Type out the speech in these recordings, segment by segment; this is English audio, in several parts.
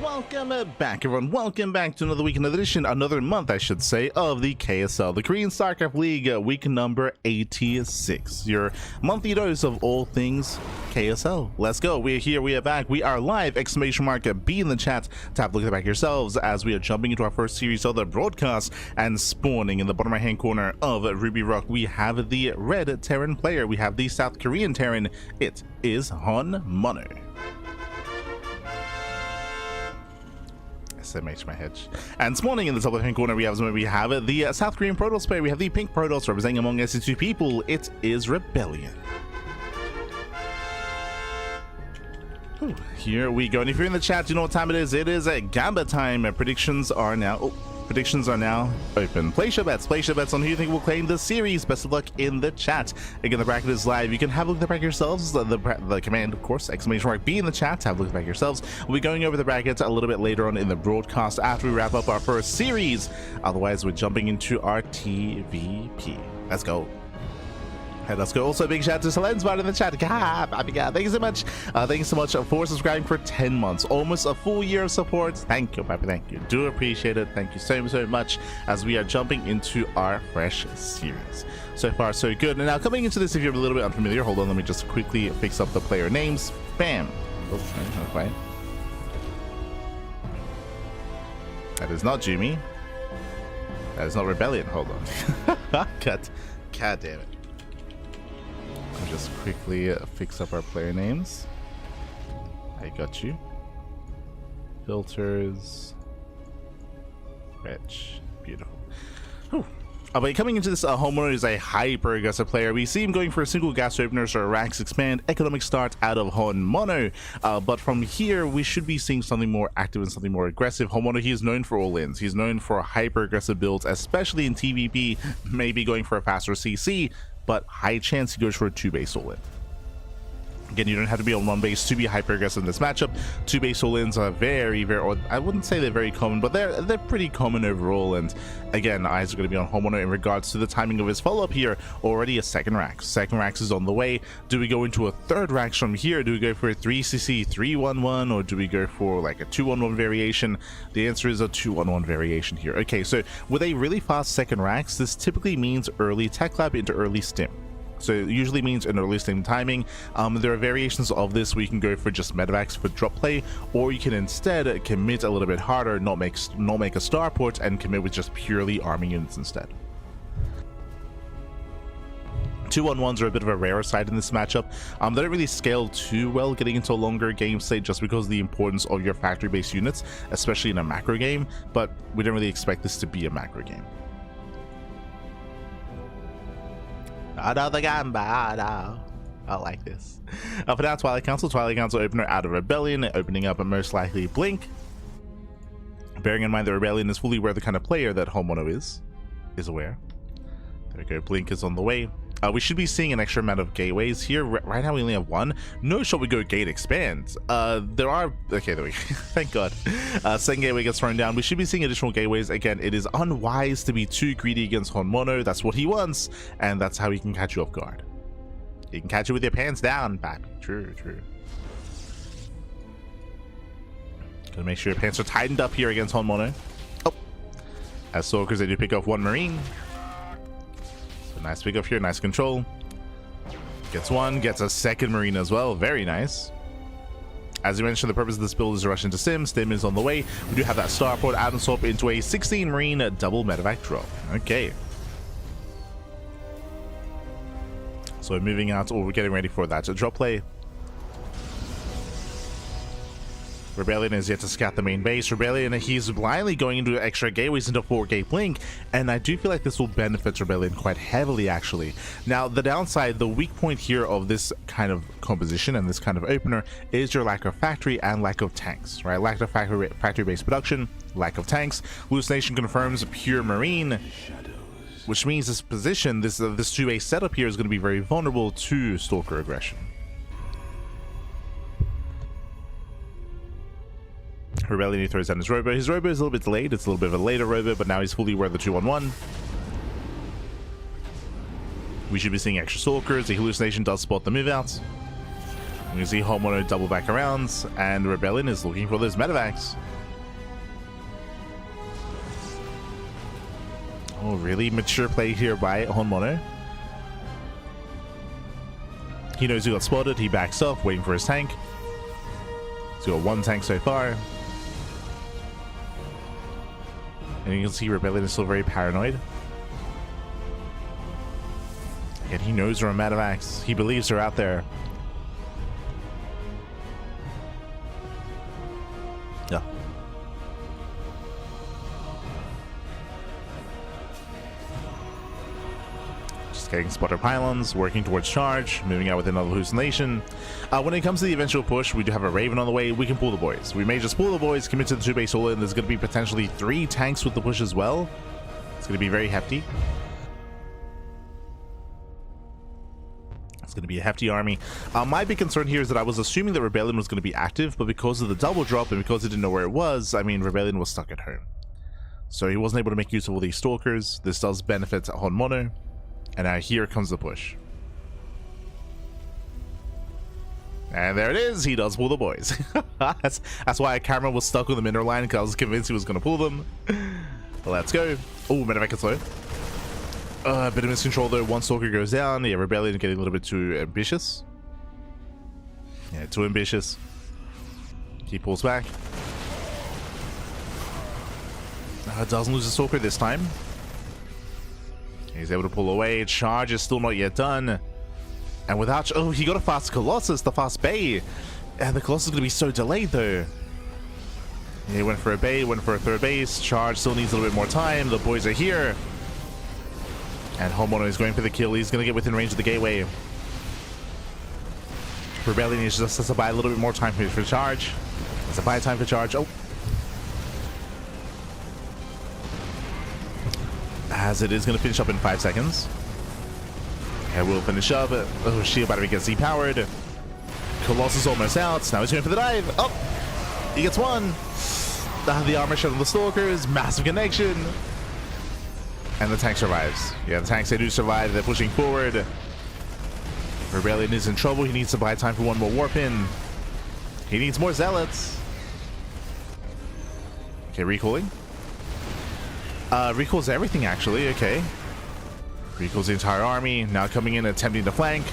Welcome back, everyone. Welcome back to another week, another edition, another month, I should say, of the KSL, the Korean StarCraft League, week number 86. Your monthly dose of all things KSL. Let's go. We are here. We are back. We are live. Exclamation mark B in the chat to have a look at the back yourselves as we are jumping into our first series of the broadcast and spawning in the bottom right hand corner of Ruby Rock. We have the red Terran player. We have the South Korean Terran. It is Han Mono. SMH my hedge. And spawning in the top left hand corner we have the South Korean Protoss player. We have the pink Protoss representing among us two people. It is Rebellion. Ooh, here we go. And if you're in the chat, you know what time it is. It is Gamba time. Predictions are now open. Place your bets on who you think will claim the series. Best of luck in the chat. Again, the bracket is live. You can have a look at the bracket yourselves. The command, of course, exclamation mark B in the chat to have a look at the bracket yourselves. We'll be going over the brackets a little bit later on in the broadcast after we wrap up our first series. Otherwise, we're jumping into our TVP. Let's go. Hey, let's go. Also, big shout out to Selensbot in the chat. Thank you so much. Thank you so much for subscribing for 10 months. Almost a full year of support. Thank you, Papi. Thank you. Do appreciate it. Thank you so much as we are jumping into our fresh series. So far, so good. And now coming into this, if you're a little bit unfamiliar, hold on. Let me just quickly fix up the player names. Bam. Oh, not quite. That is not Jimmy. That is not Rebellion. Hold on. God damn it. I'll just quickly fix up our player names. I got you. Filters. Fetch. Beautiful. Whew. But coming into this, Homeowner is a hyper aggressive player. We see him going for a single gas openers or a Rax expand economic start out of Homeowner. But from here, we should be seeing something more active and something more aggressive. Homeowner, he is known for all-ins. He's known for hyper aggressive builds, especially in TVP, maybe going for a faster CC. But high chance he goes for a 2-base all-in. Again, you don't have to be on 1 base to be hyper aggressive in this matchup. 2-base all-ins are very, or I wouldn't say they're very common, but they're pretty common overall. And again, eyes are going to be on Homeowner in regards to the timing of his follow-up here. Already a second Rax. Second Rax is on the way. Do we go into a third Rax from here? Do we go for a 3CC 311, or do we go for like a 211 variation? The answer is a 211 variation here. Okay, so with a really fast second Rax, this typically means early tech lab into early stim. So it usually means an early stim timing. There are variations of this where you can go for just medevacs for drop play, or you can instead commit a little bit harder, not make a starport, and commit with just purely army units instead. 2-on-1s are a bit of a rarer side in this matchup. They don't really scale too well getting into a longer game state just because of the importance of your factory-based units, especially in a macro game, but we don't really expect this to be a macro game. Another Gamba, no. I like this. For now, Twilight Council opener out of Rebellion, opening up a most likely Blink. Bearing in mind that Rebellion is fully aware of the kind of player that Homeowner is aware. There we go, Blink is on the way. We should be seeing an extra amount of gateways here. Right now we only have 1. No shot we go gate expand. There are, okay, there we go. Thank God. Second gateway gets thrown down. We should be seeing additional gateways. Again, it is unwise to be too greedy against Honmono. That's what he wants, and that's how he can catch you off guard. He can catch you with your pants down, baby. True. Gotta make sure your pants are tightened up here against Honmono. Oh, as Stalkers, they do pick off 1 Marine. Nice pick up here, nice control. Gets 1, gets a second Marine as well. Very nice. As you mentioned, the purpose of this build is to rush into Stim. Stim is on the way. We do have that starport add and swap into a 16 Marine double medevac drop. Okay. So we're moving out, or we're getting ready for that drop play. Rebellion is yet to scout the main base. Rebellion, he's blindly going into extra gateways into 4-gate Blink, and I do feel like this will benefit Rebellion quite heavily, actually. Now, the downside, the weak point here of this kind of composition and this kind of opener is your lack of factory and lack of tanks, right? Lack of factory-based production, lack of tanks. Hallucination confirms pure Marine, which means this position, this 2-base setup here is going to be very vulnerable to Stalker aggression. Rebellion, he throws down his robo. His robo is a little bit delayed. It's a little bit of a later robo, but now he's fully aware of the 2-on-1. We should be seeing extra Stalkers. The Hallucination does spot the move out. You see Homeowner double back around, and Rebellion is looking for those medevacs. Oh, really mature play here by Honmono. He knows he got spotted, he backs off, waiting for his tank. He's got one tank so far. And you can see Rebellion is still very paranoid. Yet he knows there are medevacs. He believes they're out there. Yeah. Just getting spotter pylons, working towards charge, moving out with another hallucination. When it comes to the eventual push, we do have a Raven on the way. We can pull the boys. We may just pull the boys, commit to the 2-base solo, and there's going to be potentially 3 tanks with the push as well. It's going to be very hefty. It's going to be a hefty army. My big concern here is that I was assuming that Rebellion was going to be active, but because of the double drop and because he didn't know where it was, I mean, Rebellion was stuck at home. So he wasn't able to make use of all these stalkers. This does benefit Honmono. And now here comes the push. And there it is. He does pull the boys. that's why a camera was stuck on the mineral line, because I was convinced he was going to pull them. Let's go. Oh, medevac is low. A bit of miscontrol though. One stalker goes down. Yeah, Rebellion getting a little bit too ambitious. Yeah, too ambitious. He pulls back. Doesn't lose a stalker this time. He's able to pull away. Charge is still not yet done. And without... Oh, he got a fast Colossus, the fast Bay. And the Colossus is going to be so delayed though. He went for a Bay, went for a third base. Charge still needs a little bit more time. The boys are here. And Homeowner is going for the kill. He's going to get within range of the gateway. Rebellion is just has to buy a little bit more time for charge. Has to buy time for charge. Oh. As it is going to finish up in 5 seconds. And we'll finish up. Oh, shield battery gets depowered. Colossus almost out. Now he's going for the dive. Oh, he gets one. The armor shot on the stalkers. Massive connection. And the tank survives. Yeah, the tanks, they do survive. They're pushing forward. Rebellion is in trouble. He needs to buy time for one more warp in. He needs more zealots. Okay, recalling. Recalls everything, actually. Okay. Recalls the entire army. Now coming in, attempting to flank.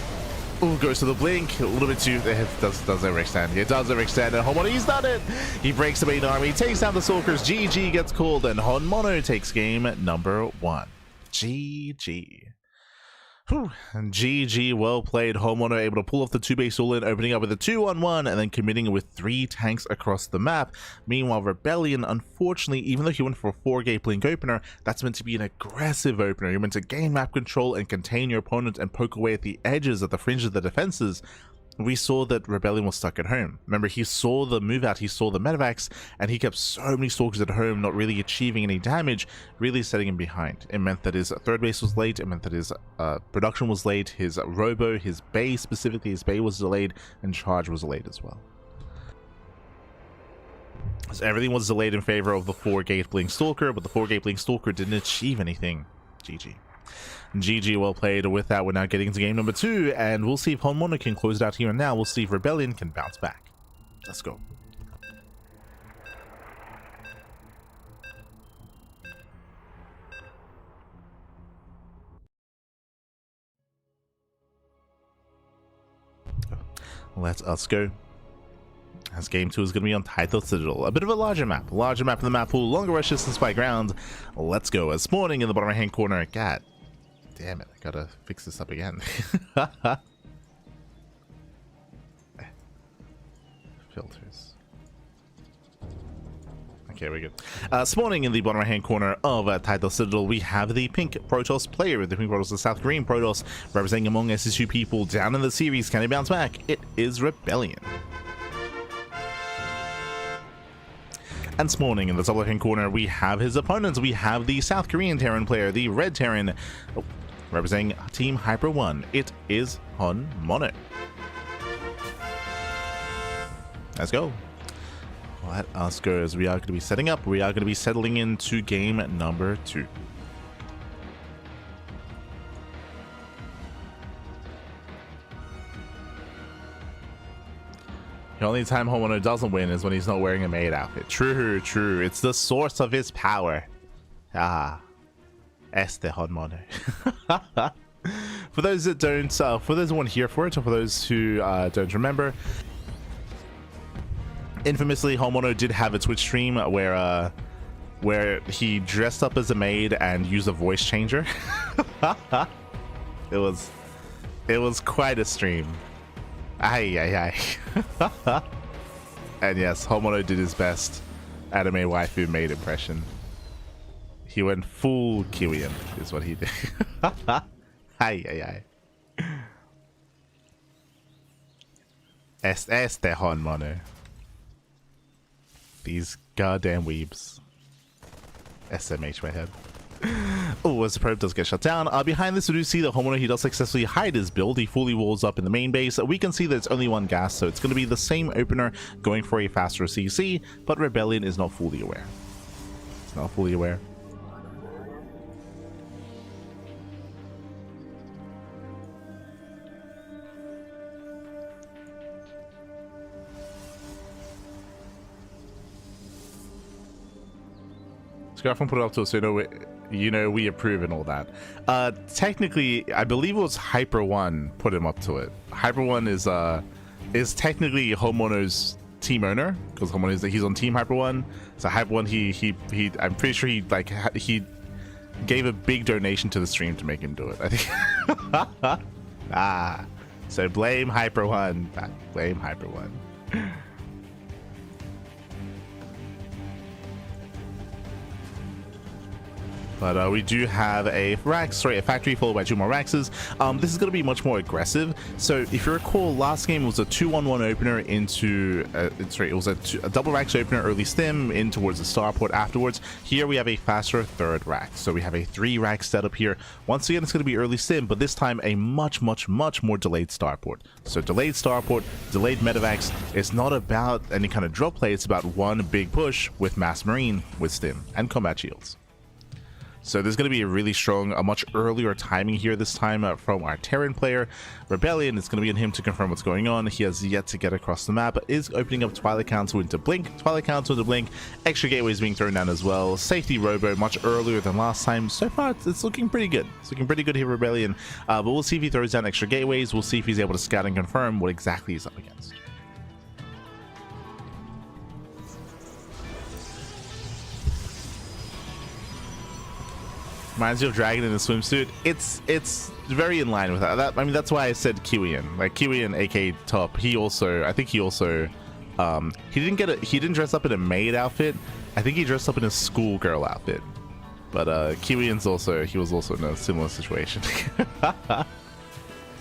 Ooh, goes to the blink. A little bit too... It does overextend. It does overextend. And Honmono, he's done it. He breaks the main army, takes down the stalkers. GG gets called, and Honmono takes game number 1. GG. Whew. And GG, well played. Homeowner able to pull off the 2-base all-in, opening up with a 2-on-1 and then committing with 3 tanks across the map. Meanwhile, Rebellion, unfortunately, even though he went for a 4-gate blink opener, that's meant to be an aggressive opener. You're meant to gain map control and contain your opponent and poke away at the edges, at the fringes of the defenses. We saw that Rebellion was stuck at home. Remember, he saw the move out, he saw the medevacs, and he kept so many stalkers at home, not really achieving any damage, really setting him behind. It meant that his third base was late, it meant that his production was late, his robo, his bay specifically, his bay was delayed, and charge was delayed as well. So everything was delayed in favor of the 4-gate blink stalker, but the 4-gate blink stalker didn't achieve anything. GG. GG, well played. With that, we're now getting into game number 2, and we'll see if Honmono can close it out here and now. We'll see if Rebellion can bounce back. Let's go. Let us go. As game 2 is going to be on Title Citadel. A bit of a larger map in the map pool, longer rush distance by ground. Let's go. As spawning in the bottom right hand corner, God damn it, I gotta fix this up again. Filters. Okay, we're good. Spawning in the bottom right hand corner of Title Citadel, we have the pink Protoss player. The pink Protoss, the South Korean Protoss, representing among SSU people down in the series. Can he bounce back? It is Rebellion. And spawning in the top left-hand corner, we have his opponents. We have the South Korean Terran player, the Red Terran, representing Team Hyper 1. It is Honmono. Let's go. Let us go, as we are going to be setting up. We are going to be settling into game number 2. The only time Homeowner doesn't win is when he's not wearing a maid outfit. True, true. It's the source of his power. Ah. Este Homeowner. For those that don't, for those who weren't here for it, or for those who don't remember, infamously, Homeowner did have a Twitch stream where he dressed up as a maid and used a voice changer. It was quite a stream. Ay, ay, ay. And yes, Homeowner did his best anime waifu maid impression. He went full Kiwian, is what he did. Ay, ay, ay. Este Homeowner. These goddamn weebs. SMH my head. Oh, as the probe does get shut down. Behind this, we do see that Homeowner, he does successfully hide his build. He fully walls up in the main base. We can see that it's only one gas, so it's going to be the same opener going for a faster CC, but Rebellion is not fully aware. It's not fully aware. StarCraft put it up to us, so you know we approve and all that. Technically, I believe it was Hyper One put him up to it. Hyper One is technically Homeowner's team owner, because Homeowner he's on Team Hyper One. So Hyper One, he I'm pretty sure he gave a big donation to the stream to make him do it, I think. So blame Hyper One. Blame Hyper One. But we do have a factory followed by 2 more Raxes. This is going to be much more aggressive. So if you recall, last game was a 2-1-1 opener into, it was a double Rax opener, early stim, in towards the starport afterwards. Here we have a faster third Rax. So we have a 3 Rax setup here. Once again, it's going to be early stim, but this time a much more delayed starport. So delayed starport, delayed medevacs. It's not about any kind of drop play. It's about one big push with mass marine, with stim, and combat shields. So there's going to be a really strong, a much earlier timing here this time from our Terran player. Rebellion, it's going to be on him to confirm what's going on. He has yet to get across the map, is opening up Twilight Council into Blink. Twilight Council into Blink. Extra gateways being thrown down as well. Safety Robo much earlier than last time. So far, it's looking pretty good. It's looking pretty good here, Rebellion. But we'll see if he throws down extra gateways. We'll see if he's able to scout and confirm what exactly he's up against. Reminds you of Dragon in a swimsuit. It's very in line with that. I mean, that's why I said Kiwian. Like Kiwian, aka Top. He also, I think he also, he didn't dress up in a maid outfit. I think he dressed up in a schoolgirl outfit. But Kiwian's also, he was also in a similar situation.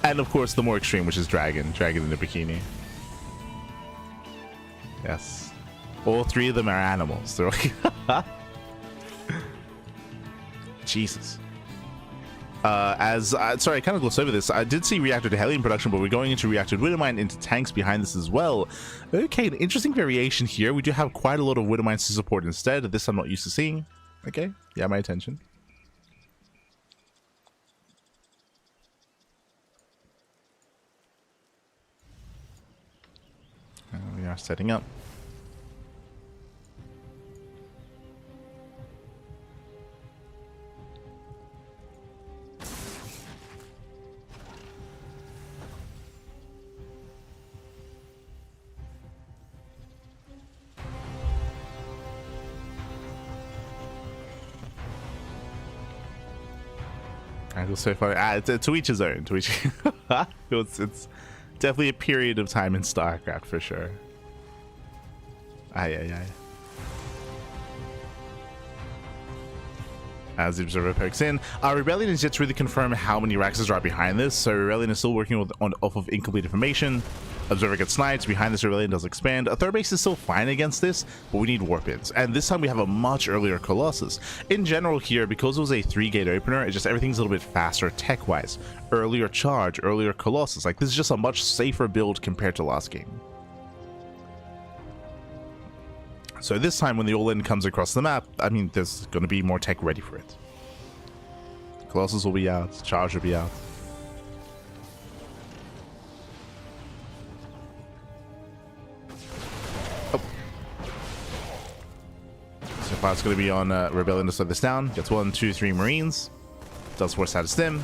And of course, the more extreme, which is Dragon in a bikini. Yes, all 3 of them are animals. They're like Jesus. Sorry, I kind of glossed over this. I did see reactor to heli in production, but we're going into reactor Widowmine into tanks behind this as well. Okay, an interesting variation here. We do have quite a lot of Widowmines to support instead. This I'm not used to seeing. Okay, yeah, my attention. We are setting up. It was so funny. To each his own. To each. It's definitely a period of time in StarCraft for sure. Aye, aye, aye. As the observer pokes in, Rebellion is yet to really confirm how many Raxes are behind this. So Rebellion is still working off of incomplete information. Observer gets sniped. Behind this, Rebellion does expand. A third base is still fine against this, but we need warp ins. And this time we have a much earlier Colossus. In general here, because it was a 3-gate opener, it's just everything's a little bit faster tech-wise. Earlier charge, earlier Colossus. Like, this is just a much safer build compared to last game. So this time when the all-in comes across the map, I mean, there's going to be more tech ready for it. Colossus will be out. Charge will be out. far it's going to be on Rebellion to slow this down. Gets 1, 2, 3 Marines. Does force out a stim.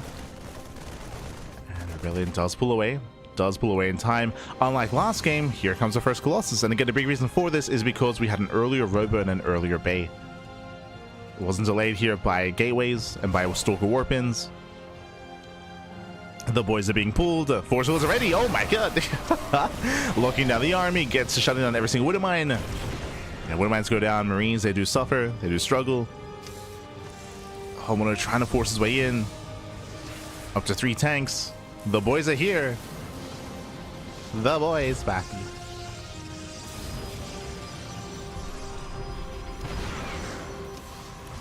And Rebellion does pull away. Does pull away in time. Unlike last game, here comes the first Colossus. And again, the big reason for this is because we had an earlier Robo and an earlier Bay. It wasn't delayed here by gateways and by Stalker warpins. The boys are being pulled. Force wheels are ready. Oh my god. Locking down the army. Gets to shutting down every single Widow Mine. Yeah, Widow Mines go down. Marines, they do suffer. They do struggle. Homeowner trying to force his way in. Up to 3 tanks. The boys are here. The boys back.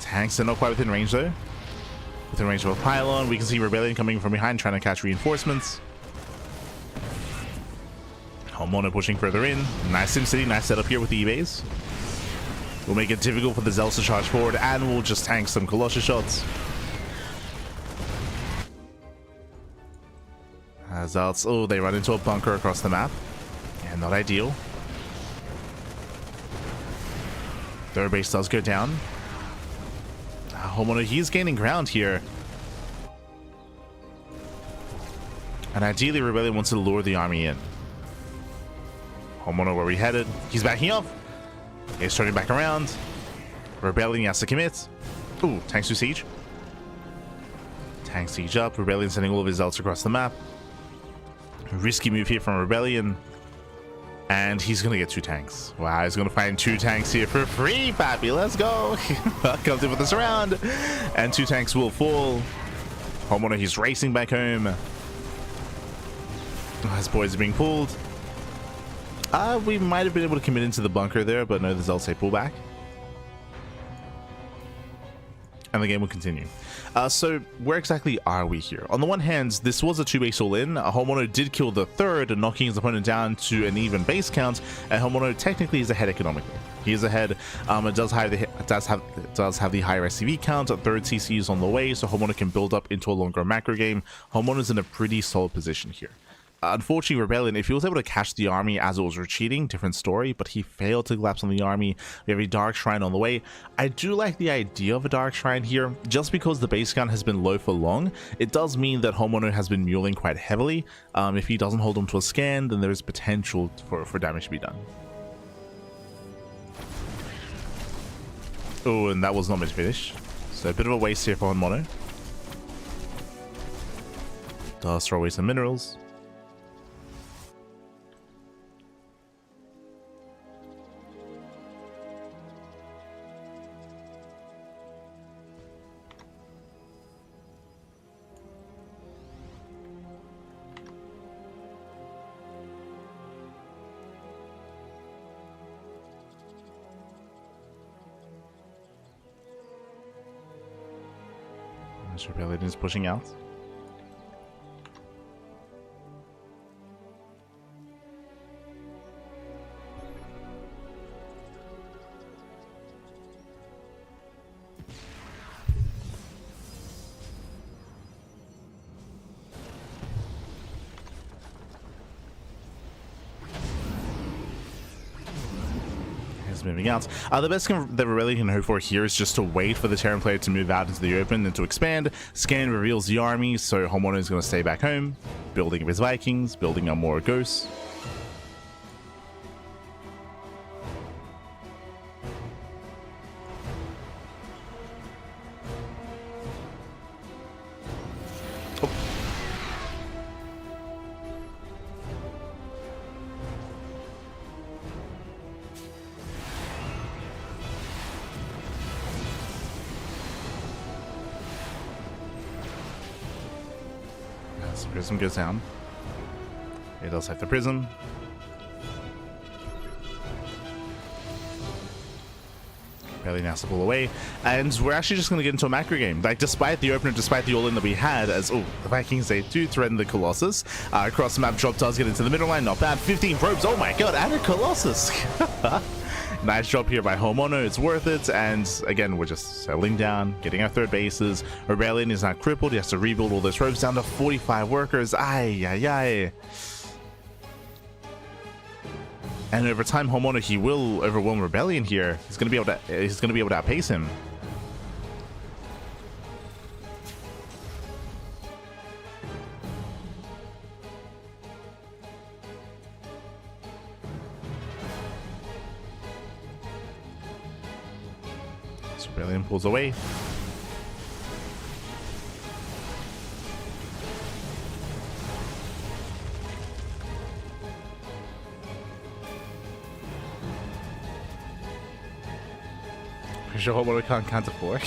Tanks are not quite within range though. Within range of a pylon, we can see Rebellion coming from behind trying to catch reinforcements. Homeowner pushing further in. Nice SimCity, nice setup here with the E-Bays. We'll make it difficult for the Zealots to charge forward, and we'll just tank some Colossus shots. Zealots, oh, they run into a bunker across the map. Yeah, not ideal. Their base does go down. Homeowner, he's gaining ground here. And ideally, Rebellion wants to lure the army in. Homeowner, where we headed? He's backing up. He's turning back around. Rebellion has to commit. Ooh, tanks to siege. Tank siege up. Rebellion sending all of his zealots across the map. Risky move here from Rebellion. And he's going to get 2 tanks. Wow, he's going to find 2 tanks here for free, Pappy. Let's go. Comes in with us around. And 2 tanks will fall. Homeowner, he's racing back home. His boys are being pulled. We might have been able to commit into the bunker there, but no, the Zealots say pull back. And the game will continue. So where exactly are we here? On the one hand, this was a 2-base all-in. Homeowner did kill the 3rd, knocking his opponent down to an even base count, and Homeowner technically is ahead economically. He is ahead. It does have the higher SCV count. 3rd CC is on the way, so Homeowner can build up into a longer macro game. Homeowner's in a pretty solid position here. Unfortunately, Rebellion, if he was able to catch the army as it was retreating, different story, but he failed to collapse on the army. We have a Dark Shrine on the way. I do like the idea of a Dark Shrine here. Just because the base count has been low for long, it does mean that Homeowner has been muling quite heavily. If he doesn't hold on to a scan, then there is potential for damage to be done. Oh, and that was not meant to finish. So a bit of a waste here for Homeowner. Does throw away some minerals. Rebellion is pushing out. Moving out. The best thing that Rebellion can hope for here is just to wait for the Terran player to move out into the open and to expand. Scan reveals the army, so Homeowner is going to stay back home, building up his Vikings, building up more ghosts. Prism goes down. It does have the prism. Rebellion has to pull away, and we're actually just going to get into a macro game. Like, despite the opener, despite the all-in that we had, as the Vikings, they do threaten the Colossus. Across the map, drop does get into the middle line, not bad. 15 probes, oh my god, and a Colossus. Nice job here by Homeowner, it's worth it. And again, we're just settling down, getting our 3rd bases. Rebellion is not crippled, he has to rebuild all those probes down to 45 workers. Ay, ay, ay. And over time, Homeowner, he will overwhelm Rebellion here. He's gonna be able to outpace him. So Rebellion pulls away. Sure Homeowner can't counter 4.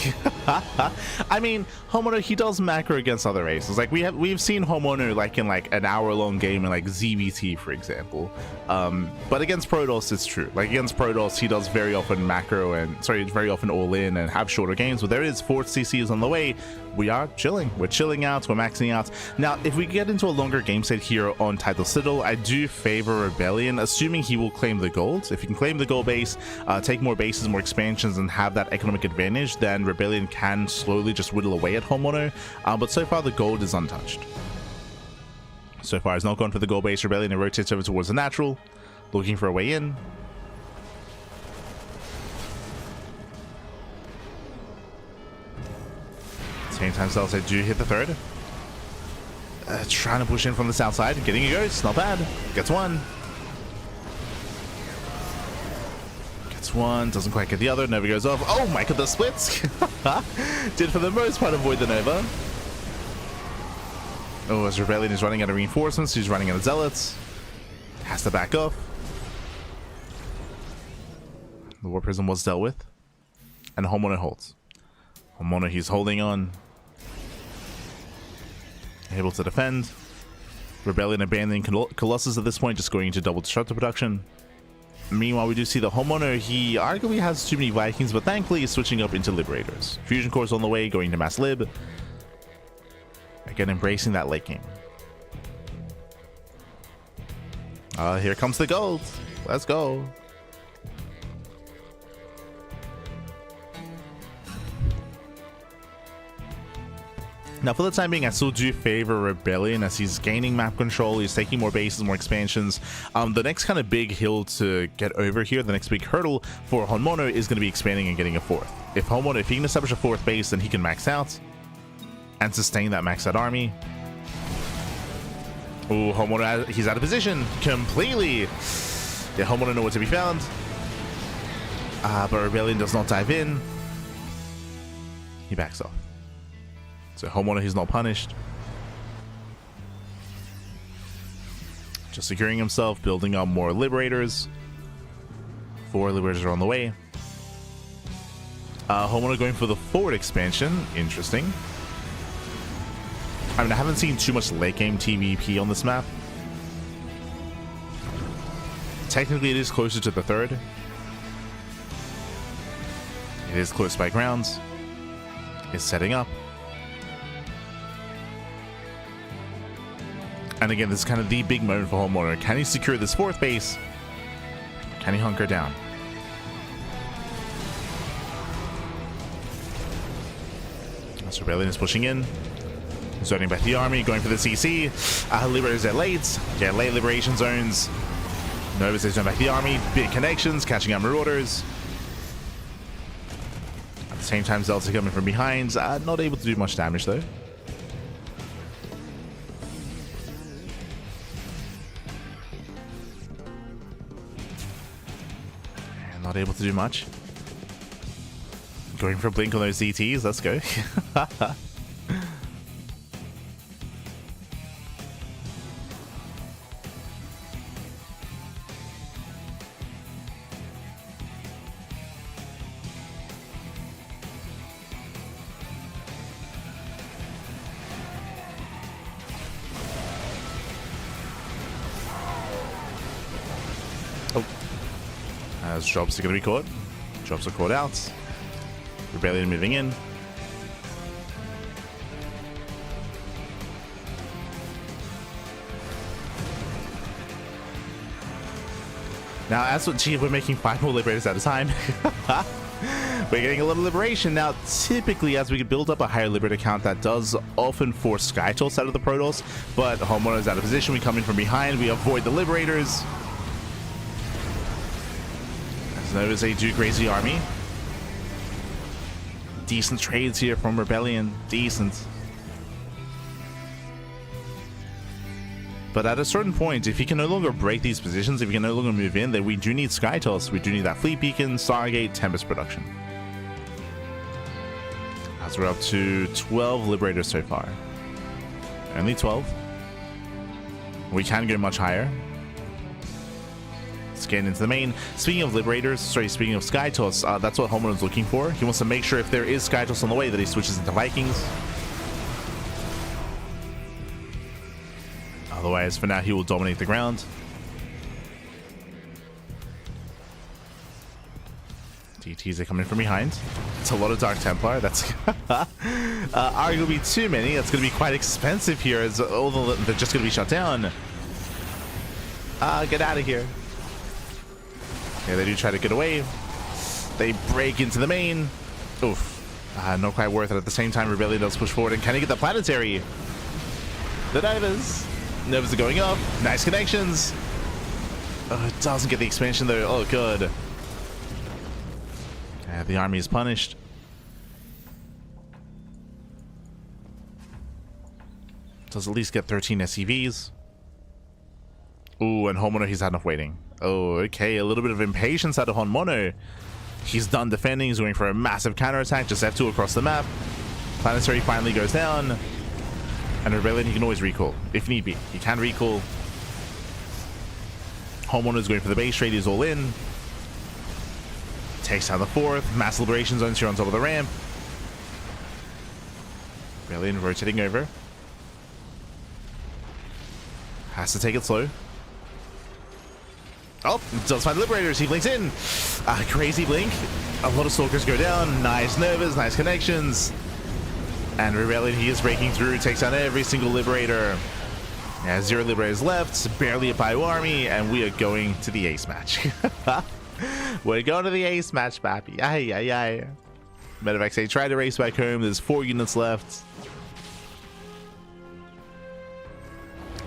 I mean, Homeowner, he does macro against other races. Like we've seen Homeowner like in like an hour-long game in like ZBT, for example. But against Protoss, it's true. Like against Protoss, he does very often macro and very often all in and have shorter games. But there is 4th CCs on the way. We are chilling. We're chilling out. We're maxing out. Now, if we get into a longer game set here on Title Citadel, I do favor Rebellion, assuming he will claim the gold. If he can claim the gold base, take more bases, more expansions, and have that economic advantage, then Rebellion can slowly just whittle away at Homeowner. But so far, the gold is untouched. So far, he's not going for the gold base. Rebellion rotates over towards the natural, looking for a way in. Same time, Cells, I do hit the 3rd. Trying to push in from the south side. Getting a ghost. Not bad. Gets one. Gets one. Doesn't quite get the other. Nova goes off. Oh my god, the splits. Did for the most part avoid the Nova. Oh, as Rebellion is running out of reinforcements, he's running out of zealots. Has to back off. The War Prism was dealt with. And Homeowner holds. Homeowner, he's holding on. Able to defend. Rebellion abandoning Colossus at this point, just going into double disruptor production. Meanwhile, we do see the Homeowner. He arguably has too many Vikings, but thankfully he's switching up into Liberators. Fusion Cores on the way, going to Mass Lib. Again, embracing that late game. Here comes the gold. Let's go. Now, for the time being, I still do favor Rebellion as he's gaining map control. He's taking more bases, more expansions. The next kind of big hill to get over here, the next big hurdle for Homeowner is going to be expanding and getting a 4th. If he can establish a 4th base, then he can max out and sustain that maxed out army. Ooh, Homeowner, he's out of position completely. Yeah, Homeowner nowhere to be found. But Rebellion does not dive in. He backs off. So Homeowner, he's not punished. Just securing himself, building up more Liberators. 4 Liberators are on the way. Homeowner going for the forward expansion. Interesting. I mean, I haven't seen too much late game TVP on this map. Technically, it is closer to the 3rd. It is close by grounds. It's setting up. And again, this is kind of the big moment for Homeowner. Can he secure this 4th base? Can he hunker down? So Rebellion is pushing in. Zoning back the army, going for the CC. Liberators at late. Get late liberation zones. Novus is zoning back the army. Big connections, catching out Marauders. At the same time, Zelda coming from behind. Not able to do much damage though. Not able to do much. Going for a blink on those ZTs. Let's go. As drops are going to be caught. Drops are caught out. Rebellion moving in. Now, as what we're making 5 more Liberators at a time. We're getting a little liberation. Now, typically, as we can build up a higher Liberator count, that does often force Skytoss out of the Protoss. But Homeowner is out of position. We come in from behind. We avoid the Liberators. So notice they do crazy army. Decent trades here from Rebellion. Decent. But at a certain point, if he can no longer break these positions, if he can no longer move in, then we do need Sky Toss. We do need that Fleet Beacon, Stargate, Tempest production. As we're up to 12 Liberators so far. Only 12. We can go much higher. Let's get into the main. Speaking of Liberators, speaking of Sky Toss, that's what Homeowner's looking for. He wants to make sure if there is Sky Toss on the way that he switches into Vikings. Otherwise, for now, he will dominate the ground. DTs are coming from behind. It's a lot of Dark Templar. That's arguably too many. That's going to be quite expensive here, as all they're just going to be shut down. Get out of here. Yeah, they do try to get away. They break into the main. Oof. Not quite worth it. At the same time, Rebellion does push forward. And can he get the planetary? The Novas. Novas are going up. Nice connections. Oh, it doesn't get the expansion though. Oh, good. Yeah, the army is punished. Does at least get 13 SCVs. Ooh, and Homeowner, he's had enough waiting. Oh, okay. A little bit of impatience out of Honmono. He's done defending. He's going for a massive counterattack. Just F2 across the map. Planetary finally goes down. And Rebellion, he can always recall if need be. He can recall. Homeowner's going for the base trade. He's all in. Takes down the 4th. Mass liberation zones here on top of the ramp. Rebellion rotating over. Has to take it slow. Oh, does find Liberators. He blinks in. Crazy blink. A lot of Stalkers go down. Nice Novas, nice connections. And Rebellion, he is breaking through, takes down every single Liberator. Yeah, 0 Liberators left, barely a ByuN army, and we are going to the ace match. We're going to the ace match, papi. Ay, ay, ay. Medevacs, they try to race back home. There's 4 units left.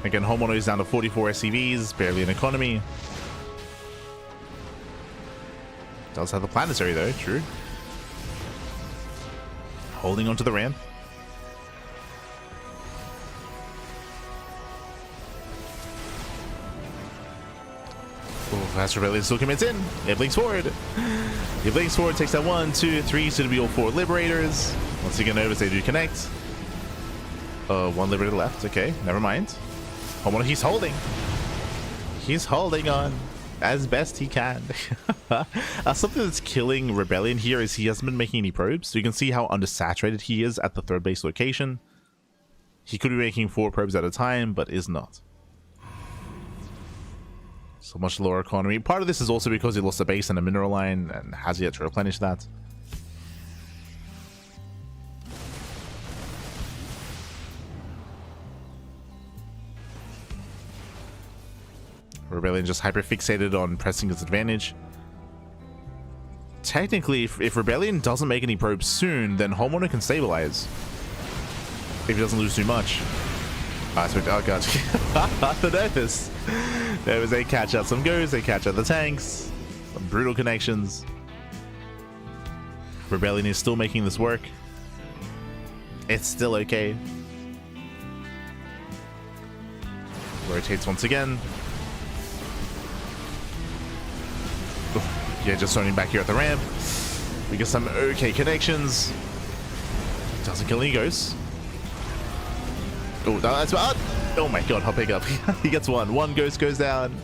Again, Homeowner is down to 44 SCVs, barely an economy. Does have the planetary though, true. Holding onto the ramp. Oh, Fast Rebellion still commits in. It blinks forward. It blinks forward, takes that 1, 2, 3, soon to be all 4 Liberators. Once again, Novas, they do connect. 1 Liberator left. Okay, never mind. Homeowner, he's holding. He's holding on as best he can. Something that's killing Rebellion here is he hasn't been making any probes. So you can see how undersaturated he is at the 3rd base location. He could be making 4 probes at a time, but is not. So much lower economy. Part of this is also because he lost a base and a mineral line and has yet to replenish that. Rebellion just hyper fixated on pressing his advantage. Technically, if Rebellion doesn't make any probes soon, then Homeowner can stabilize. If he doesn't lose too much. Oh god. The Novas. Novas, they catch out some goes, they catch out the tanks. Some brutal connections. Rebellion is still making this work. It's still okay. Rotates once again. Yeah, just starting back here at the ramp. We get some okay connections. Doesn't kill any ghosts. Oh, that's oh my god, hot pickup. He gets 1. 1 ghost goes down.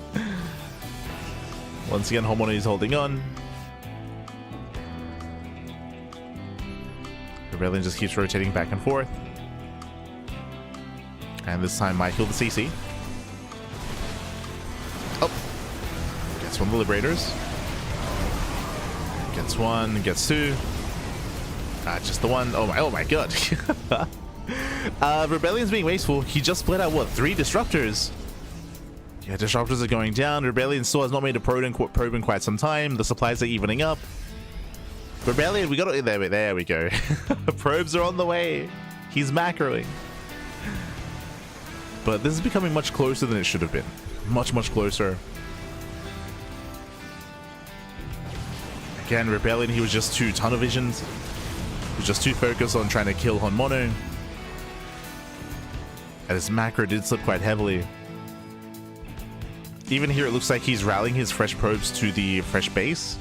Once again, Homeowner is holding on. Rebellion just keeps rotating back and forth. And this time might kill the CC. Oh. Gets 1 of the Liberators. Gets 1, gets 2. Just the 1. Oh my god. Rebellion's being wasteful. He just split out, what, 3 Disruptors? Yeah, Disruptors are going down. Rebellion still has not made a probe in quite some time. The supplies are evening up. Rebellion, we got it. There we go. Probes are on the way. He's macroing. But this is becoming much closer than it should have been. Much, much closer. Again, Rebellion, he was just too tunnel visioned. He was just too focused on trying to kill Honmono. And his macro did slip quite heavily. Even here, it looks like he's rallying his fresh probes to the fresh base,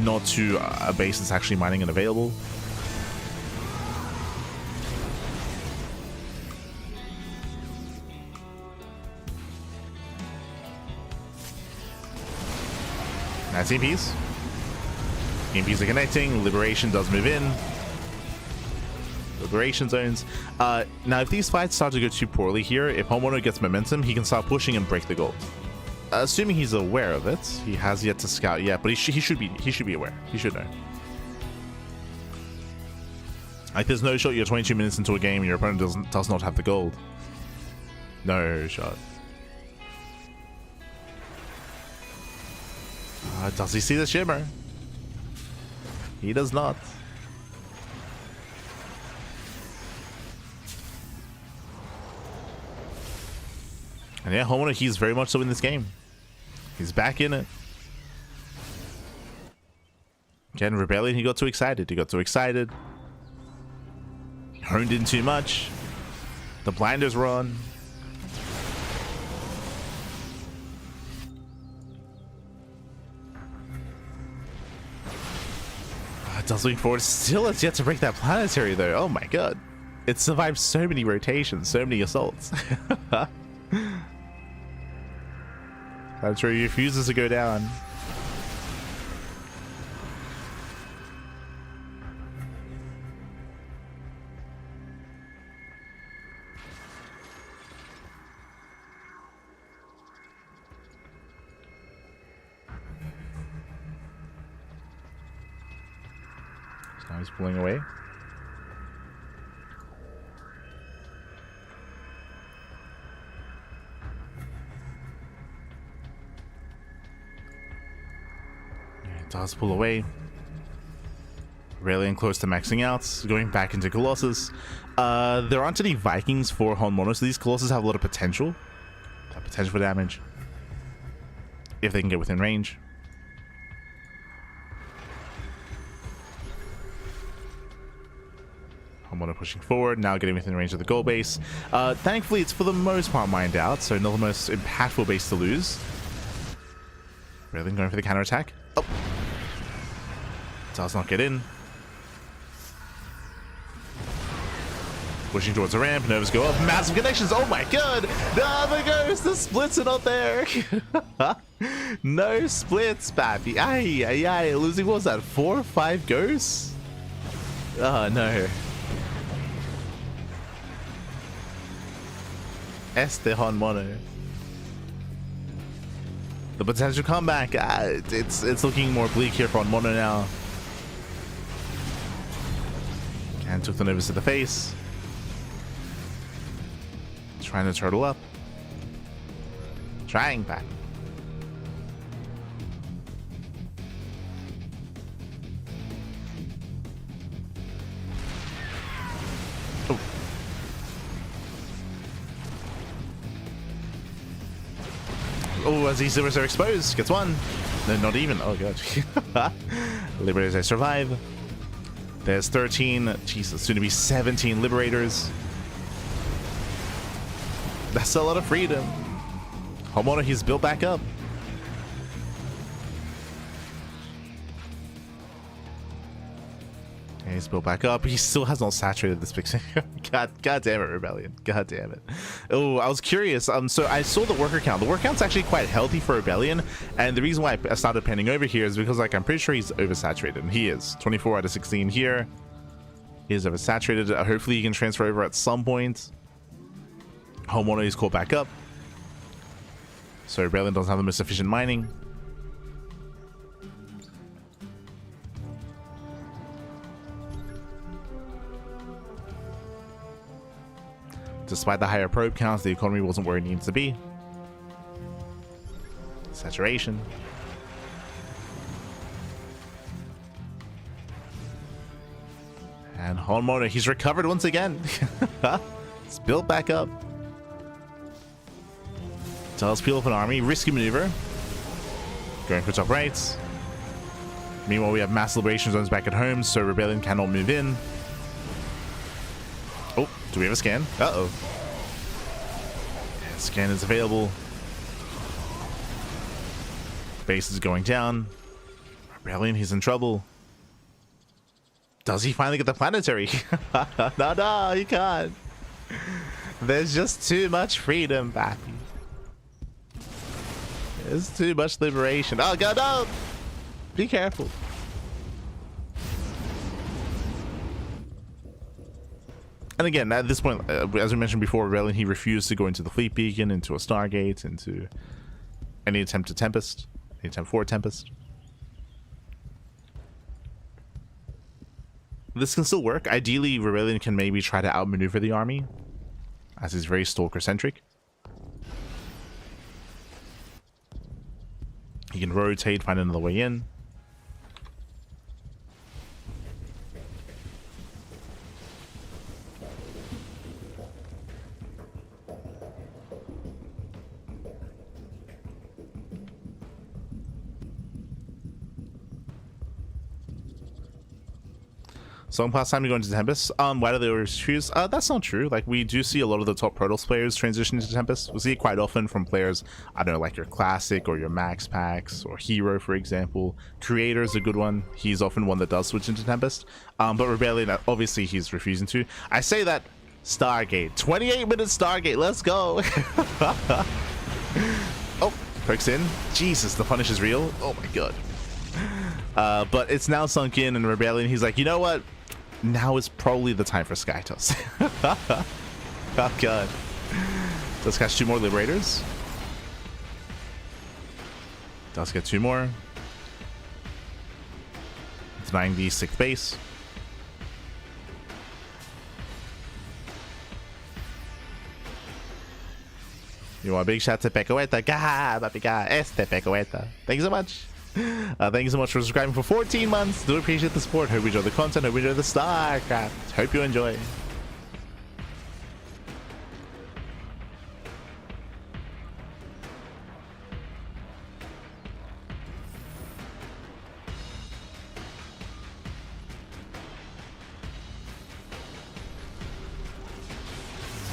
not to a base that's actually mining and available. Nice EMPs. EMPs are connecting. Liberation does move in. Liberation zones. Now, if these fights start to go too poorly here, if Honmono gets momentum, he can start pushing and break the gold. Assuming he's aware of it. He has yet to scout yet, but he should be aware. He should know. Like, there's no shot you're 22 minutes into a game and your opponent does not have the gold. No shot. Does he see the shimmer? He does not. And yeah, Honmono, he's very much so in this game. He's back in it. Again, Rebellion, he got too excited. He honed in too much. The blinders were on. Looking forward. Still has yet to break that planetary though. Oh my god. It survived so many rotations, so many assaults. Planetary refuses to go down. Now he's pulling away. Yeah, it does pull away. Aurelian close to maxing out, going back into Colossus. There aren't any Vikings for Honmono, so these Colossus have a lot of potential. Potential for damage. If they can get within range. Honmono pushing forward, now getting within range of the goal base. Thankfully, it's for the most part mined out, so not the most impactful base to lose. Really going for the counterattack. Oh! Does not get in. Pushing towards the ramp, Novas go up, massive connections, oh my god! No, the ghost, the splits are not there! No splits, papi. Ay, ay, ay, losing, what was that, 4 or 5 ghosts? Oh no. Este Honmono. The potential comeback, it's looking more bleak here for Honmono now. And took the Novus to the face. Trying to turtle up. Trying back. Oh. Oh, as these Liberators are exposed, gets one. No, not even. Oh god. Liberators survive. There's 13. Jesus, soon to be 17 Liberators. That's a lot of freedom. Honmono, he's built back up. And he's built back up. He still has not saturated this big. God damn it, Rebellion. God damn it. Oh, I was curious. So I saw the worker count. The worker count's actually quite healthy for Rebellion. And the reason why I started panning over here is because, like, I'm pretty sure he's oversaturated. And he is. 24 out of 16 here. He is oversaturated. Hopefully he can transfer over at some point. Honmono is called back up. So Rebellion doesn't have the most efficient mining. Despite the higher probe counts, the economy wasn't where it needs to be. Saturation. And Honmono, he's recovered once again. It's built back up. Does peel up an army, risky maneuver. Going for top rights. Meanwhile, we have mass liberation zones back at home, so Rebellion cannot move in. Oh, do we have a scan? Uh-oh. Yeah, scan is available. Base is going down. Rebellion, he's in trouble. Does he finally get the planetary? No, he can't. There's just too much freedom, Pappy. There's too much liberation. Oh, God, no! Be careful. And again, at this point, as we mentioned before, Rebellion, he refused to go into the fleet beacon, into a Stargate, into any attempt to Tempest, any attempt for a Tempest. This can still work. Ideally, Rebellion can maybe try to outmaneuver the army, as he's very Stalker-centric. He can rotate, find another way in. Long past time to go into Tempest. Why do they always choose? That's not true. Like, we do see a lot of the top Protoss players transition into Tempest. We see it quite often from players, I don't know, like your Classic or your Max Packs or Hero, for example. Creator is a good one. He's often one that does switch into Tempest. But Rebellion, obviously, he's refusing to. I say that Stargate. 28-minute Stargate. Let's go. Oh, perks in. Jesus, the punish is real. Oh my god. But it's now sunk in, and Rebellion, he's like, you know what? Now is probably the time for Skytoss. Oh god. Does catch 2 more Liberators. Does get 2 more. Denying the 6th base. You want a big shout to Pecoeta? Papiga, este Pecoeta. Thank you so much. Thank you so much for subscribing for 14 months. Do appreciate the support. Hope you enjoy the content. Hope you enjoy the StarCraft. Hope you enjoy.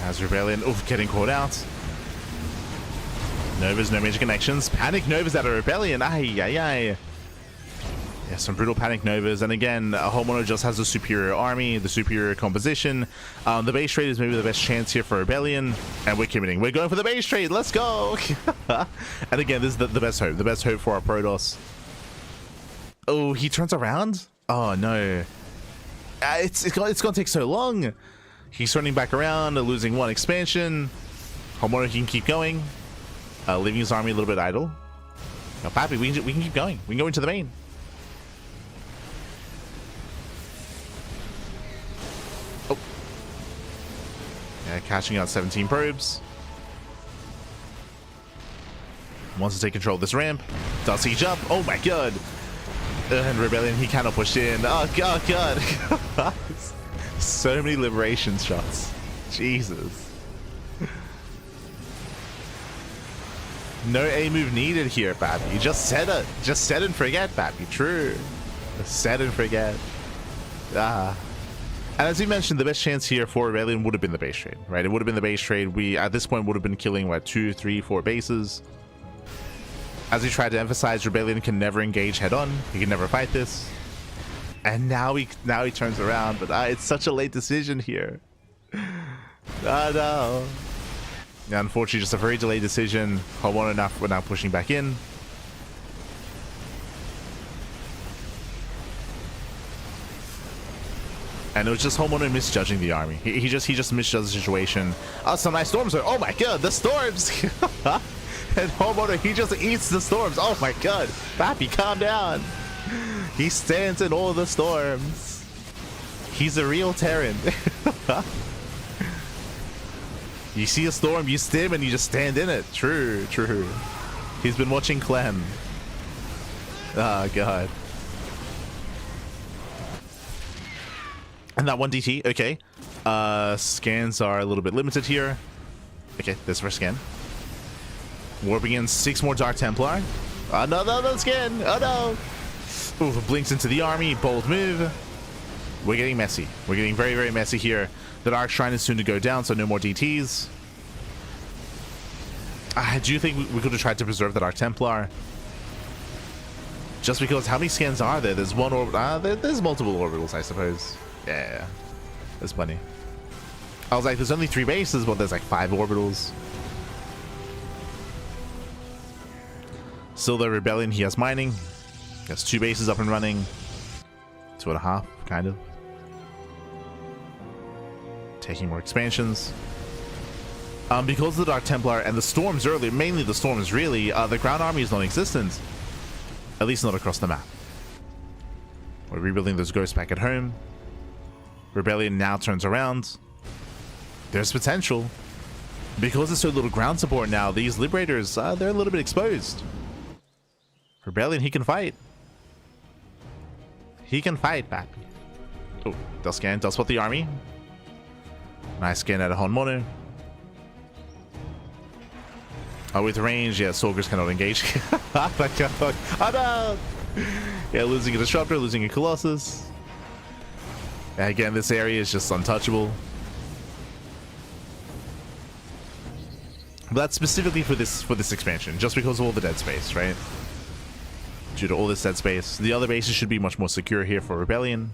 As Rebellion, getting caught out. Novas, no major connections. Panic Novas out of Rebellion. Ay. Yeah, some brutal Panic Novas. And again, Homeowner just has the superior army, the superior composition. The base trade is maybe the best chance here for Rebellion. And we're committing. We're going for the base trade. Let's go. And again, this is the best hope. The best hope for our Protoss. Oh, he turns around? Oh, no. It's going to take so long. He's turning back around, losing 1 expansion. Homeowner, he can keep going. Leaving his army a little bit idle. Now, Pappy, we can keep going. We can go into the main. Oh. Yeah, catching out 17 probes. Wants to take control of this ramp. Does he jump? Oh my god. And Rebellion, he cannot push in. Oh god. So many liberation shots. Jesus. No A move needed here, Pappy. Just set it. Just set and forget, Pappy. True. Just set and forget. And as you mentioned, the best chance here for Rebellion would have been the base trade, right? It would have been the base trade. We, at this point, would have been killing, what, 2, 3, 4 bases. As he tried to emphasize, Rebellion can never engage head-on. He can never fight this. And now he turns around, but it's such a late decision here. Oh, no. Yeah, unfortunately, just a very delayed decision. We're now pushing back in. And it was just Homeowner misjudging the army. He just misjudged the situation. Oh, some nice storms. Oh my god, the storms! And Homeowner, he just eats the storms. Oh my god. Pappy, calm down. He stands in all the storms. He's a real Terran. You see a storm, you stim, and you just stand in it. True, true. He's been watching Clem. Oh, God. And that 1 DT, okay. Scans are a little bit limited here. Okay, this first scan. Warping in 6 more Dark Templar. Oh, no, scan. Oh, no. Ooh, blinks into the army. Bold move. We're getting messy. We're getting very, very messy here. The Dark Shrine is soon to go down, so no more DTs. I do think we could have tried to preserve the Dark Templar. Just because, how many scans are there? There's one orbit. There's multiple orbitals, I suppose. Yeah, there's plenty. I was like, there's only 3 bases, but there's like 5 orbitals. Still the Rebellion, he has mining. He has 2 bases up and running. 2.5, kind of. Taking more expansions. Because of the Dark Templar and the Storms earlier, mainly the Storms really, the ground army is non-existent. At least not across the map. We're rebuilding those ghosts back at home. Rebellion now turns around. There's potential. Because there's so little ground support now, these Liberators, they're a little bit exposed. Rebellion, he can fight. He can fight, Pappy. Oh, does scan, does spot the army. Nice scan out of Honmono. Oh, with range, yeah, Sorgers cannot engage. Oh no! Yeah, losing a Disruptor, losing a Colossus. And again, this area is just untouchable. But that's specifically for this expansion, just because of all the dead space, right? Due to all this dead space. The other bases should be much more secure here for Rebellion.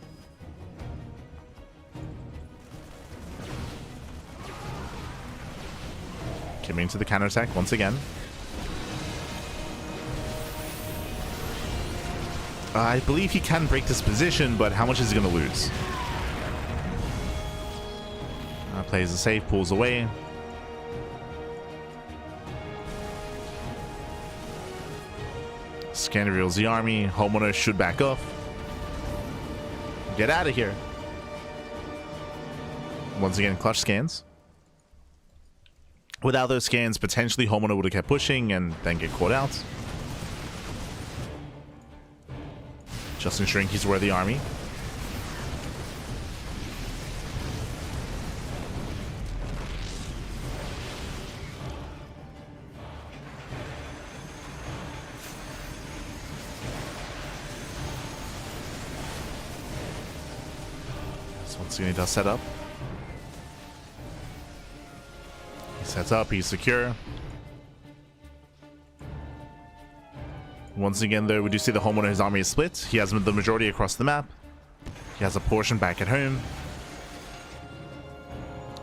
Coming to the counterattack once again. I believe he can break this position, but how much is he going to lose? Plays the safe, pulls away. Scan reveals the army. Homeowner should back off. Get out of here. Once again, clutch scans. Without those scans, potentially Homeowner would have kept pushing and then get caught out. Just ensuring he's aware of the army. So once again, he does set up. Sets up, he's secure. Once again, though, we do see the Homeowner, his army is split. He has the majority across the map. He has a portion back at home.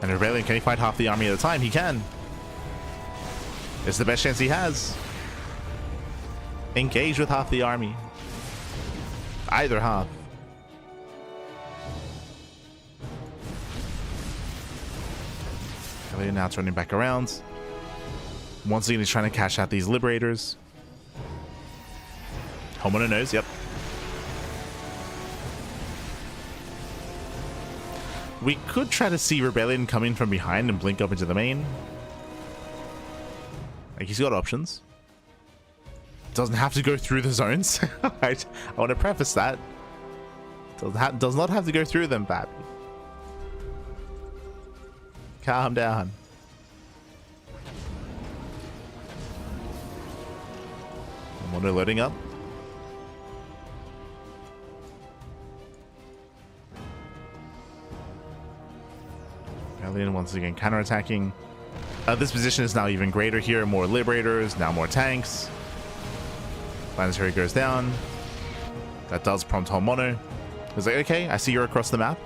And Rebellion, can he fight half the army at a time? He can. It's the best chance he has. Engage with half the army. Either half. Now turning back around. Once again, he's trying to cash out these Liberators. Homeowner knows, yep. We could try to see Rebellion come in from behind and blink up into the main. Like, he's got options. Doesn't have to go through the zones. Right? I want to preface that. Does not have to go through them, Pappy. Calm down. Mono loading up. Alien once again counterattacking. This position is now even greater here. More Liberators, now more tanks. Planetary goes down. That does prompt Homeowner. He's like, okay, I see you're across the map.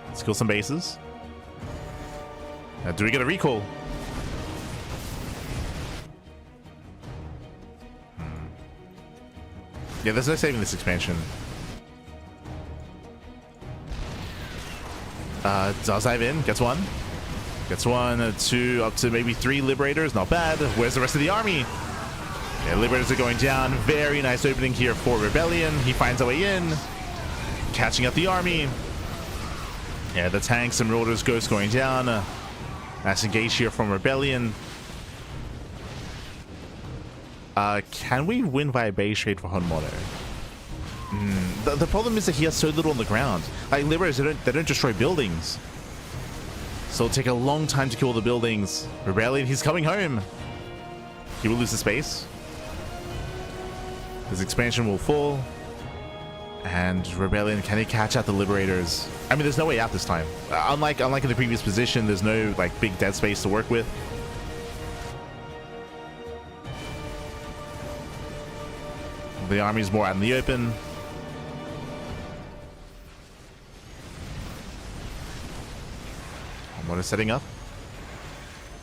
Let's kill some bases. Now, do we get a recall? Yeah, there's no saving this expansion. Does dive in, gets one. Gets one, two, up to maybe 3 Liberators, not bad. Where's the rest of the army? Yeah, Liberators are going down. Very nice opening here for Rebellion. He finds a way in. Catching up the army. Yeah, the tanks and Marauders Ghost going down. Nice engage here from Rebellion. Can we win via base trade for Honmono? The problem is that he has so little on the ground. Like, Liberators, they don't destroy buildings. So it'll take a long time to kill the buildings. Rebellion, he's coming home. He will lose the space. His expansion will fall. And Rebellion, can he catch out the Liberators? I mean, there's no way out this time. Unlike in the previous position, there's no like big dead space to work with. The army's more out in the open. What is setting up?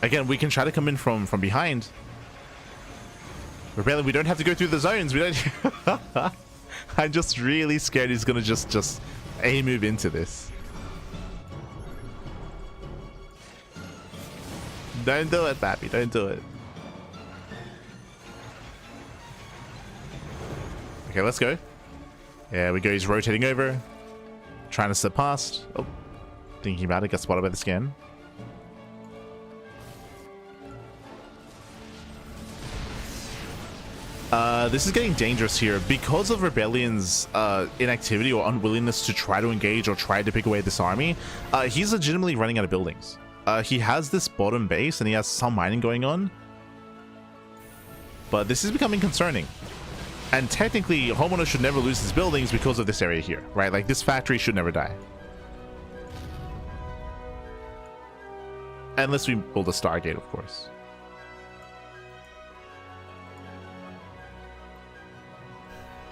Again, we can try to come in from behind. Rebellion, we don't have to go through the zones. We don't. I'm just really scared he's gonna just move into this. Don't do it, Pappy. Don't do it. Okay, let's go. Yeah, we go. He's rotating over, trying to slip past. Oh, thinking about it. Got spotted by the scan. This is getting dangerous here because of Rebellion's inactivity or unwillingness to try to engage or try to pick away this army. He's legitimately running out of buildings. He has this bottom base and he has some mining going on, but this is becoming concerning. And technically, Homeowner should never lose his buildings because of this area here, right? Like, this factory should never die. Unless we build a Stargate, of course.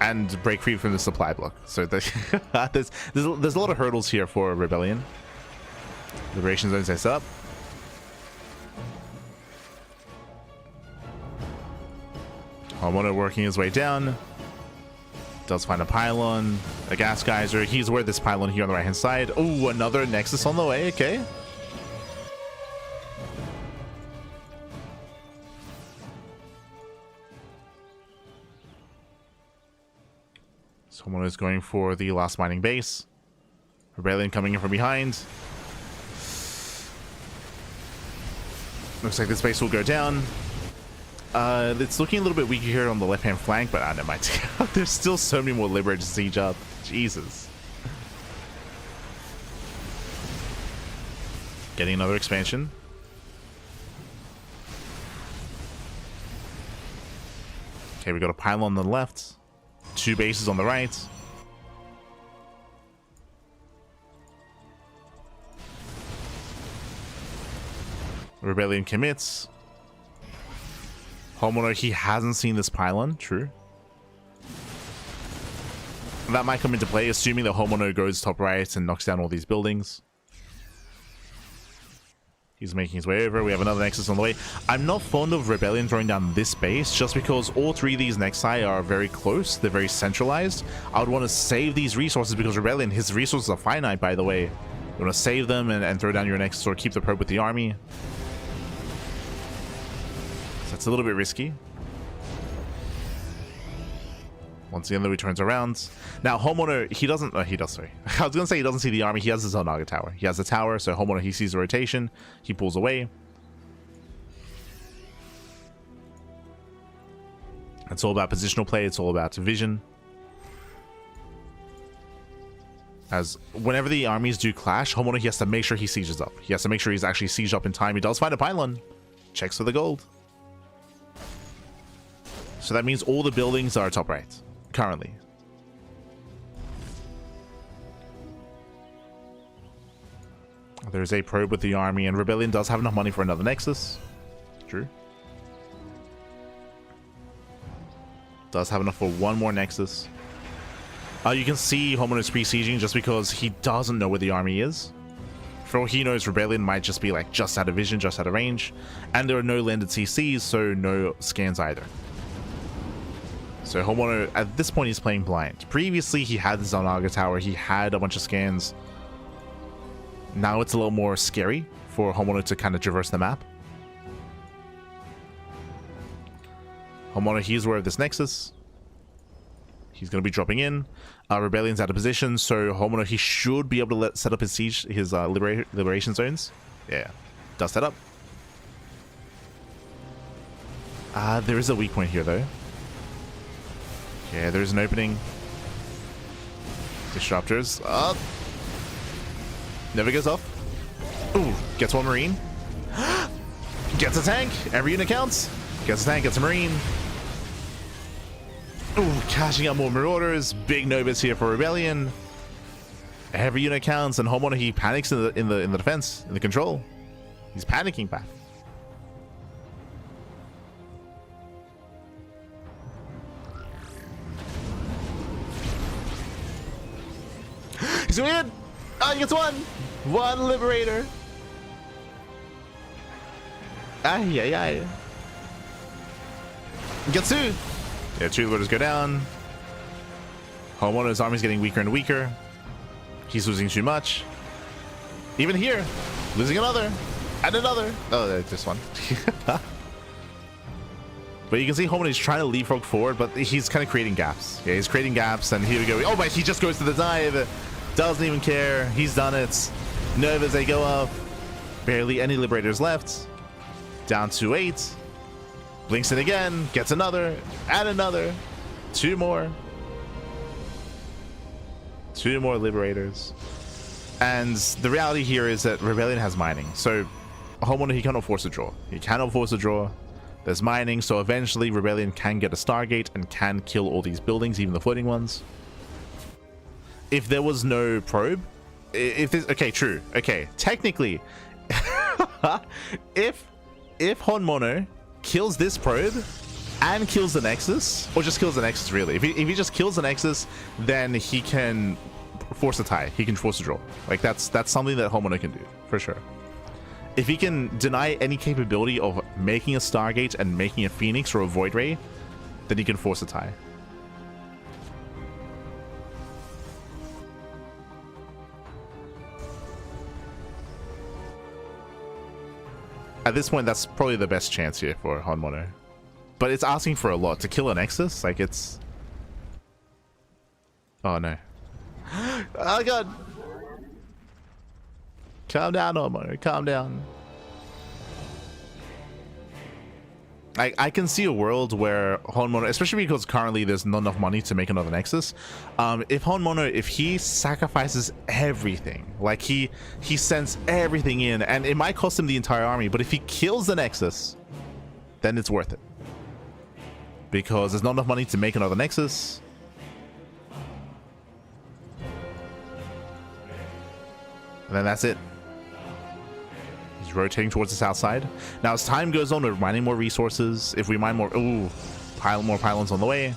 And break free from the supply block. So there's a lot of hurdles here for Rebellion. Liberation zone sets up. Homeowner working his way down. Does find a pylon, a gas geyser. He's aware of this pylon here on the right hand side. Oh, another Nexus on the way. Okay. Someone is going for the last mining base. Rebellion coming in from behind. Looks like this base will go down. It's looking a little bit weaker here on the left-hand flank, but I don't mind. There's still so many more Liberators to siege up. Jesus. Getting another expansion. Okay, we got a pylon on the left. 2 bases on the right. Rebellion commits. Homeowner, he hasn't seen this pylon. True. That might come into play, assuming the Homeowner goes top right and knocks down all these buildings. He's making his way over. We have another Nexus on the way. I'm not fond of Rebellion throwing down this base just because all 3 of these Nexi are very close. They're very centralized. I would want to save these resources because Rebellion, his resources are finite, by the way. You want to save them and throw down your Nexus or keep the probe with the army. So that's a little bit risky. Once again, though, he turns around. Now, Homeowner, he doesn't... he does, sorry. I was going to say he doesn't see the army. He has his own Naga tower. He has the tower, so Homeowner, he sees the rotation. He pulls away. It's all about positional play. It's all about vision. As whenever the armies do clash, Homeowner, he has to make sure he sieges up. He has to make sure he's actually sieged up in time. He does find a pylon. Checks for the gold. So that means all the buildings are top right. Currently. There's a probe with the army, and Rebellion does have enough money for another Nexus. True. Does have enough for one more Nexus. You can see Homeowner's pre-sieging just because he doesn't know where the army is. For all he knows, Rebellion might just be like just out of vision, just out of range. And there are no landed CCs, so no scans either. So Homeowner, at this point, he's playing blind. Previously, he had the Zonaga Tower. He had a bunch of scans. Now it's a little more scary for Homeowner to kind of traverse the map. Homeowner, he's aware of this Nexus. He's going to be dropping in. Rebellion's out of position, so Homeowner, he should be able to set up his siege, his liberation zones. Yeah, does set up. There is a weak point here, though. Yeah, there's an opening. Disruptors. Never goes off. Ooh, gets one Marine. Gets a tank. Every unit counts. Gets a tank, gets a Marine. Ooh, cashing out more Marauders. Big Novus here for Rebellion. Every unit counts, and Homeowner, he panics in the defense, in the control. He's panicking back. He's going in. Oh, he gets one Liberator. Ay, ay, ay. Gets two. Yeah, two Liberators go down. Homeowner's army's getting weaker and weaker. He's losing too much. Even here, losing another and another. Oh, just one. But you can see Homeowner is trying to leapfrog forward, but he's kind of creating gaps. Yeah, he's creating gaps, and here we go. Oh, but he just goes to the dive. Doesn't even care. He's done it. Novas, they go up. Barely any Liberators left. Down to 8. Blinks in again. Gets another and another. Two more. Two more Liberators. And the reality here is that Rebellion has mining. So Homeowner, he cannot force a draw. He cannot force a draw. There's mining, so eventually Rebellion can get a Stargate and can kill all these buildings, even the floating ones. If there was no probe, if this, okay, true. Okay, technically, if Honmono kills this probe and kills the Nexus, or just kills the Nexus really, if he just kills the Nexus, then he can force a tie. He can force a draw. Like that's something that Honmono can do for sure. If he can deny any capability of making a Stargate and making a Phoenix or a Void Ray, then he can force a tie. At this point, that's probably the best chance here for Honmono. But it's asking for a lot. To kill a Nexus, like it's... Oh no. Oh god! Calm down, Honmono. Calm down. I can see a world where Honmono, especially because currently there's not enough money to make another Nexus. If Honmono, if he sacrifices everything, like he sends everything in, and it might cost him the entire army, but if he kills the Nexus, then it's worth it. Because there's not enough money to make another Nexus. And then that's it. He's rotating towards the south side. Now, as time goes on, we're mining more resources. If we mine more... Ooh, more pylons on the way.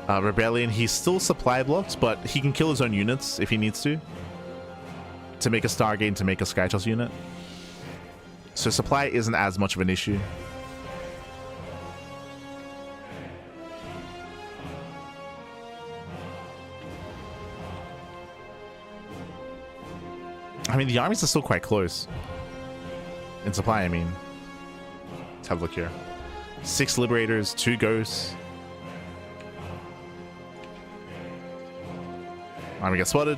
Rebellion, he's still supply blocked, but he can kill his own units if he needs to make a Stargate and to make a Skytoss unit. So supply isn't as much of an issue. I mean, the armies are still quite close. In supply, I mean. Let's have a look here. 6 Liberators, 2 Ghosts. Army gets spotted.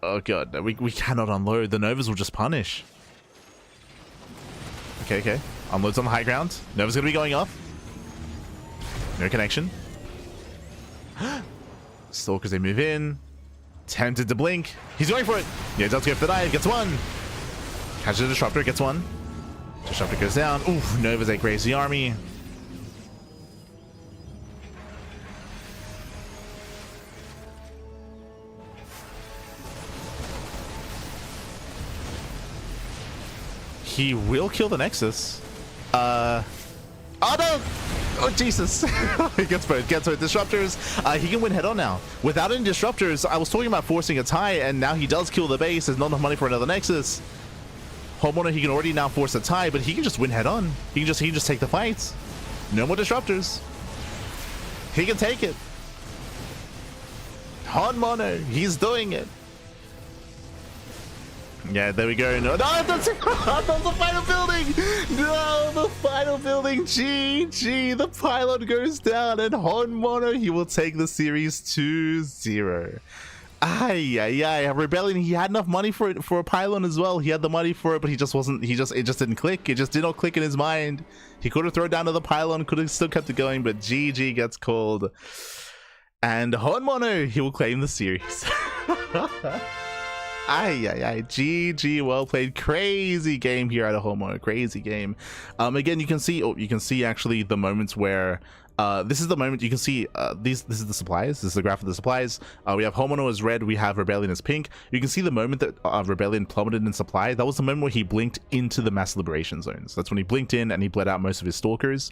Oh god, we cannot unload. The Novas will just punish. Okay. Unloads on the high ground. Nova's gonna be going off. No connection. Stalkers, they move in. Tempted to blink. He's going for it. Yeah, does go for the dive. Gets one. Catches the Disruptor. Gets one. Disruptor goes down. Oof. Novas, they graze the army. He will kill the Nexus. Oh no! Oh Jesus! He gets both. Disruptors. He can win head on now. Without any disruptors, I was talking about forcing a tie, and now he does kill the base. There's not enough money for another Nexus. Homeowner, he can already now force a tie, but he can just win head on. He can just take the fights. No more disruptors. He can take it. Honmono, he's doing it. Yeah, there we go. No, that's the final building. No, the final building. GG. The pylon goes down, and Honmono, he will take the series 2-0. Ay. Rebellion, he had enough money for a pylon as well. He had the money for it, but it just didn't click. It just did not click in his mind. He could have thrown down to the pylon, could have still kept it going, but GG gets called. And Honmono, he will claim the series. Ay, ay, ay. GG, well played. Crazy game here at a homeowner. Crazy game. Again, you can see actually the moments where this is the moment you can see this is the supplies. This is the graph of the supplies. We have homeowner as red, we have rebellion as pink. You can see the moment that rebellion plummeted in supply. That was the moment where he blinked into the mass liberation zones. That's when he blinked in and he bled out most of his stalkers.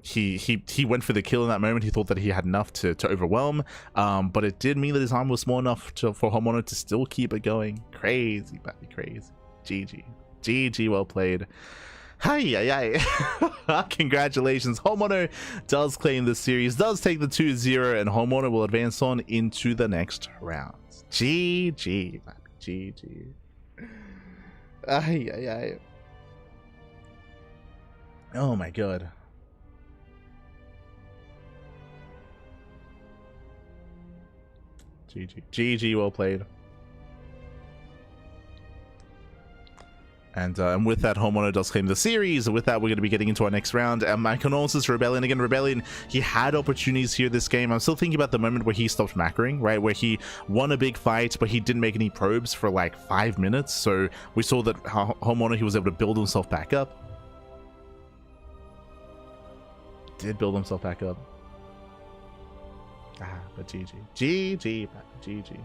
He went for the kill in that moment. He thought that he had enough to overwhelm, but it did mean that his arm was small enough for homeowner to still keep it going. Crazy, baby, crazy. GG, well played. Hi. Congratulations. Homeowner does claim the series, does take the 2-0, and homeowner will advance on into the next round. GG. Ay. Oh my god. GG, well played. And with that, homeowner does claim the series. With that, we're going to be getting into our next round. My condolences to Rebellion. Again, Rebellion, he had opportunities here this game. I'm still thinking about the moment where he stopped macroing, right? Where he won a big fight, but he didn't make any probes for like 5 minutes. So we saw that homeowner, he was able to build himself back up. Did build himself back up. But GG.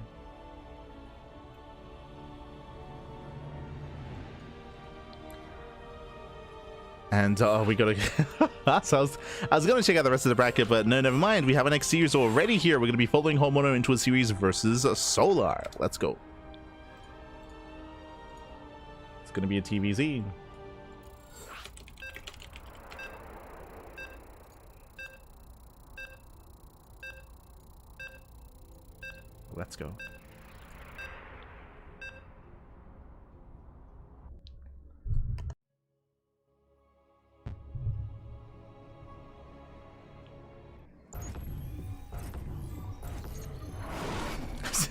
And we gotta so I was gonna check out the rest of the bracket, but no, never mind. We have our next series already here. We're gonna be following homeowner into a series versus Solar. Let's go. It's gonna be a TVZ. Let's go.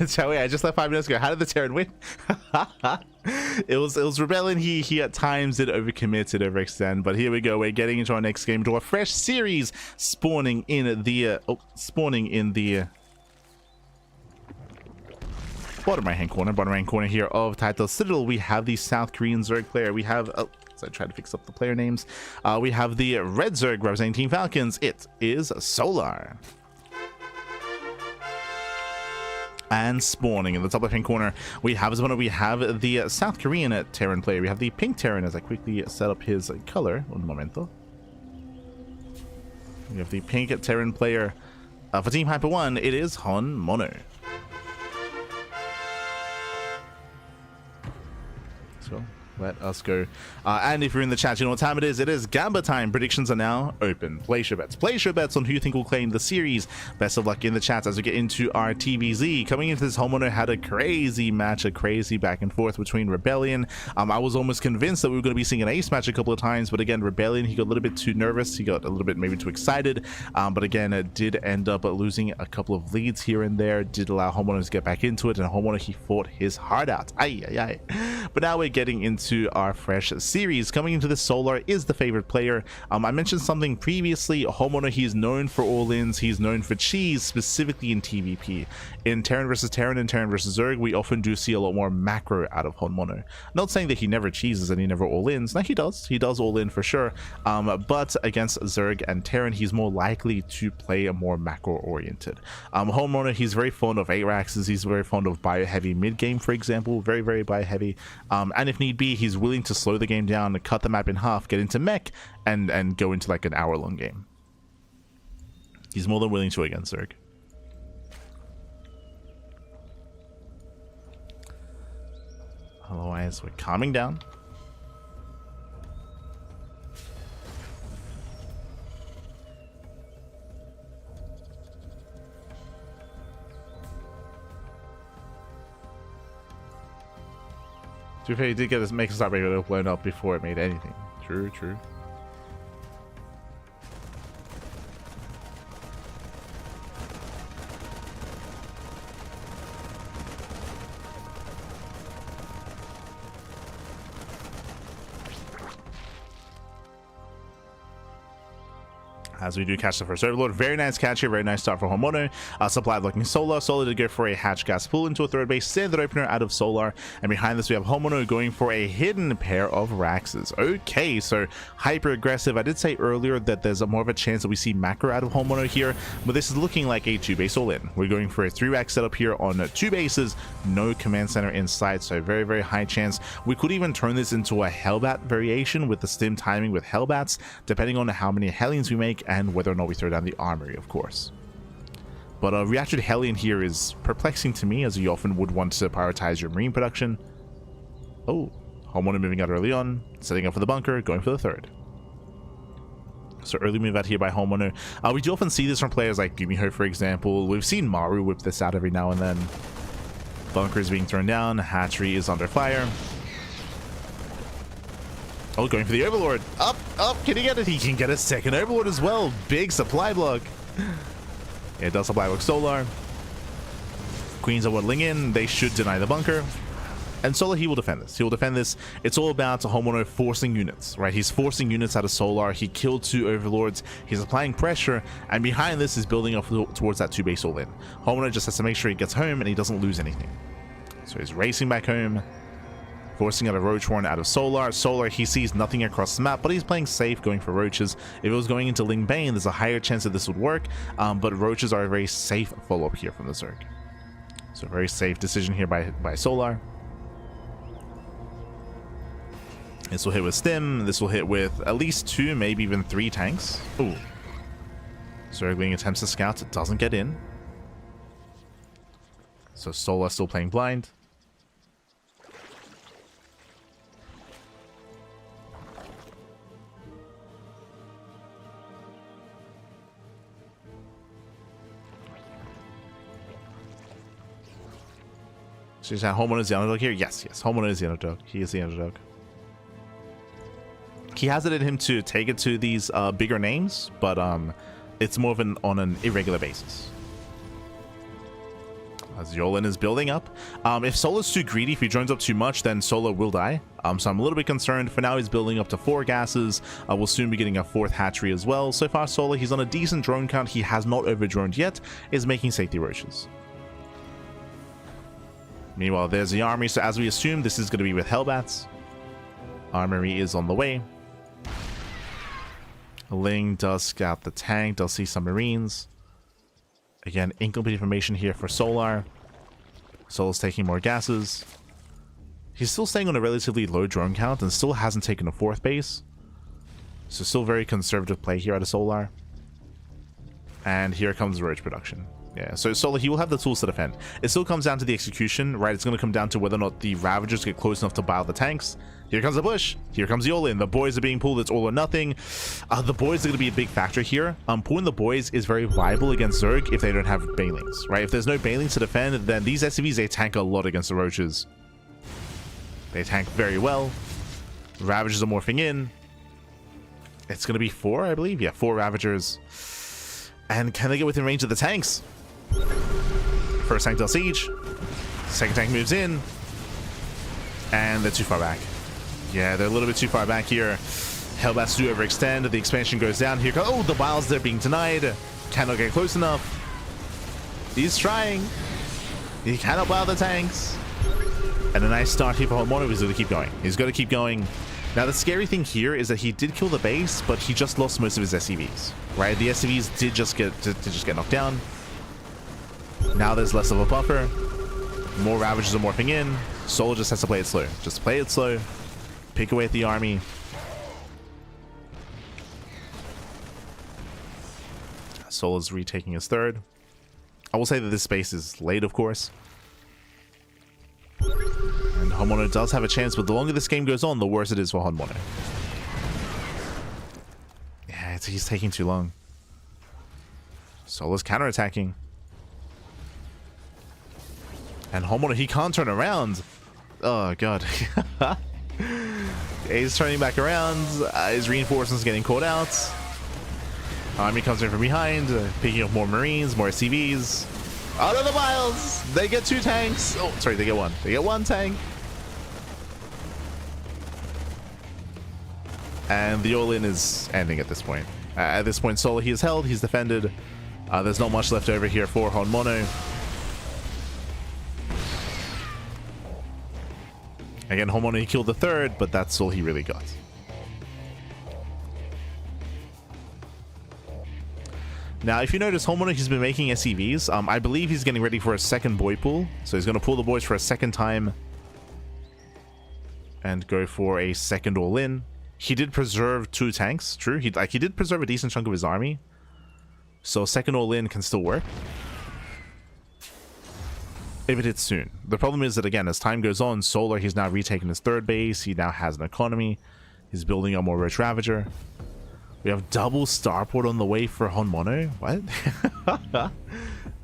Joey, I just left 5 minutes ago. How did the Terran win? it was Rebellion. He at times did overcommit, did overextend, but here we go. We're getting into our next game, to a fresh series spawning in the bottom right hand corner here of Title Citadel. We have the South Korean Zerg player. We have so I tried to fix up the player names. We have the Red Zerg representing Team Falcons. It is Solar. And spawning in the top left hand corner, we have the South Korean Terran player. We have the pink Terran, as I quickly set up his color. Un momento. We have the pink Terran player for Team Hyper 1. It is Hon Mono. So let us go. And if you're in the chat, you know what time it is. It is Gamba time. Predictions are now open. Place your bets. Place your bets on who you think will claim the series. Best of luck in the chat as we get into our TBZ. Coming into this, homeowner had a crazy match, a crazy back and forth between Rebellion. I was almost convinced that we were going to be seeing an ace match a couple of times, but again, Rebellion, he got a little bit too nervous. He got a little bit maybe too excited. But again, it did end up losing a couple of leads here and there. Did allow homeowner to get back into it, and homeowner, he fought his heart out. Ay. But now we're getting into our fresh series. Coming into this, Solar is the favorite player. I mentioned something previously. Homeowner, he is known for all-ins. He's known for cheese, specifically in TVP. In Terran versus Terran and Terran versus Zerg, we often do see a lot more macro out of homeowner. Not saying that he never cheeses and he never all-ins. No, he does. He does all-in for sure. But against Zerg and Terran, he's more likely to play a more macro-oriented. Homeowner, he's very fond of 8-Raxes. He's very fond of bio-heavy mid-game, for example. Very, very bio-heavy. And if need be, he's willing to slow the game down, cut the map in half, get into mech, and go into like an hour-long game. He's more than willing to against Zerg. Otherwise, we're calming down. To be fair, he did get his make a start breaker blown up before it made anything. True. as we do catch the first Overlord. Very nice catch here, very nice start for Homono. Supply blocking Solar. Solar to go for a hatch gas pull into a third base, standard opener out of Solar, and behind this we have Homono going for a hidden pair of Raxes. Okay, so hyper aggressive. I did say earlier that there's more of a chance that we see macro out of Homono here, but this is looking like a 2-base all-in. We're going for a 3-rack setup here on 2 bases, no command center in sight, so very, very high chance we could even turn this into a Hellbat variation with the stim timing with Hellbats, depending on how many Hellions we make and whether or not we throw down the armory, of course. But reactor to Hellion here is perplexing to me, as you often would want to prioritize your marine production. Oh, Homono moving out early on, setting up for the bunker, going for the third. So early move out here by Homono. We do often see this from players like Gumiho, for example. We've seen Maru whip this out every now and then. Bunker is being thrown down, hatchery is under fire. Oh, going for the Overlord. Up, can he get it? He can get a second Overlord as well. Big supply block. Yeah, it does supply block Solar. Queens are waddling in. They should deny the bunker. And Solar, he will defend this. He will defend this. It's all about Homono forcing units, right? He's forcing units out of Solar. He killed 2 Overlords. He's applying pressure. And behind this is building up towards that 2-base all-in. Homono just has to make sure he gets home and he doesn't lose anything. So he's racing back home, forcing out a Roach Horn out of Solar. Solar, he sees nothing across the map, but he's playing safe, going for Roaches. If it was going into Ling Bane, there's a higher chance that this would work, but Roaches are a very safe follow-up here from the Zerg. So very safe decision here by Solar. This will hit with Stim. This will hit with at least 2, maybe even 3 tanks. Ooh. Zergling attempts to scout. It doesn't get in. So Solar still playing blind. So is that Homono is the underdog here? Yes, Homono is the underdog. He is the underdog. He has it in him to take it to these bigger names, but it's more of on an irregular basis. As Yolan is building up. If Solar's too greedy, if he joins up too much, then Solar will die. So I'm a little bit concerned. For now, he's building up to 4 gases. We'll soon be getting a 4th hatchery as well. So far, Solar, he's on a decent drone count. He has not over-droned yet, is making safety roaches. Meanwhile, there's the army. So as we assume, this is going to be with Hellbats. Armory is on the way. Ling does scout the tank, does see some Marines. Again, incomplete information here for Solar. Solar's taking more gases. He's still staying on a relatively low drone count and still hasn't taken a 4th base. So still very conservative play here out of Solar. And here comes Roach production. Yeah, so Solar, he will have the tools to defend. It still comes down to the execution, right? It's going to come down to whether or not the Ravagers get close enough to buy out the tanks. Here comes the bush. Here comes the all-in. The boys are being pulled. It's all or nothing. The boys are going to be a big factor here. Pulling the boys is very viable against Zerg if they don't have Banelings, right? If there's no Banelings to defend, then these SCVs, they tank a lot against the Roaches. They tank very well. Ravagers are morphing in. It's going to be 4, I believe. Yeah, 4 Ravagers. And can they get within range of the tanks? First tank does siege. Second tank moves in. And they're too far back. Yeah, they're a little bit too far back here. Hellbats do overextend. The expansion goes down here. Oh, the biles, they're being denied. Cannot get close enough. He's trying. He cannot bile the tanks. And a nice start here for Homono. He's going to keep going. He's going to keep going. Now, the scary thing here is that he did kill the base, but he just lost most of his SCVs, right? The SCVs did just get knocked down. Now there's less of a buffer. More Ravagers are morphing in. Solar just has to play it slow. Just play it slow. Pick away at the army. Solar's retaking his 3rd. I will say that this space is late, of course. And Homono does have a chance, but the longer this game goes on, the worse it is for Homono. Yeah, he's taking too long. Solar's counterattacking. And Homono, he can't turn around. Oh, God. He's turning back around. His reinforcements getting caught out. Army comes in from behind, picking up more Marines, more CVs. Out of the miles! They get 2 tanks. Oh, sorry, they get 1. They get 1 tank. And the all-in is ending at this point. At this point, Solar, he is held, he's defended. There's not much left over here for Hon Mono. Again, Hon Mono, he killed the third, but that's all he really got. Now, if you notice, Hon Mono, he's been making SCVs. I believe he's getting ready for a second boy pool. So he's going to pull the boys for a second time. And go for a second all-in. He did preserve 2 tanks, true. He did preserve a decent chunk of his army. So second all-in can still work. If it hits soon. The problem is that, again, as time goes on, Solar, he's now retaken his third base. He now has an economy. He's building up more Roach Ravager. We have double starport on the way for Hon Mono. What?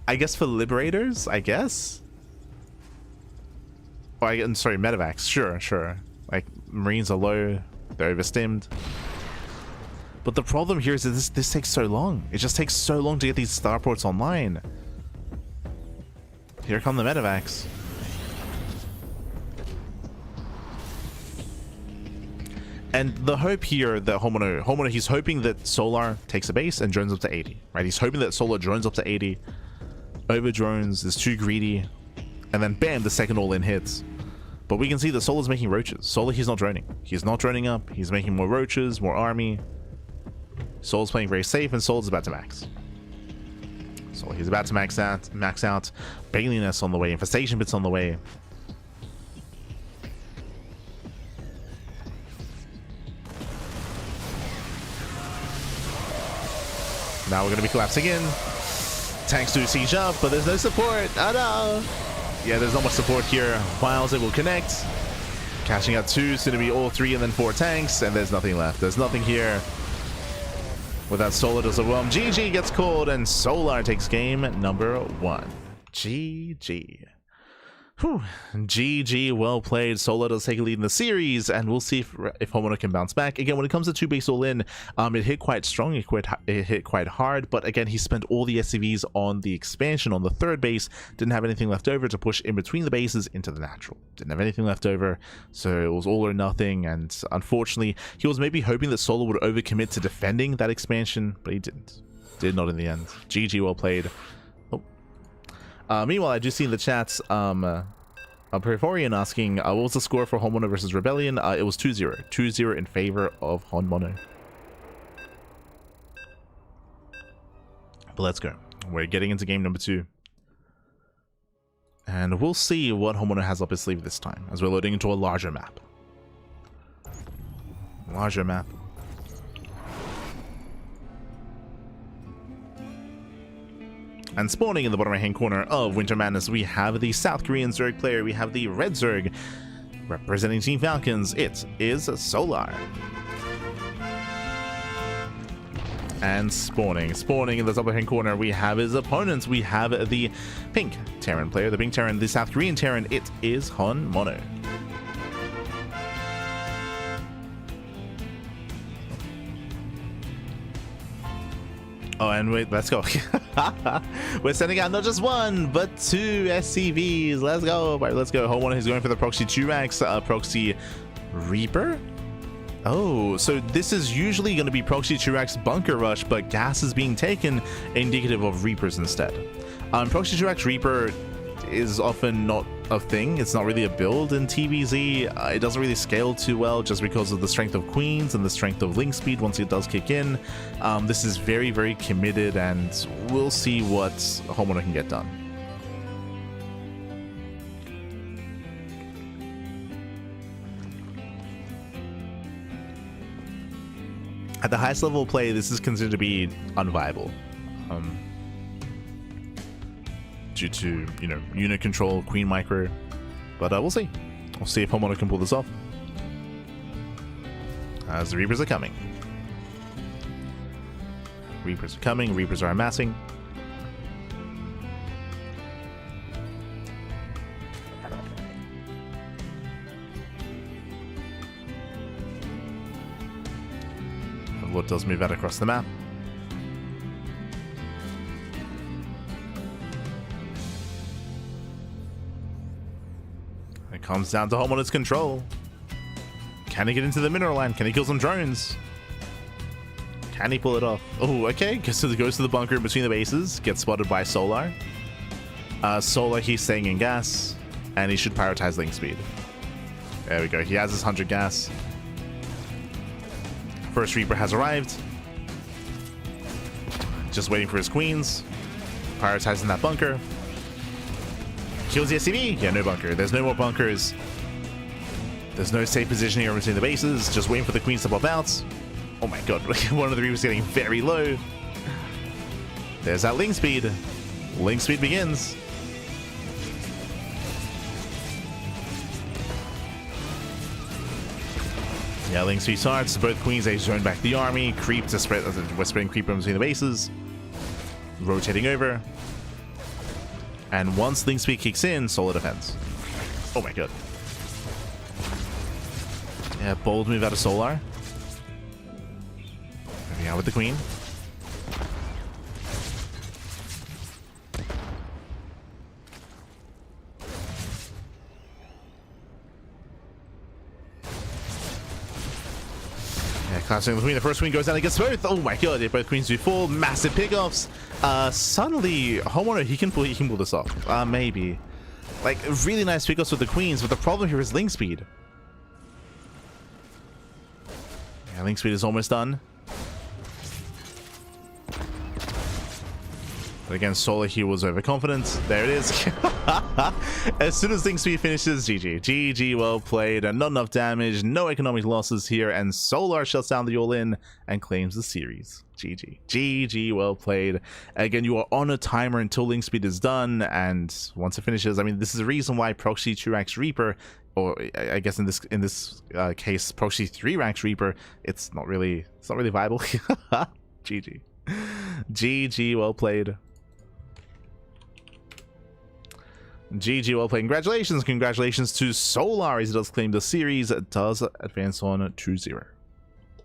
I guess for Liberators, I guess? Oh, I'm sorry, Medivacs. Sure. Like, Marines are low. They're overstimmed. But the problem here is that this takes so long. It just takes so long to get these starports online. Here come the Medivacs. And the hope here that Hon Mono, he's hoping that Solar takes a base and drones up to 80, right? He's hoping that Solar drones up to 80, over drones, is too greedy, and then bam, the second all-in hits. But we can see that Solar's making roaches. Solar, he's not droning. He's not droning up. He's making more roaches, more army. Solar's playing very safe, and Solar's about to max. So he's about to max out. Bailiness on the way. Infestation bits on the way. Now we're going to be collapsing in. Tanks do siege up, but there's no support. Oh no! Yeah, there's not much support here. Miles, it will connect. Cashing out 2, soon to be all 3 and then 4 tanks, and there's nothing left. There's nothing here. With that, Solar does a whelm. GG gets called, and Solar takes game number 1. GG. Whew. GG, well played. Solar does take a lead in the series, and we'll see if Hon Mono can bounce back. Again, when it comes to 2-base all-in, it hit quite strong, it hit quite hard, but again, he spent all the SCVs on the expansion on the third base, didn't have anything left over to push in between the bases into the natural. Didn't have anything left over, so it was all or nothing, and unfortunately, he was maybe hoping that Solar would overcommit to defending that expansion, but he didn't. Did not in the end. GG, well played. Meanwhile, I do see in the chats, Preforian asking, what was the score for Hon Mono versus Rebellion? It was 2-0. 2-0 in favor of Hon Mono. But let's go. We're getting into game number 2. And we'll see what Hon Mono has up his sleeve this time, as we're loading into a larger map. Larger map. And spawning in the bottom right hand corner of Winter Madness, we have the South Korean Zerg player. We have the Red Zerg representing Team Falcons. It is Solar. And spawning in the top right hand corner, we have his opponents. We have the Pink Terran player, the Pink Terran, the South Korean Terran. It is Hon Mono. Oh, and wait, let's go. We're sending out not just 1, but 2 SCVs. Let's go. Right, let's go. Hon Mono is going for the Proxy Churax, Proxy Reaper. Oh, so this is usually going to be Proxy Churax Bunker Rush, but gas is being taken, indicative of Reapers instead. Proxy Churax Reaper is often not a thing. It's not really a build in TVZ. It doesn't really scale too well just because of the strength of Queens and the strength of Link Speed once it does kick in. This is very, very committed, and we'll see what Hon Mono can get done. At the highest level of play, this is considered to be unviable. Due to, you know, unit control, Queen Micro. But we'll see. We'll see if Hon Mono can pull this off. As the Reapers are coming. Reapers are coming, Reapers are amassing. The Lord does move out across the map. It comes down to Hon Mono's control. Can he get into the mineral land? Can he kill some drones? Can he pull it off? Oh, okay. So it goes to the bunker in between the bases. Gets spotted by Solar. Solar, he's staying in gas. And he should prioritize link speed. There we go. He has his 100 gas. First Reaper has arrived. Just waiting for his queens. Prioritizing that bunker. Kills the SCV. Yeah, no bunker. There's no more bunkers. There's no safe positioning here between the bases. Just waiting for the queens to pop out. Oh my god. One of the Reapers getting very low. There's that link speed. Link speed begins. Yeah, link speed starts. Both queens, they zone back the army. Creep to spread. We're spreading creep between the bases. Rotating over. And once link speed kicks in, Solar defends. Oh my god. Yeah, bold move out of Solar. Moving out with the queen. Clashing the queen. The first queen goes down against both. Oh my god! Both queens do fall. Massive pickoffs. Suddenly, Homeowner he can pull this off. Maybe. Like really nice pickoffs with the queens, but the problem here is link speed. Yeah, link speed is almost done. But again, Solar he was overconfident. There it is. As soon as link speed finishes, GG. GG, well played. Not enough damage, no economic losses here, and Solar shuts down the all-in and claims the series. GG. GG, well played. Again, you are on a timer until link speed is done, and once it finishes, I mean, this is the reason why proxy 2-ranks Reaper, or I guess in this case, proxy 3-ranks Reaper, it's not really viable. GG. GG, well played. GG, well played. Congratulations to Solar as he does claim the series. It does advance on 2-0.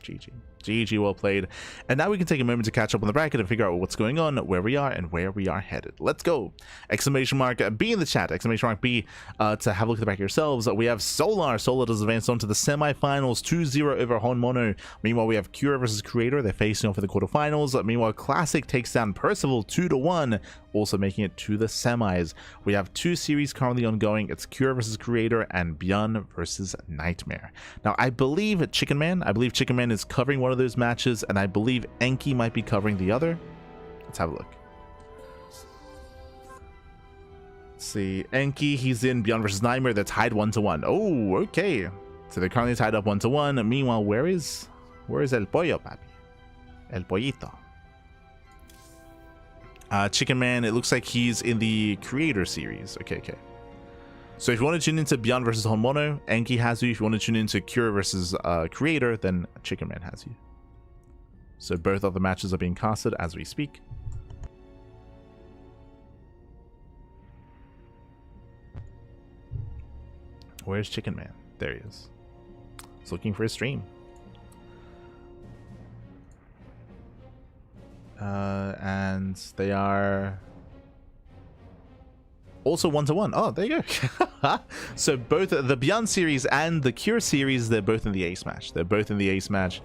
GG. GG, well played. And now we can take a moment to catch up on the bracket and figure out what's going on, where we are, and where we are headed. Let's go. Exclamation mark B in the chat. Exclamation mark B to have a look at the bracket yourselves. We have Solar. Solar does advance on to the semifinals, 2-0 over Honmono. Meanwhile, we have Cura versus Creator. They're facing off in the quarterfinals. Meanwhile, Classic takes down Percival 2-1, also making it to the semis. We have two series currently ongoing. It's Cura versus Creator and ByuN versus Nightmare. Now, I believe Chicken Man is covering one of those matches, and I believe Enki might be covering the other. Let's have a look. Let's see. Enki, he's in ByuN versus Nightmare. They're tied 1-1. Oh, okay. So they're currently tied up 1-1. Meanwhile, where is El Pollo, papi? El Pollito. Chicken Man, it looks like he's in the Creator series. Okay. So if you want to tune into ByuN versus Honmono, Enki has you. If you want to tune into Cura versus Creator, then Chicken Man has you. So both of the matches are being casted as we speak. Where's Chicken Man? There he is. He's looking for his stream. And they are also 1-1. Oh, there you go. So both the ByuN series and the Cure series, they're both in the ace match.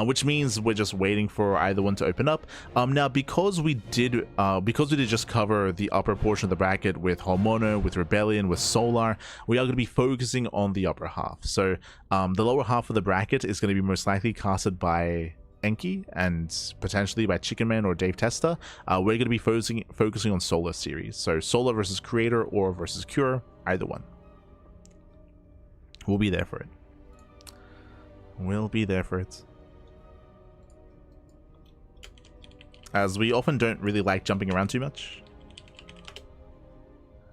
Which means we're just waiting for either one to open up. Now, because we did just cover the upper portion of the bracket with Hormono, with Rebellion, with Solar, we are going to be focusing on the upper half. So the lower half of the bracket is going to be most likely casted by Enki and potentially by Chicken Man or Dave Testa. We're going to be focusing on Solar series. So Solar versus Creator or versus Cure, either one. We'll be there for it. As we often don't really like jumping around too much.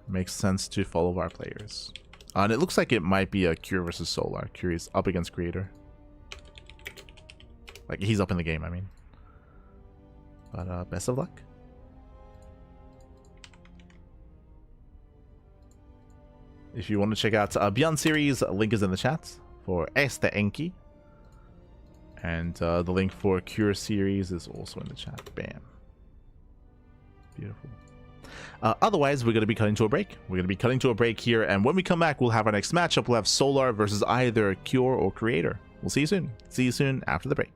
Makes sense to follow our players. And it looks like it might be a Cure versus Solar. Cure is up against Creator. Like, he's up in the game, I mean. But best of luck. If you want to check out ByuN series, link is in the chat for Este Enki. And the link for Cure series is also in the chat. Bam. Beautiful. Otherwise, we're going to be cutting to a break. Here. And when we come back, we'll have our next matchup. We'll have Solar versus either Cure or Creator. We'll see you soon. See you soon after the break.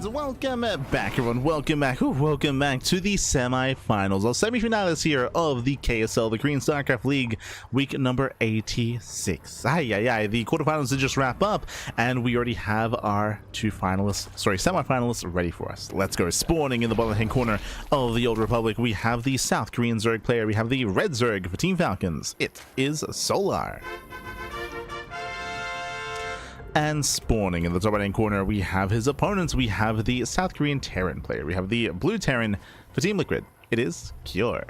And welcome back, everyone. Welcome back. Welcome back to the semi-finals, or semi-finales here of the KSL, the Korean StarCraft League, week number 86. The quarterfinals did just wrap up, and we already have our semi-finalists ready for us. Let's go. Spawning in the bottom-hand corner of the Old Republic, we have the South Korean Zerg player. We have the Red Zerg for Team Falcons. It is Solar. And spawning in the top right-hand corner, we have his opponents. We have the South Korean Terran player. We have the Blue Terran for Team Liquid. It is Cure.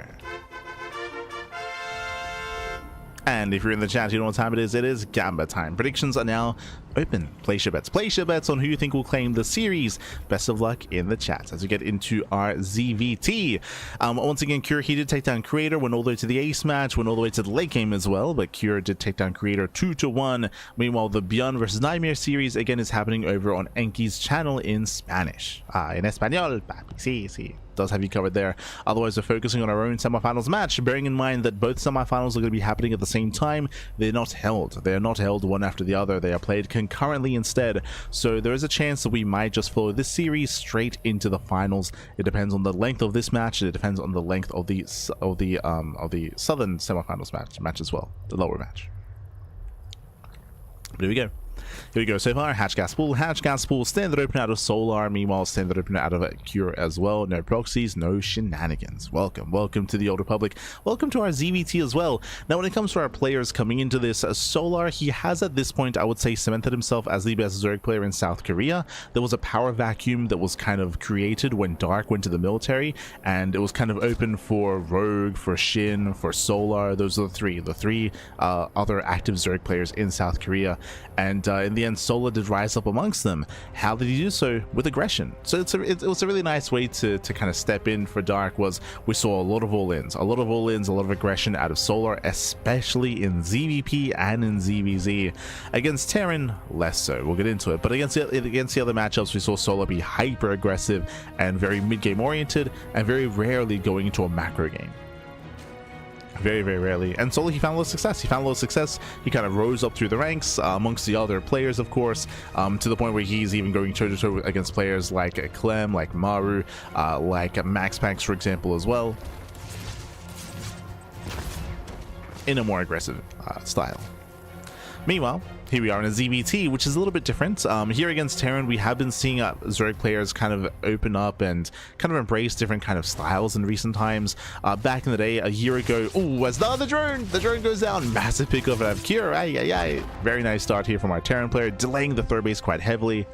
And if you're in the chat, you know what time it is. It is Gamba time. Predictions are now open. Place your bets. Place your bets on who you think will claim the series. Best of luck in the chat as we get into our ZVT. Once again, Cure, he did take down Creator, went all the way to the ace match, went all the way to the late game as well, but Cure did take down Creator 2-1. Meanwhile, the ByuN versus Nightmare series again is happening over on Enki's channel in Spanish. En español, papi. Sí. Does have you covered there. Otherwise, we're focusing on our own semifinals match, bearing in mind that both semifinals are going to be happening at the same time. They're not held. They are not held one after the other. They are played concurrently instead. So there is a chance that we might just follow this series straight into the finals. It depends on the length of this match. It depends on the length of the southern semifinals match as well, the lower match. But here we go. Here we go. So far, Hatch Gas Pool, standard open out of Solar, meanwhile standard open out of Cure as well. No proxies, no shenanigans. Welcome to the Old Republic. Welcome to our ZVT as well. Now, when it comes to our players coming into this, Solar, he has at this point, I would say, cemented himself as the best Zerg player in South Korea. There was a power vacuum that was kind of created when Dark went to the military, and it was kind of open for Rogue, for Shin, for Solar. Those are the three other active Zerg players in South Korea, and in the end, Solar did rise up amongst them. How did he do so? With aggression. So it was a really nice way to kind of step in for Dark. Was we saw a lot of all-ins, a lot of aggression out of Solar, especially in ZVP and in ZVZ. Against Terran, less so. We'll get into it. But against the other matchups, we saw Solar be hyper aggressive and very mid-game oriented, and very rarely going into a macro game. Very rarely. And Solar, he found a lot of success. He kind of rose up through the ranks amongst the other players, of course, to the point where he's even going toe-to-toe against players like Clem, like Maru, like Max Pax, for example, as well, in a more aggressive style. Meanwhile, here we are in a ZVT, which is a little bit different. Here against Terran, we have been seeing Zerg players kind of open up and kind of embrace different kind of styles in recent times. Back in the day, a year ago, as the drone goes down, massive pickup out of Cure. Very nice start here from our Terran player, delaying the third base quite heavily,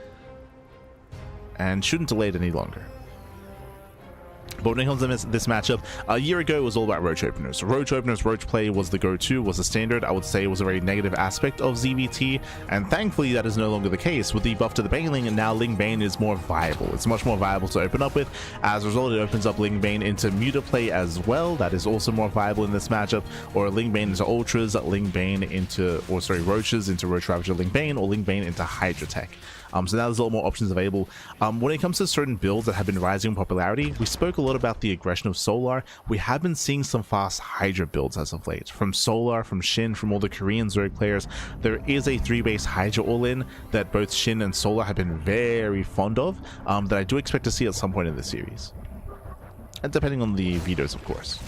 and shouldn't delay it any longer. But when it comes to this matchup, a year ago it was all about roach openers. Roach play was the go-to, was the standard. I would say it was a very negative aspect of ZVT, and thankfully that is no longer the case. With the buff to the Baneling, and now Ling Bane is more viable. It's much more viable to open up with. As a result, it opens up Ling Bane into Muta play as well. That is also more viable in this matchup. Or Ling Bane into Ultras, Roaches into Roach Ravager Ling Bane, or Ling Bane into Hydra Tech. So now there's a lot more options available. When it comes to certain builds that have been rising in popularity, we spoke a lot about the aggression of Solar. We have been seeing some fast Hydra builds as of late. From Solar, from Shin, from all the Korean Zerg players, there is a 3-base Hydra all-in that both Shin and Solar have been very fond of, that I do expect to see at some point in this series. And depending on the vetoes, of course.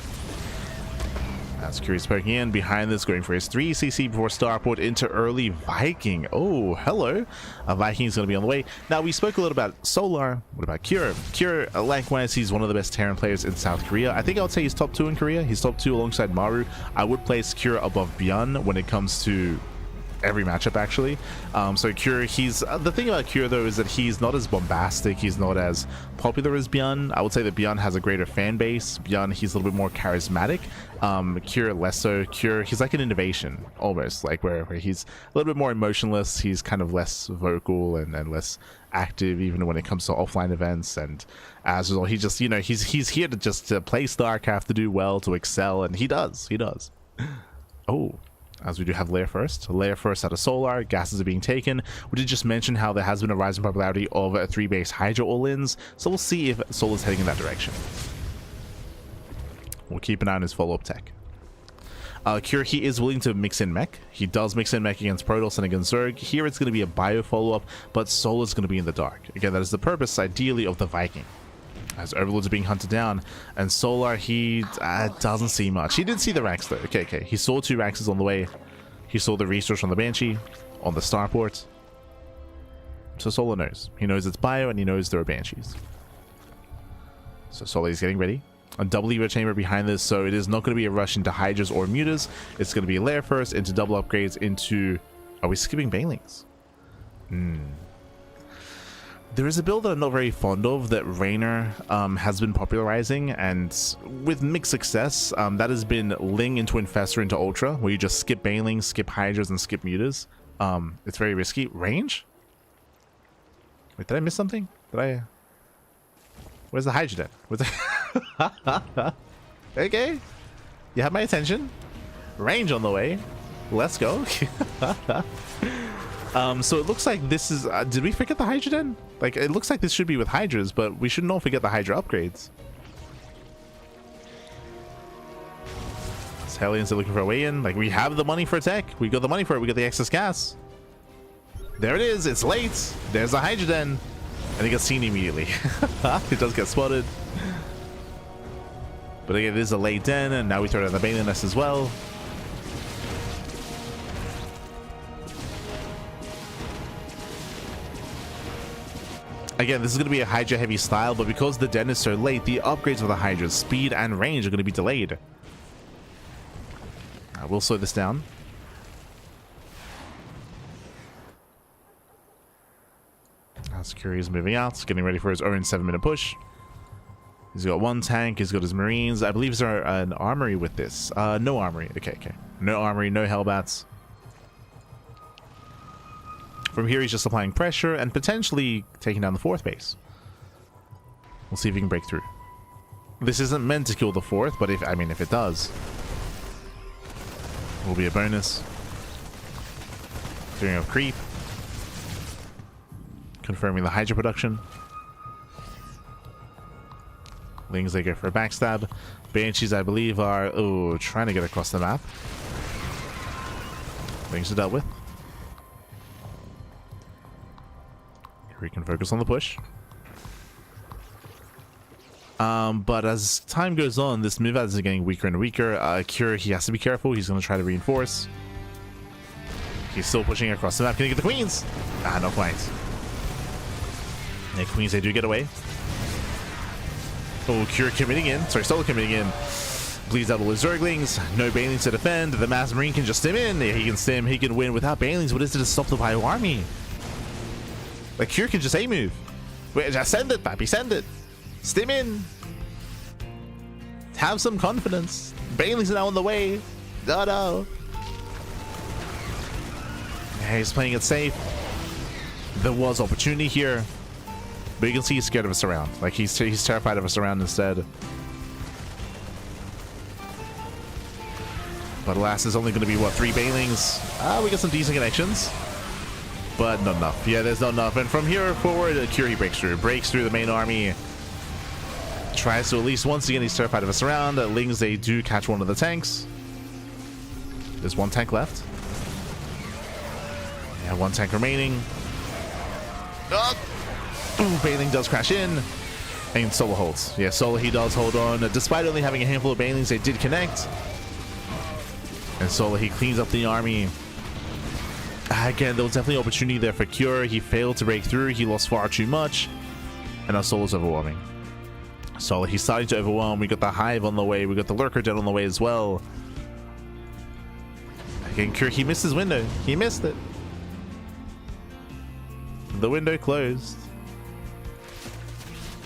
As Curie's poking in, behind this, going for his 3 CC before Starport into early Viking. Oh, hello. Viking is going to be on the way. Now, we spoke a little about Solar. What about Cure? Cure, likewise, he's one of the best Terran players in South Korea. I think I would say he's top 2 in Korea. He's top 2 alongside Maru. I would place Cure above ByuN when it comes to every matchup, actually. So Cure, the thing about Cure though is that he's not as bombastic, he's not as popular as ByuN. I would say that ByuN has a greater fan base. ByuN, he's a little bit more charismatic. Cure less so. Cure, he's like an innovation almost, like where he's a little bit more emotionless. He's kind of less vocal and less active even when it comes to offline events, and as a result, he just, he's here to play StarCraft, to do well, to excel, and he does. Oh, as we do have Layer First out of Solar. Gases are being taken. We did just mention how there has been a rise in popularity of 3-base Hydra all-ins, so we'll see if Solar's heading in that direction. We'll keep an eye on his follow-up tech. Cure, he is willing to mix in mech. He does mix in mech against Protoss and against Zerg. Here it's going to be a bio follow-up, but Solar's going to be in the dark. Again, that is the purpose, ideally, of the Viking. As Overlords are being hunted down, and Solar, he doesn't see much. He did see the racks, though. Okay. He saw 2 racks on the way. He saw the resource on the Banshee, on the starport. So Solar knows. He knows it's bio, and he knows there are Banshees. So Solar is getting ready. A double Evo chamber behind this, so it is not going to be a rush into Hydras or Mutas. It's going to be a lair first, into double upgrades, into... Are we skipping Banelings? There is a build that I'm not very fond of that Raynor has been popularizing, and with mixed success. That has been Ling into Infestor into Ultra, where you just skip Banelings, skip Hydras, and skip Mutas. It's very risky. Range? Wait, did I miss something? Did I... Where's the Hydra then? Okay. You have my attention. Range on the way. Let's go. So it looks like this is... did we forget the Hydra den? Like, it looks like this should be with Hydras, but we should not forget the Hydra upgrades. These Hellions are looking for a way in. Like, we have the money for tech. We got the money for it. We got the excess gas. There it is. It's late. There's the Hydra den. And he gets seen immediately. It does get spotted. But again, it is a late den, and now we throw down the Baneling Nest as well. Again, this is going to be a Hydra heavy style, but because the den is so late, the upgrades of the Hydra's speed and range are going to be delayed. I will slow this down. Security is moving out, getting ready for his own 7-minute push. He's got 1 tank, he's got his Marines. I believe there's an armory with this. No armory. Okay. No armory, no Hellbats. From here, he's just applying pressure and potentially taking down the 4th base. We'll see if he can break through. This isn't meant to kill the 4th, but if it does, will be a bonus. Clearing of creep. Confirming the Hydra production. Lings, they go for a backstab. Banshees, I believe, are trying to get across the map. Lings are dealt with. We can focus on the push. But as time goes on, this move is getting weaker and weaker. Cure, he has to be careful. He's going to try to reinforce. He's still pushing across the map. Can he get the queens? Not quite. Yeah, queens, they do get away. Oh, Cure committing in. Sorry, Solar committing in. Bleeds out all his Zerglings. No Banelings to defend. The Mass Marine can just stim in. Yeah, he can stim. He can win without Banelings. What is it to stop the Bio army? Like, Cure can just A-move. Wait, just send it, Pappy. Send it. Stim in. Have some confidence. Banelings are now on the way. No. Yeah, he's playing it safe. There was opportunity here. But you can see he's scared of a surround. Like, he's terrified of a surround instead. But alas, there's only going to be, what, 3 Banelings? We got some decent connections. But not enough. Yeah, there's not enough. And from here forward, Cure, he breaks through the main army. Tries to at least once again, he's terrified of a surround. Lings, they do catch one of the tanks. There's 1 tank left. Yeah, 1 tank remaining. Baneling does crash in. And Solar holds. Yeah, Solar, he does hold on. Despite only having a handful of Banelings, they did connect. And Solar, he cleans up the army. Again, there was definitely opportunity there for Cure. He failed to break through. He lost far too much. And now Solar's overwhelming. Solar, he's starting to overwhelm. We got the Hive on the way. We got the Lurker Den on the way as well. Again, Cure, he missed his window. He missed it. The window closed.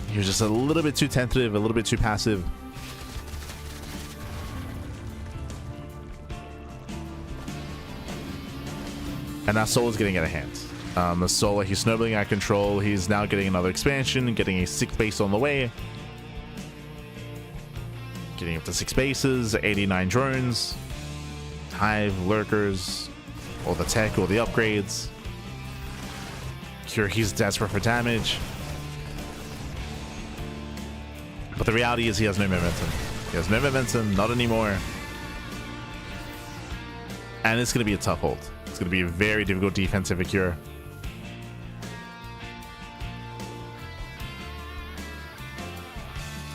He was just a little bit too tentative, a little bit too passive. And now Solar's getting out of hand. Solar, he's snowballing out of control. He's now getting another expansion, getting a 6th base on the way. Getting up to 6 bases, 89 drones, Hive, Lurkers, all the tech, all the upgrades. Cure, he's desperate for damage. But the reality is he has no momentum. He has no momentum, not anymore. And it's going to be a tough hold. It's going to be a very difficult defensive cure.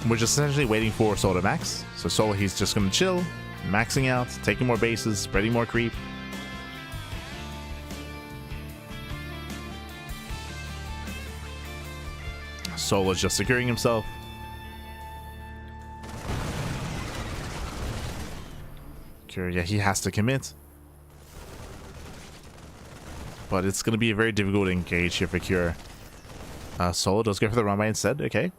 We're just essentially waiting for Soul to max. So Soul, he's just going to chill, maxing out, taking more bases, spreading more creep. Soul is just securing himself. Cure, yeah, he has to commit. But it's going to be a very difficult engage here for Cure. Solo does go for the runway instead. Okay.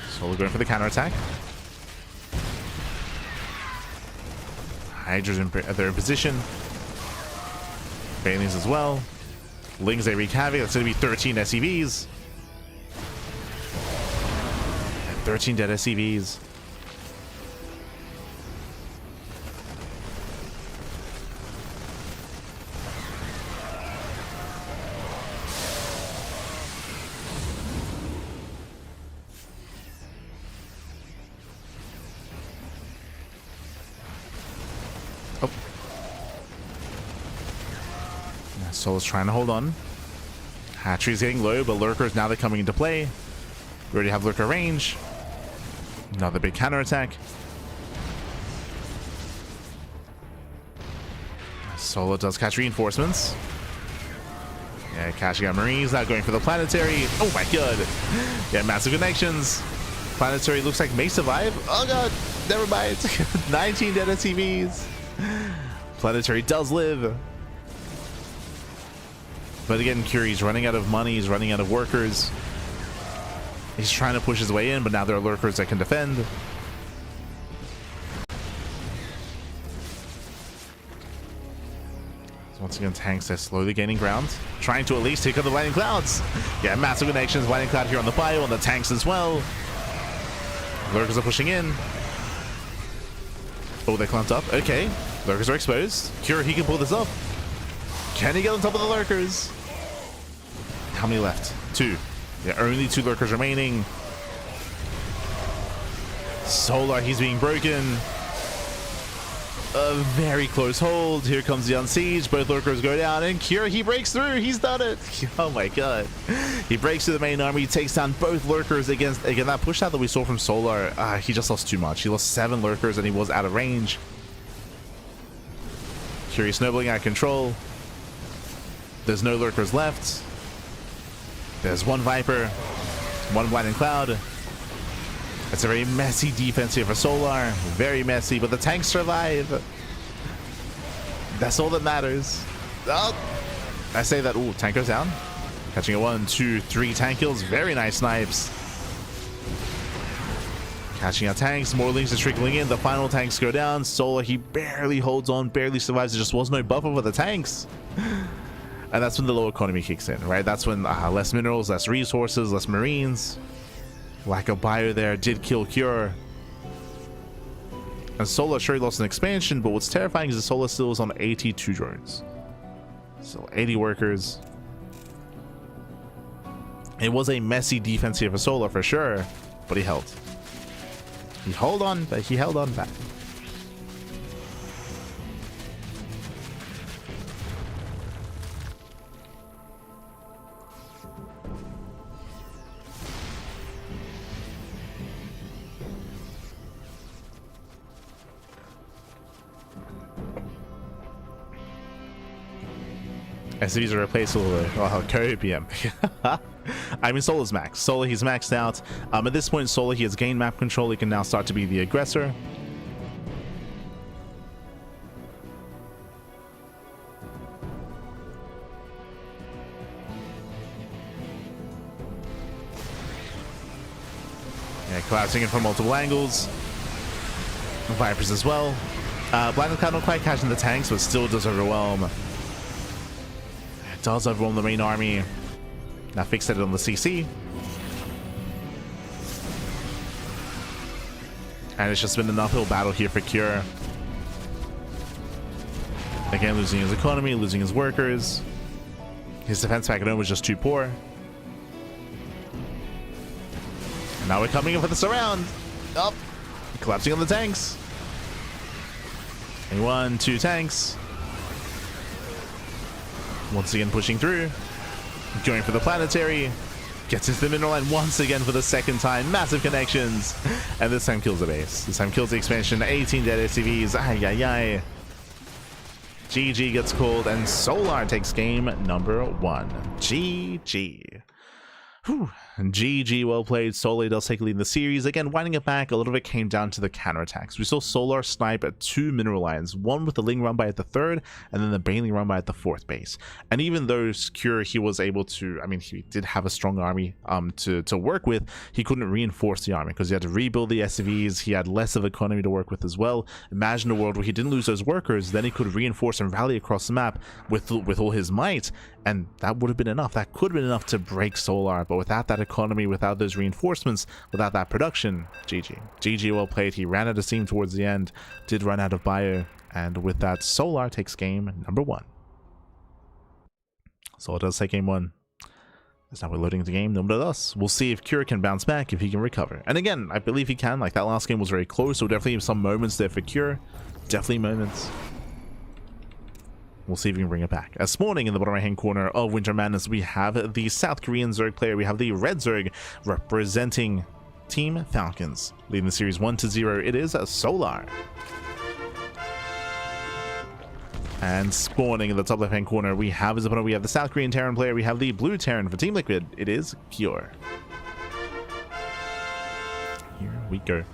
Solo going for the counterattack. Hydra's they're in position. Banelings as well. Lings, they wreak havoc. That's going to be 13 SCVs. And 13 dead SCVs. Solo's trying to hold on. Hatchery's getting low, but Lurkers, now they're coming into play. We already have Lurker range. Another big counterattack. Solo does catch reinforcements. Yeah, catching out Marines, now going for the planetary. Oh my god. Yeah, massive connections. Planetary looks like may survive. Oh god, never mind. 19 dead SCVs. Planetary does live. But again, Curie's running out of money, he's running out of workers. He's trying to push his way in, but now there are Lurkers that can defend. So once again, tanks are slowly gaining ground. Trying to at least take out the Lightning Clouds. Yeah, massive connections, Lightning Cloud here on the bio, on the tanks as well. Lurkers are pushing in. Oh, they clumped up. Okay, Lurkers are exposed. Curie, he can pull this up. Can he get on top of the Lurkers? How many left? 2. Yeah, only 2 Lurkers remaining. Solar, he's being broken. A very close hold. Here comes the Unsiege. Both Lurkers go down, and Cure, he breaks through. He's done it. Oh my god. He breaks through the main army. He takes down both Lurkers against, again, that push out that we saw from Solar. He just lost too much. He lost 7 Lurkers, and he was out of range. Cure snowballing out of control. There's no Lurkers left. There's 1 Viper, 1 Blinding Cloud. It's a very messy defense here for Solar. Very messy, but the tanks survive. That's all that matters. Oh, I say that. Ooh, tank goes down. Catching a 1, 2, 3 tank kills. Very nice snipes. Catching out tanks. More links are trickling in. The final tanks go down. Solar, he barely holds on, barely survives. There just was no buffer for the tanks. And that's when the low economy kicks in, right? That's when less minerals, less resources, less Marines. Lack of bio there did kill Cure. And Solar sure lost an expansion, but what's terrifying is that Solar still is on 82 drones. So 80 workers. It was a messy defense here for Solar for sure, but he held. He held on, but he held on back. SCVs are replaceable with copium. I mean, Solar's max. Solar, he's maxed out. At this point, Solar, he has gained map control. He can now start to be the aggressor. Yeah, collapsing in from multiple angles. Vipers as well. Blinding Cloud not quite catching the tanks, but still does overwhelm. Does overwhelm the main army. Now fixated on the CC. And it's just been an uphill battle here for Cure. Again, losing his economy, losing his workers. His defense back at home was just too poor. And now we're coming in for the surround. Up. Collapsing on the tanks. 1, 2 tanks. Once again pushing through. Going for the planetary. Gets into the mineral line once again for the second time. Massive connections. And this time kills the base. This time kills the expansion. 18 dead SCVs. Ay, ay, ay. GG gets called, and Solar takes game number 1. GG. Whew. GG, well played. Solar does take a lead in the series. Again, winding it back, a little bit came down to the counterattacks. We saw Solar snipe at 2 mineral lines, one with the Ling run by at the 3rd, and then the Baneling run by at the 4th base. And even though Cure, he was able to, I mean, he did have a strong army to work with, he couldn't reinforce the army because he had to rebuild the SCVs, he had less of economy to work with as well. Imagine a world where he didn't lose those workers, then he could reinforce and rally across the map with all his might, and that would have been enough. That could have been enough to break Solar, but without that economy, without those reinforcements, without that production, GG. GG, well played. He ran out of steam towards the end, did run out of bio, and with that, Solar takes game number 1. Solar does take game 1. As now we're loading the game number 2. We'll see if Cure can bounce back, if he can recover. And again, I believe he can. Like, that last game was very close, so definitely some moments there for Cure. Definitely moments. We'll see if we can bring it back. As spawning in the bottom right hand corner of Winter Madness, we have the South Korean Zerg player. We have the Red Zerg representing Team Falcons. Leading the series 1-0, it is Solar. And spawning in the top left hand corner, we have as opponent, we have the South Korean Terran player. We have the Blue Terran for Team Liquid. It is Cure. Here we go.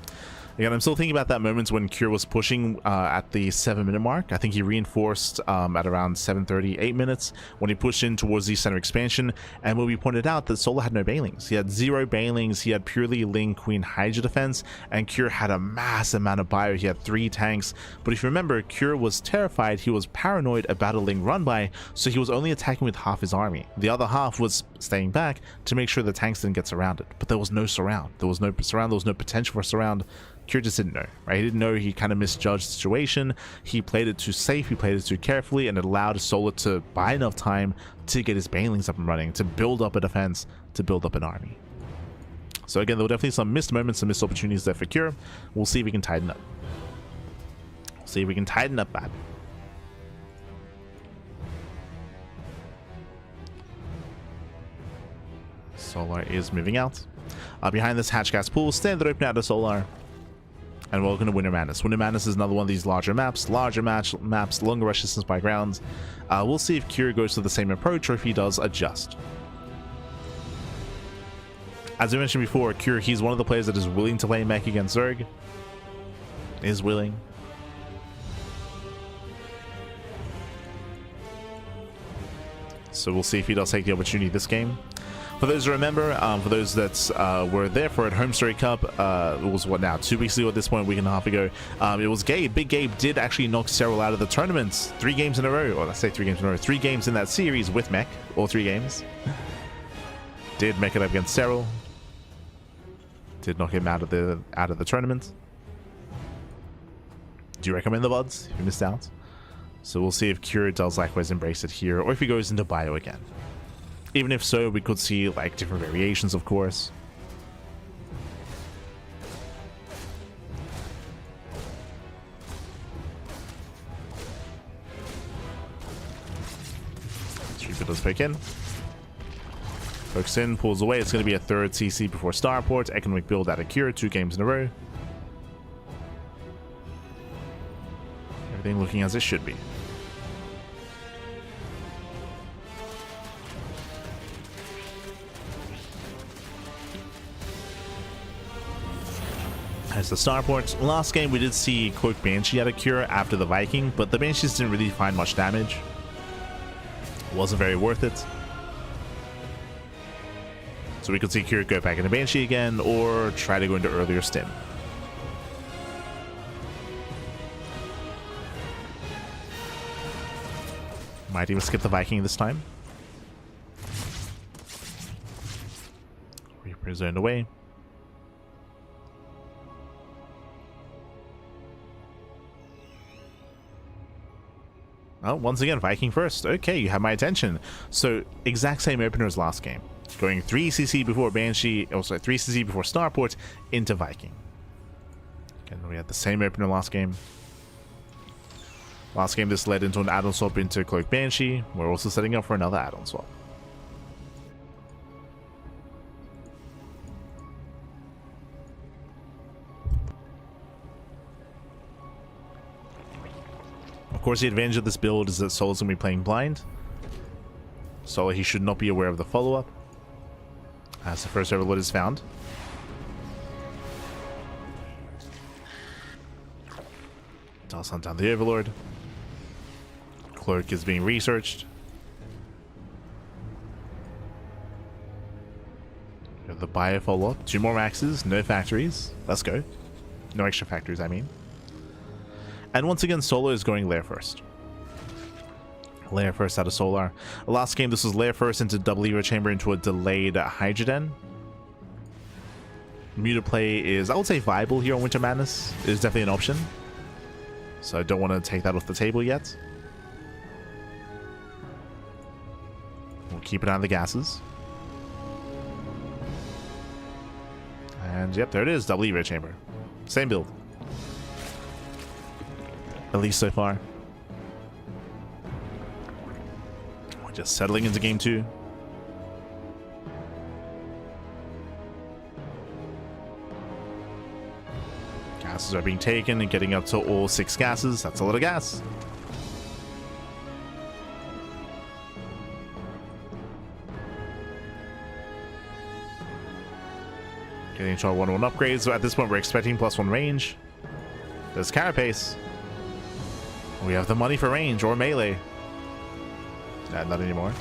Again, I'm still thinking about that moment when Cure was pushing at the 7-minute mark. I think he reinforced at around 7:30, 8 minutes when he pushed in towards the center expansion. And when we pointed out that Solar had no Banelings. He had 0 Banelings. He had purely Ling Queen Hydra defense. And Cure had a massive amount of bio. He had 3 tanks. But if you remember, Cure was terrified. He was paranoid about a Ling run by. So he was only attacking with half his army. The other half was staying back to make sure the tanks didn't get surrounded. But there was no surround. There was no surround. There was no potential for surround. Cure just didn't know, right? He didn't know. He kind of misjudged the situation. He played it too safe. He played it too carefully, and it allowed Solar to buy enough time to get his Banelings up and running, to build up a defense, to build up an army. So again, there were definitely some missed moments, some missed opportunities there for Cure. We'll see if we can tighten up. See if we can tighten up that. Solar is moving out. Behind this hatch gas pool, standard open out of Solar. And welcome to Winter Madness. Winter Madness is another one of these larger maps, longer rush distance by grounds. We'll see if Cure goes to the same approach or if he does adjust. As I mentioned before, Cure, he's one of the players that is willing to play mech against Zerg. Is willing. So we'll see if he does take the opportunity this game. For those who remember, for those that were there for it, Home Story Cup, it was what now, 2 weeks ago at this point, a week and a half ago. It was Gabe. Big Gabe did actually knock Cyril out of the tournament 3 games in a row. Or let's say 3 games in a row. 3 games in that series with mech, all 3 games. Did mech it up against Cyril. Did knock him out of the tournament. Do you recommend the VODs? You missed out. So we'll see if Cure does likewise embrace it here, or if he goes into bio again. Even if so, we could see like different variations, of course. Reaper does poke in. Pokes in, pulls away. It's going to be a 3rd CC before Starport. Economic build out of Cure, 2 games in a row. Everything looking as it should be. As the Starport, last game we did see Cloak Banshee out of Cure after the Viking, but the Banshees didn't really find much damage. It wasn't very worth it. So we could see Cure go back into Banshee again, or try to go into earlier stim. Might even skip the Viking this time. Reaper zoned away. Oh, once again, Viking first. Okay, you have my attention. So, exact same opener as last game. Going 3 CC before Banshee, also 3 CC before Starport, into Viking. Again, we had the same opener last game. Last game, this led into an add-on swap into Cloak Banshee. We're also setting up for another add-on swap. Of course, the advantage of this build is that Solar's going to be playing blind. Solar, he should not be aware of the follow-up, as the first Overlord is found. Does hunt down the Overlord. Cloak is being researched. We have the Bio follow-up. 2 more maxes, no factories. Let's go. No extra factories, I mean. And once again, Solar is going lair first. Lair first out of Solar. Last game, this was lair first into double Evo Chamber into a delayed Hydra Den. Muta play is, I would say, viable here on Winter Madness. It is definitely an option. So I don't want to take that off the table yet. We'll keep it on the gases. And yep, there it is, double Evo Chamber. Same build. At least so far. We're just settling into game 2. Gases are being taken and getting up to all 6 gases. That's a lot of gas. Getting into our 1-1 upgrades. So at this point, we're expecting +1 range. There's Carapace. We have the money for range or melee. Not anymore.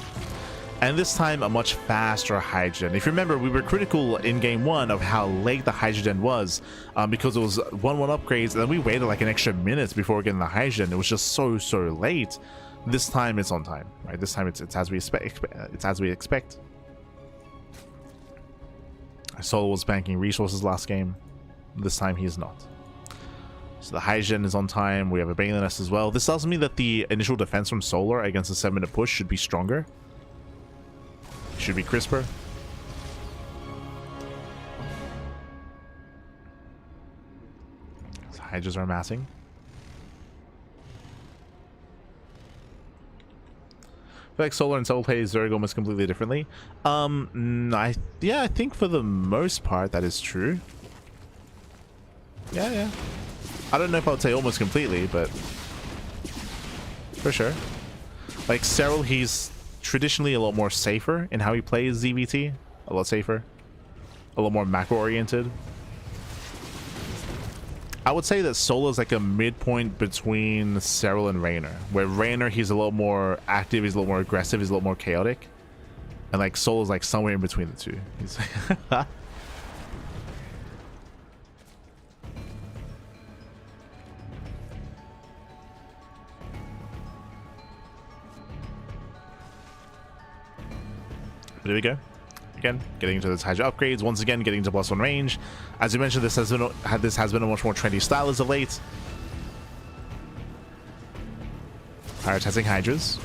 And this time, a much faster Hydra. If you remember, we were critical in game 1 of how late the Hydra Den was, because it was 1-1 upgrades, and then we waited like an extra minute before getting the Hydra Den. It was just so late. This time, it's on time, right? This time, it's as we expect. Solo was banking resources last game. This time, he is not. So the Hydra Den is on time. We have a Balin Nest as well. This tells me that the initial defense from Solar against a 7-minute push should be stronger. Should be crisper. So Hydras are amassing. I feel like Solar and Soul play Zerg almost completely differently. I think for the most part that is true. Yeah. I don't know if I would say almost completely, but for sure. Like Cyril, he's traditionally a lot more safer in how he plays ZVT. A lot safer. A lot more macro oriented. I would say that Solo is like a midpoint between Cyril and Raynor. Where Raynor, he's a lot more active, he's a lot more aggressive, he's a lot more chaotic. And like Solo's like somewhere in between the two. He's There we go. Again, getting into those Hydra upgrades. Once again, getting to +1 range. As you mentioned, this has been a much more trendy style as of late. Prioritizing Hydras.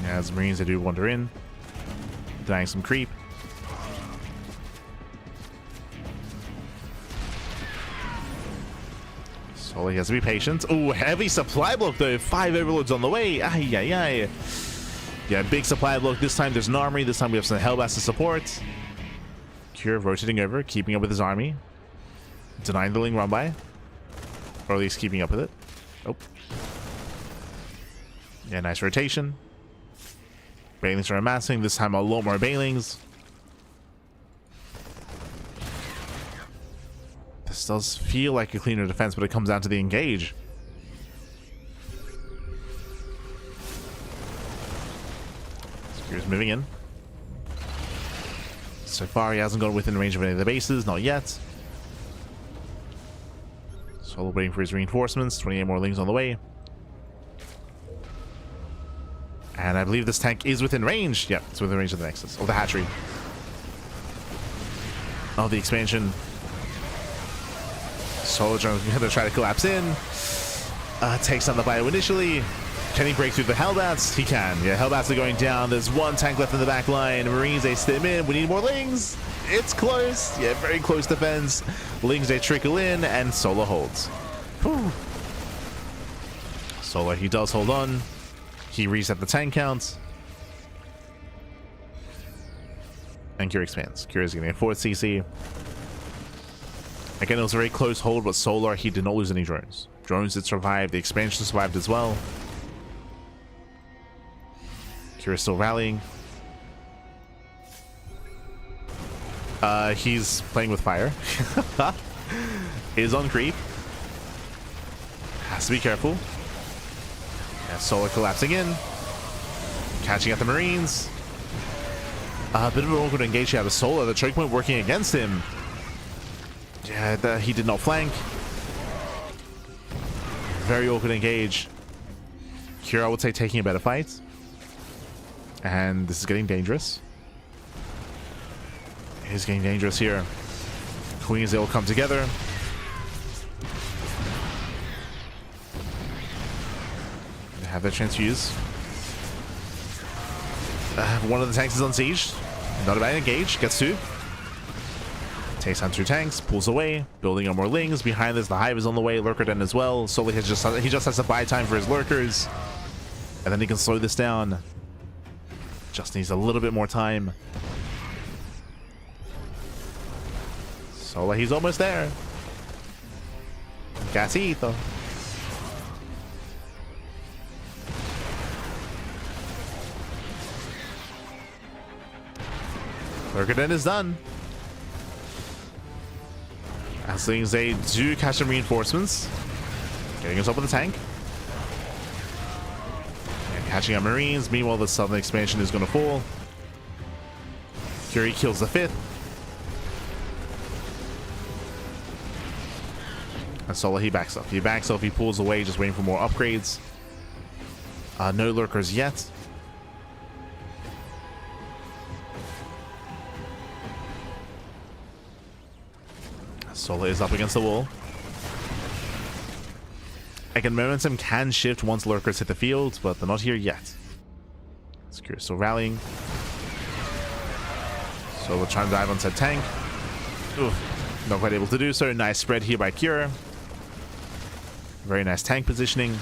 As Marines, they do wander in, denying some creep. So he has to be patient. Oh, heavy supply block though. 5 overlords on the way. Ay. Yeah, big supply block. This time there's an armory. This time we have some Hellbats to support. Cure rotating over, keeping up with his army. Denying the Ling run by. Or at least keeping up with it. Oh. Yeah, nice rotation. Banelings are amassing. This time a lot more Banelings. This does feel like a cleaner defense, but it comes down to the engage. Here's moving in. So far, he hasn't gone within range of any of the bases. Not yet. Solo waiting for his reinforcements. 28 more Lings on the way. And I believe this tank is within range. Yep, it's within range of the Nexus. Of the hatchery. Oh, the expansion. Solo going to try to collapse in. Takes on the bio initially. Can he break through the Hellbats? He can. Yeah, Hellbats are going down. There's one tank left in the back line. Marines, they stim in. We need more Lings. It's close. Yeah, very close defense. Lings, they trickle in, and Solar holds. Whew. Solar, he does hold on. He reset the tank count. And Cure expands. Cure is getting a 4th CC. Again, it was a very close hold, but Solar, he did not lose any drones. Drones did survive. The expansion survived as well. Cure is still rallying. He's playing with fire. Is on creep. Has to be careful. Yeah, Solar collapsing in. Catching at the Marines. A bit of an awkward engage here out of Solar. The choke point working against him. Yeah, he did not flank. Very awkward engage. Cure, I would say, taking a better fight. And this is getting dangerous. It is getting dangerous here. Queens, they all come together. They have their transfuse. One of the tanks is on siege. Not a bad engage. Gets 2. Takes on 2 tanks. Pulls away. Building on more Lings. Behind this, the Hive is on the way. Lurker Den as well. Solely he just has to buy time for his Lurkers. And then he can slow this down. Just needs a little bit more time. Solar, he's almost there. Gasito. Lurker Den is done. As things, they do catch some reinforcements. Getting us up with the tank. And catching up Marines. Meanwhile, the southern expansion is going to fall. Fury kills the 5th. And Solar, he backs up. He backs up, he pulls away, just waiting for more upgrades. No Lurkers yet. Solar is up against the wall. Again, momentum can shift once Lurkers hit the field, but they're not here yet. Cure still rallying. Solar trying to dive on said tank. Oof, not quite able to do so. Nice spread here by Cure. Very nice tank positioning.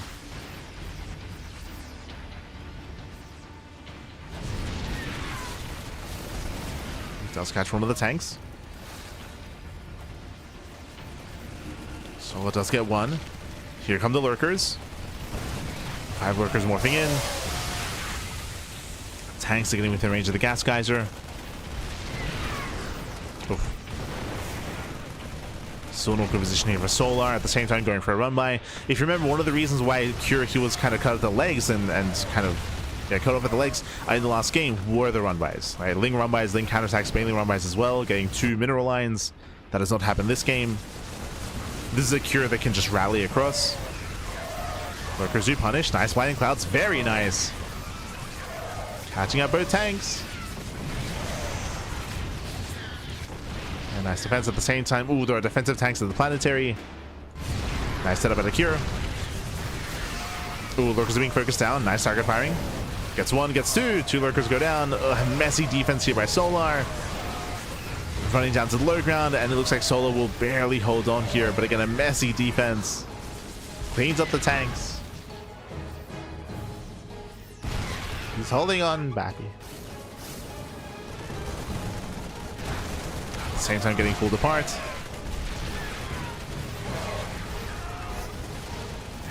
He does catch one of the tanks. Solar does get 1. Here come the Lurkers. 5 Lurkers morphing in. Tanks are getting within range of the gas geyser. Oof. Still an awkward position here for Solar. At the same time going for a run by. If you remember, one of the reasons why Cure, he was kind of cut at the legs and kind of cut off at the legs in the last game were the run bys. Right? Ling run bys, Ling counterattacks, mainly run bys as well. Getting 2 mineral lines. That has not happened this game. This is a Cure that can just rally across. Lurkers do punish. Nice Blinding Clouds. Very nice. Catching up both tanks. And nice defense at the same time. Ooh, there are defensive tanks at the planetary. Nice setup at the Cure. Ooh, Lurkers are being focused down. Nice target firing. Gets 1, gets 2. 2 Lurkers go down. Messy defense here by Solar. Running down to the low ground, and it looks like Solar will barely hold on here, but again, a messy defense. Cleans up the tanks. He's holding on, Bappy. At the same time, getting pulled apart.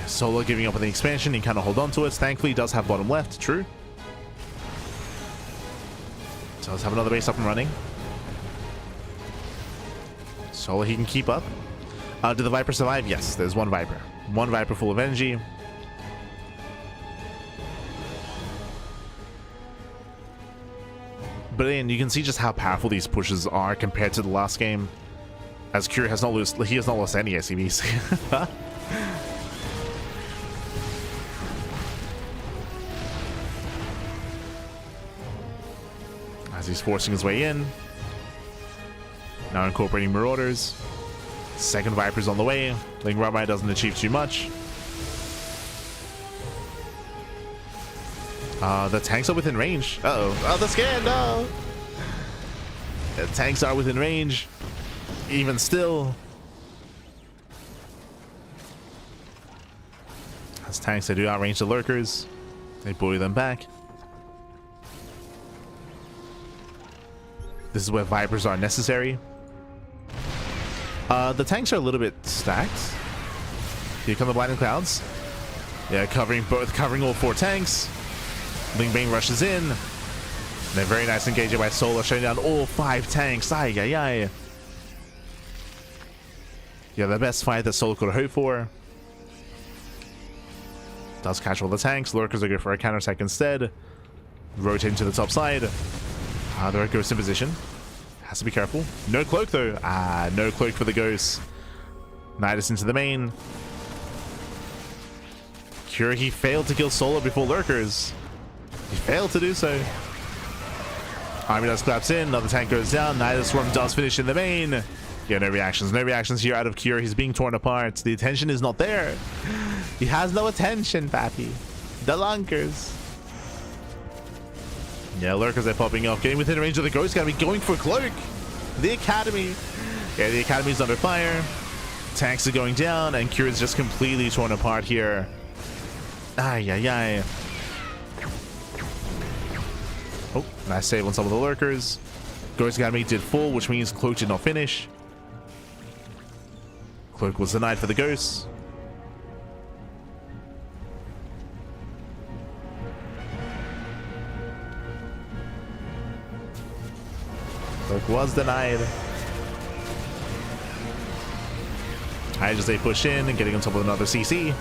Solar giving up on the expansion. He kind of hold on to it. Thankfully, he does have bottom left. True. So let's have another base up and running. Solar, he can keep up. Did the Viper survive? Yes, there's 1 Viper. 1 Viper full of energy. But again, you can see just how powerful these pushes are compared to the last game. As Cure has not lost, he has not lost any SCVs. As he's forcing his way in. Now incorporating Marauders. 2nd Viper's on the way. Ling Rabbi doesn't achieve too much. The tanks are within range. Uh-oh. Oh, they're scared. No. The tanks are within range. Even still. As tanks, they do outrange the lurkers. They bully them back. This is where Vipers are necessary. The tanks are a little bit stacked. Here come the Blinding Clouds. Yeah, covering all 4 tanks. Ling Bang rushes in. And a very nice engagement by Solar, shutting down all 5 tanks. Ay, ay, ay. Yeah, the best fight that Solar could hope for. Does catch all the tanks. Lurkers are good for a counterattack instead. Rotating to the top side. There are ghosts in position. Has to be careful. No cloak though. No cloak for the ghosts. Nidus into the main. Cure, he failed to kill Solar before lurkers. He failed to do so. Army does collapse in. Another tank goes down. Nidus Swarm does finish in the main. Yeah, no reactions. No reactions here out of Cure. He's being torn apart. The attention is not there. He has no attention, Pappy. The lunkers. Yeah, lurkers are popping off. Getting within range of the Ghost Academy. Going for Cloak. The Academy. Yeah, the Academy's under fire. Tanks are going down. And Cure is just completely torn apart here. Ay, ay, ay. Oh, nice save on some of the lurkers. Ghost Academy did full, which means Cloak did not finish. Cloak was denied for the ghosts. Cloak was denied. I just say push in and getting on top of another CC.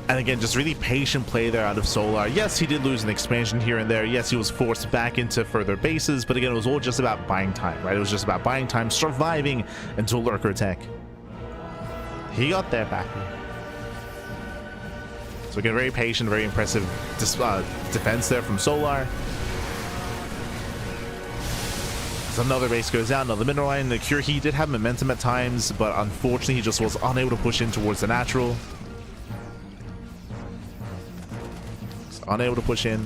And again, just really patient play there out of Solar. Yes, he did lose an expansion here and there. Yes, he was forced back into further bases, but again, it was all just about buying time, right? It was just about buying time, surviving until lurker attack. He got there, Pappy. So again, very patient, very impressive defense there from Solar. So another base goes down, another mineral line. The Cure, he did have momentum at times, but unfortunately, he just was unable to push in towards the natural. Unable to push in.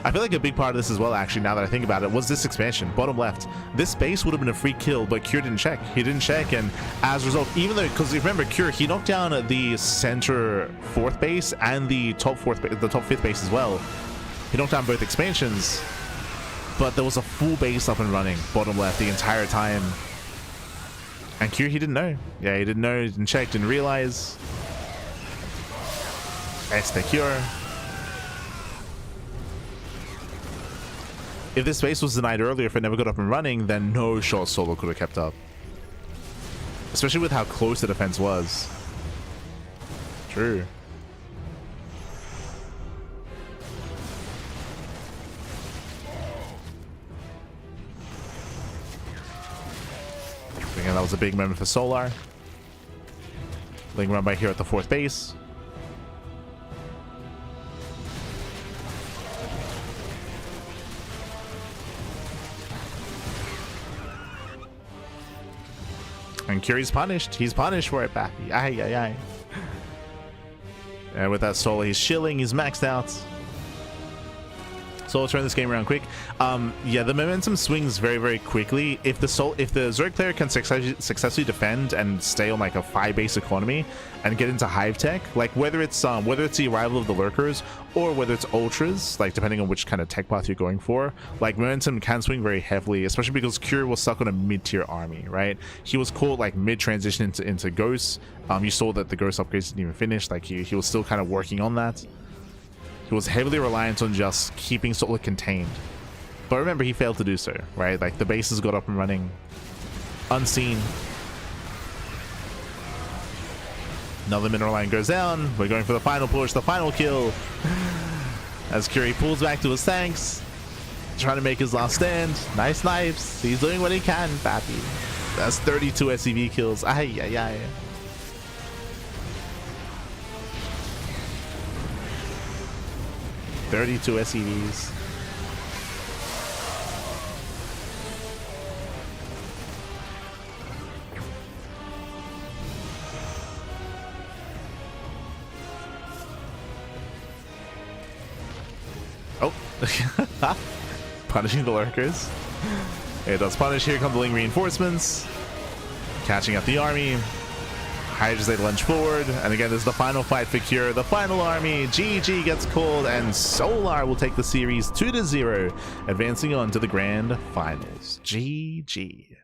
I feel like a big part of this as well, actually, now that I think about it, was this expansion. Bottom left. This base would have been a free kill, but Cure didn't check. He didn't check, and as a result, even though, because remember, Cure, he knocked down the center 4th base and the top 5th base as well. He knocked down both expansions, but there was a full base up and running, bottom left, the entire time. And Cure, he didn't know. Yeah, he didn't know, he didn't check, didn't realize. Este Cure. If this base was denied earlier, if it never got up and running, then no shot Solo could have kept up. Especially with how close the defense was. True. Again, that was a big moment for Solar. Ling run by here at the 4th base. And Curie's punished. He's punished for it, Pappy. Ay, ay, ay. And with that Solar, he's chilling. He's maxed out. So I'll turn this game around quick. Yeah, the momentum swings very, very quickly. If the Zerg player can successfully defend and stay on like a 5-base economy and get into hive tech, like whether it's the arrival of the lurkers or whether it's ultras, like depending on which kind of tech path you're going for, like momentum can swing very heavily, especially because Cure was stuck on a mid-tier army, right? He was caught like mid-transition into ghosts. You saw that the ghost upgrades didn't even finish. Like he was still kind of working on that. He was heavily reliant on just keeping Solar contained. But remember, he failed to do so, right? Like, the bases got up and running unseen. Another mineral line goes down. We're going for the final push, the final kill. As Curie pulls back to his tanks, trying to make his last stand. Nice knives. He's doing what he can, Pappy. That's 32 SCV kills. Ay, ay, ay. "32 SCVs. Punishing the lurkers. It does punish. Here come the link reinforcements. Catching up the army. Hydras, they lunge forward. And again, this is the final fight for Cure. The final army. GG gets called, and Solar will take the series 2-0, advancing on to the grand finals. GG.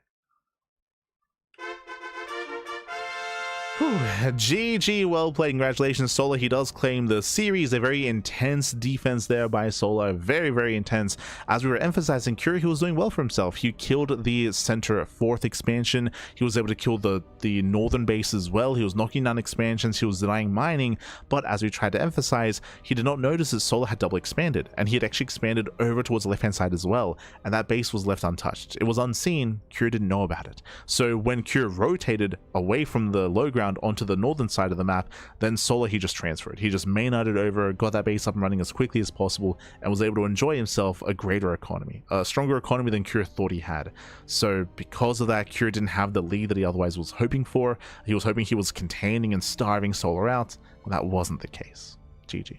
Whew. GG, well played. Congratulations, Solar. He does claim the series. A very intense defense there by Solar. Very, very intense. As we were emphasizing, Cure, he was doing well for himself. He killed the center 4th expansion. He was able to kill the northern base as well. He was knocking down expansions. He was denying mining. But as we tried to emphasize, he did not notice that Solar had double expanded. And he had actually expanded over towards the left-hand side as well. And that base was left untouched. It was unseen. Cure didn't know about it. So when Cure rotated away from the low ground onto the northern side of the map, then Solar, he just transferred. He just main-nutted over, got that base up and running as quickly as possible, and was able to enjoy himself a greater economy, a stronger economy than Cure thought he had. So because of that, Cure didn't have the lead that he otherwise was hoping for. He was hoping he was containing and starving Solar out. Well, that wasn't the case. GG.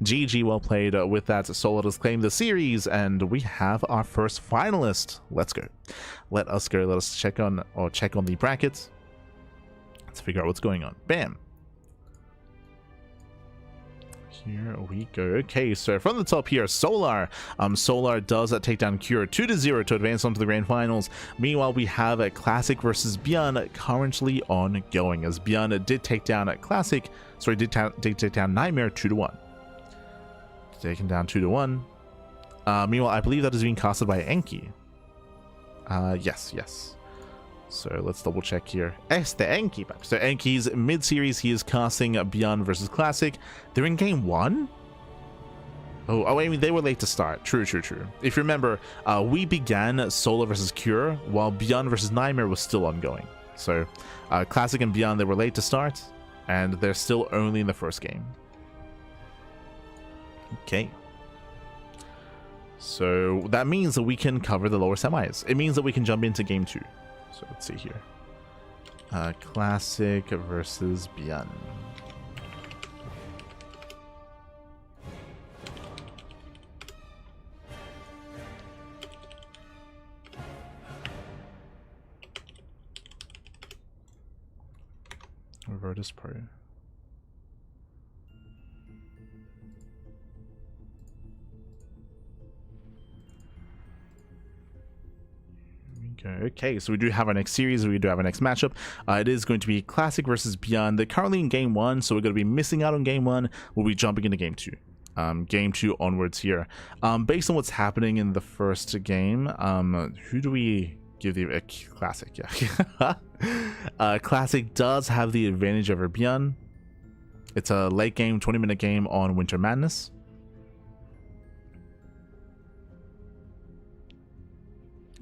GG, well played. With that, Solar does claim the series, and we have our first finalist. Let's go. Let us go. Let us check on the brackets. Let's figure out what's going on. Bam. Here we go. Okay, so from the top here, Solar. Solar does take down Cure 2-0 to advance on to the grand finals. Meanwhile, we have a Classic versus ByuN currently ongoing, as ByuN did take down a Classic. Sorry, did take down Nightmare 2-1. Taken down 2-1. Meanwhile, I believe that is being casted by Enki. Yes. So let's double check here. Enki. So Enki's mid-series, he is casting ByuN versus Classic. They're in game 1? Oh, I mean, they were late to start. True. If you remember, we began Solar versus Cure, while ByuN versus Nightmare was still ongoing. So Classic and ByuN, they were late to start, and they're still only in the first game. Okay. So that means that we can cover the lower semis. It means that we can jump into game 2. So let's see here. Classic versus ByuN. Virtus Pro. Okay, so we do have our next series, we do have our next matchup. It is going to be Classic versus ByuN. They're currently in game 1, so we're going to be missing out on game 1. We'll be jumping into game 2. Game 2 onwards here. Based on what's happening in the first game, who do we give the Classic? Yeah. Classic does have the advantage over ByuN. It's a late game, 20-minute game on Winter Madness.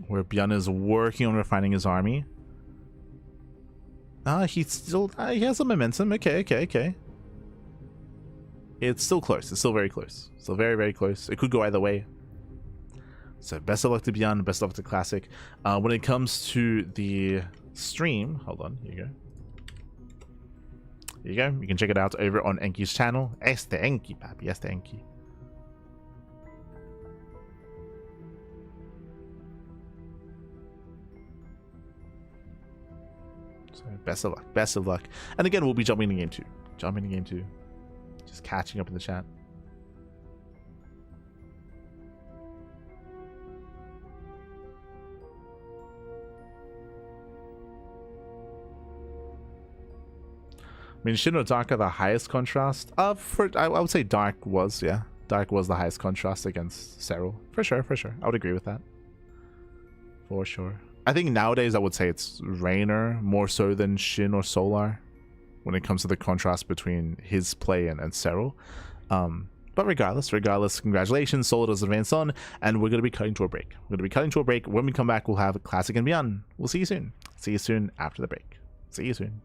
Where ByuN is working on refining his army. He has some momentum. Okay. It's still close. It's still very close. Still very, very close. It could go either way. So best of luck to ByuN, best of luck to Classic. When it comes to the stream, hold on, here you go. Here you go. You can check it out over on Enki's channel. Enki, papi. Enki. So best of luck. And again, we'll be jumping into game 2. Just catching up in the chat. I mean, Shin or Dark are the highest contrast. I would say Dark was, yeah. Dark was the highest contrast against Serral. For sure. I would agree with that. For sure. I think nowadays I would say it's Raynor more so than Shin or Solar when it comes to the contrast between his play and Serral. But regardless, congratulations. Solar does advance on, and we're going to be cutting to a break. When we come back, we'll have Classic and ByuN. We'll see you soon. See you soon after the break. See you soon.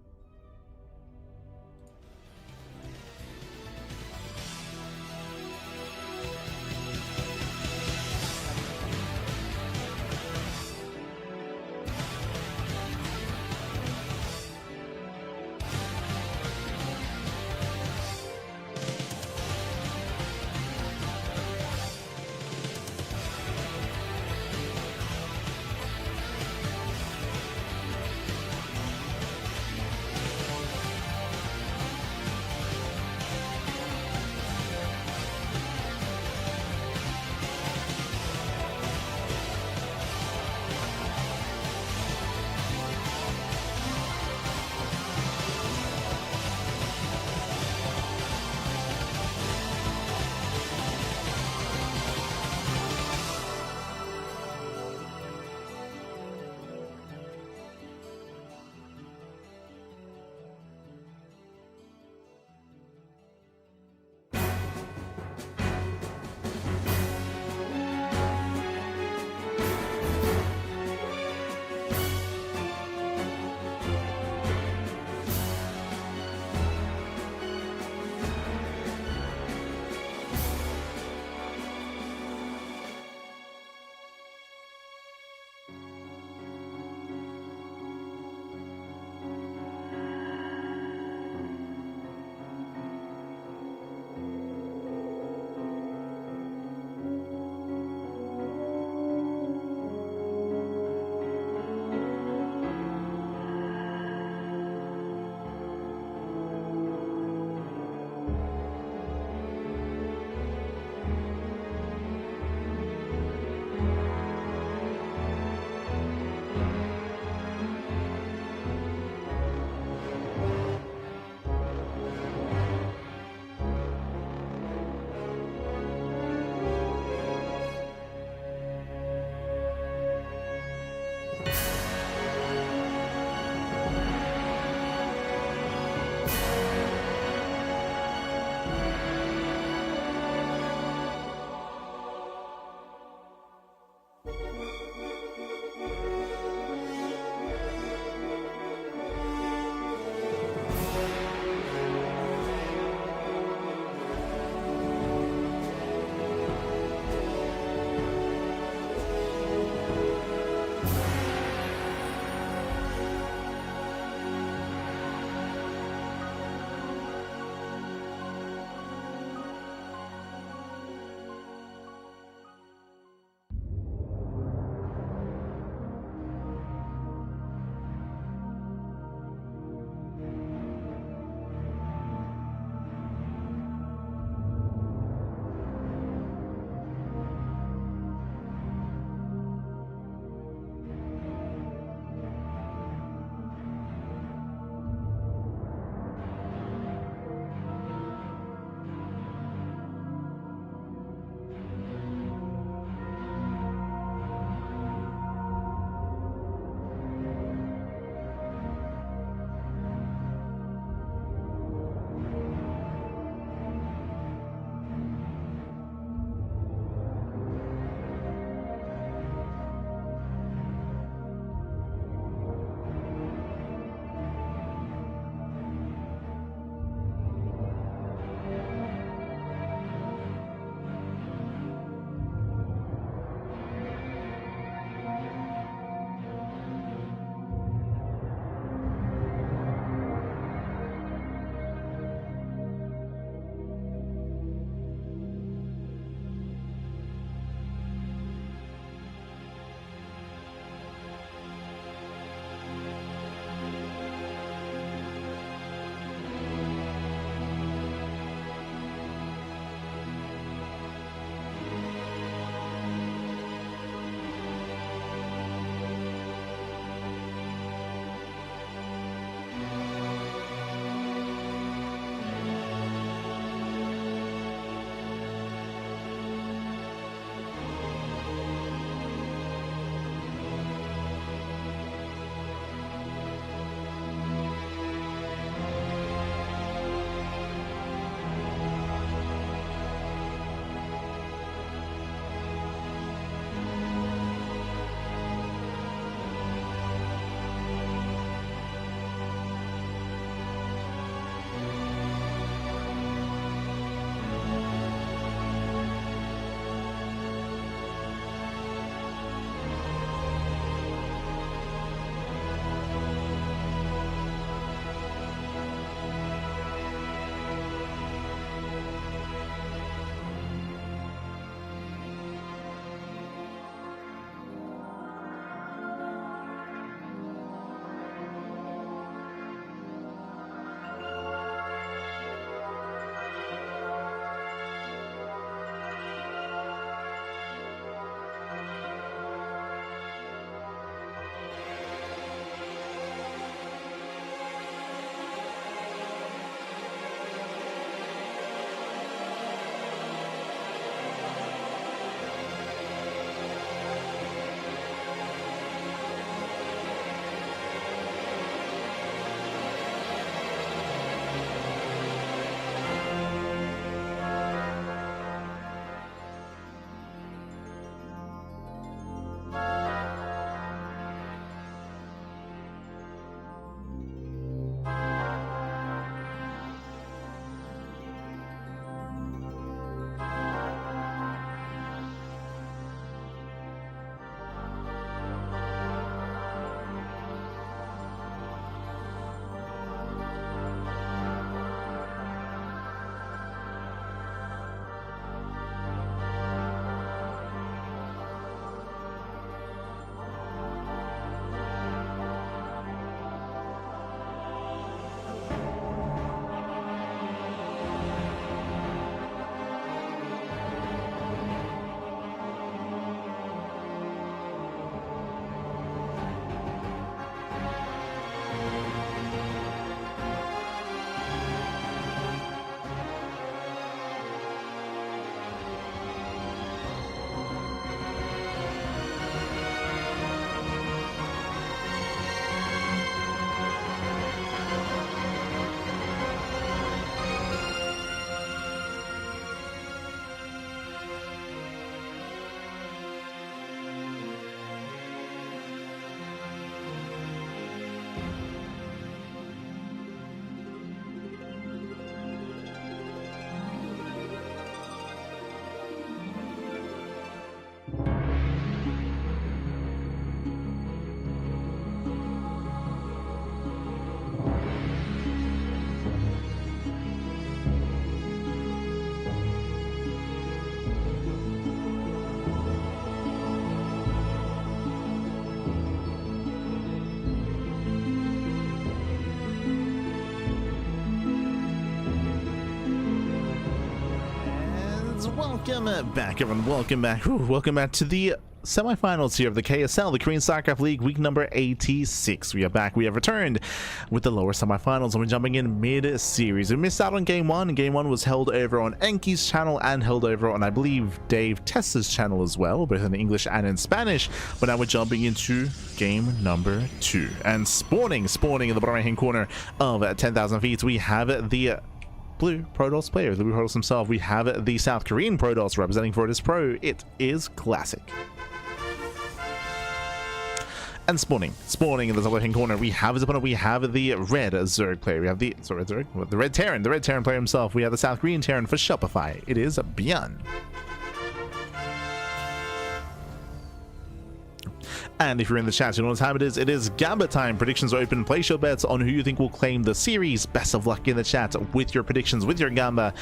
Welcome back, everyone. Welcome back. Whew, welcome back to the semifinals here of the KSL, the Korean StarCraft League, week number 86. We are back. We have returned with the lower semifinals, and we're jumping in mid-series. We missed out on game one. Game one was held over on Enki's channel and held over on, I believe, Dave Tessa's channel as well, both in English and in Spanish. But now we're jumping into game number 2. And spawning in the bottom right-hand corner of 10,000 feet, we have the Blue Protoss player, the Blue Protoss himself. We have the South Korean Protoss representing Fortis Pro. It is Classic. And spawning in the top left-hand corner, we have his opponent. We have the red Zerg player. We have the the red Terran player himself. We have the South Korean Terran for Shopify. It is ByuN. And if you're in the chat, you know what time it is. It is Gamba time. Predictions are open. Place your bets on who you think will claim the series. Best of luck in the chat with your predictions, with your Gamba.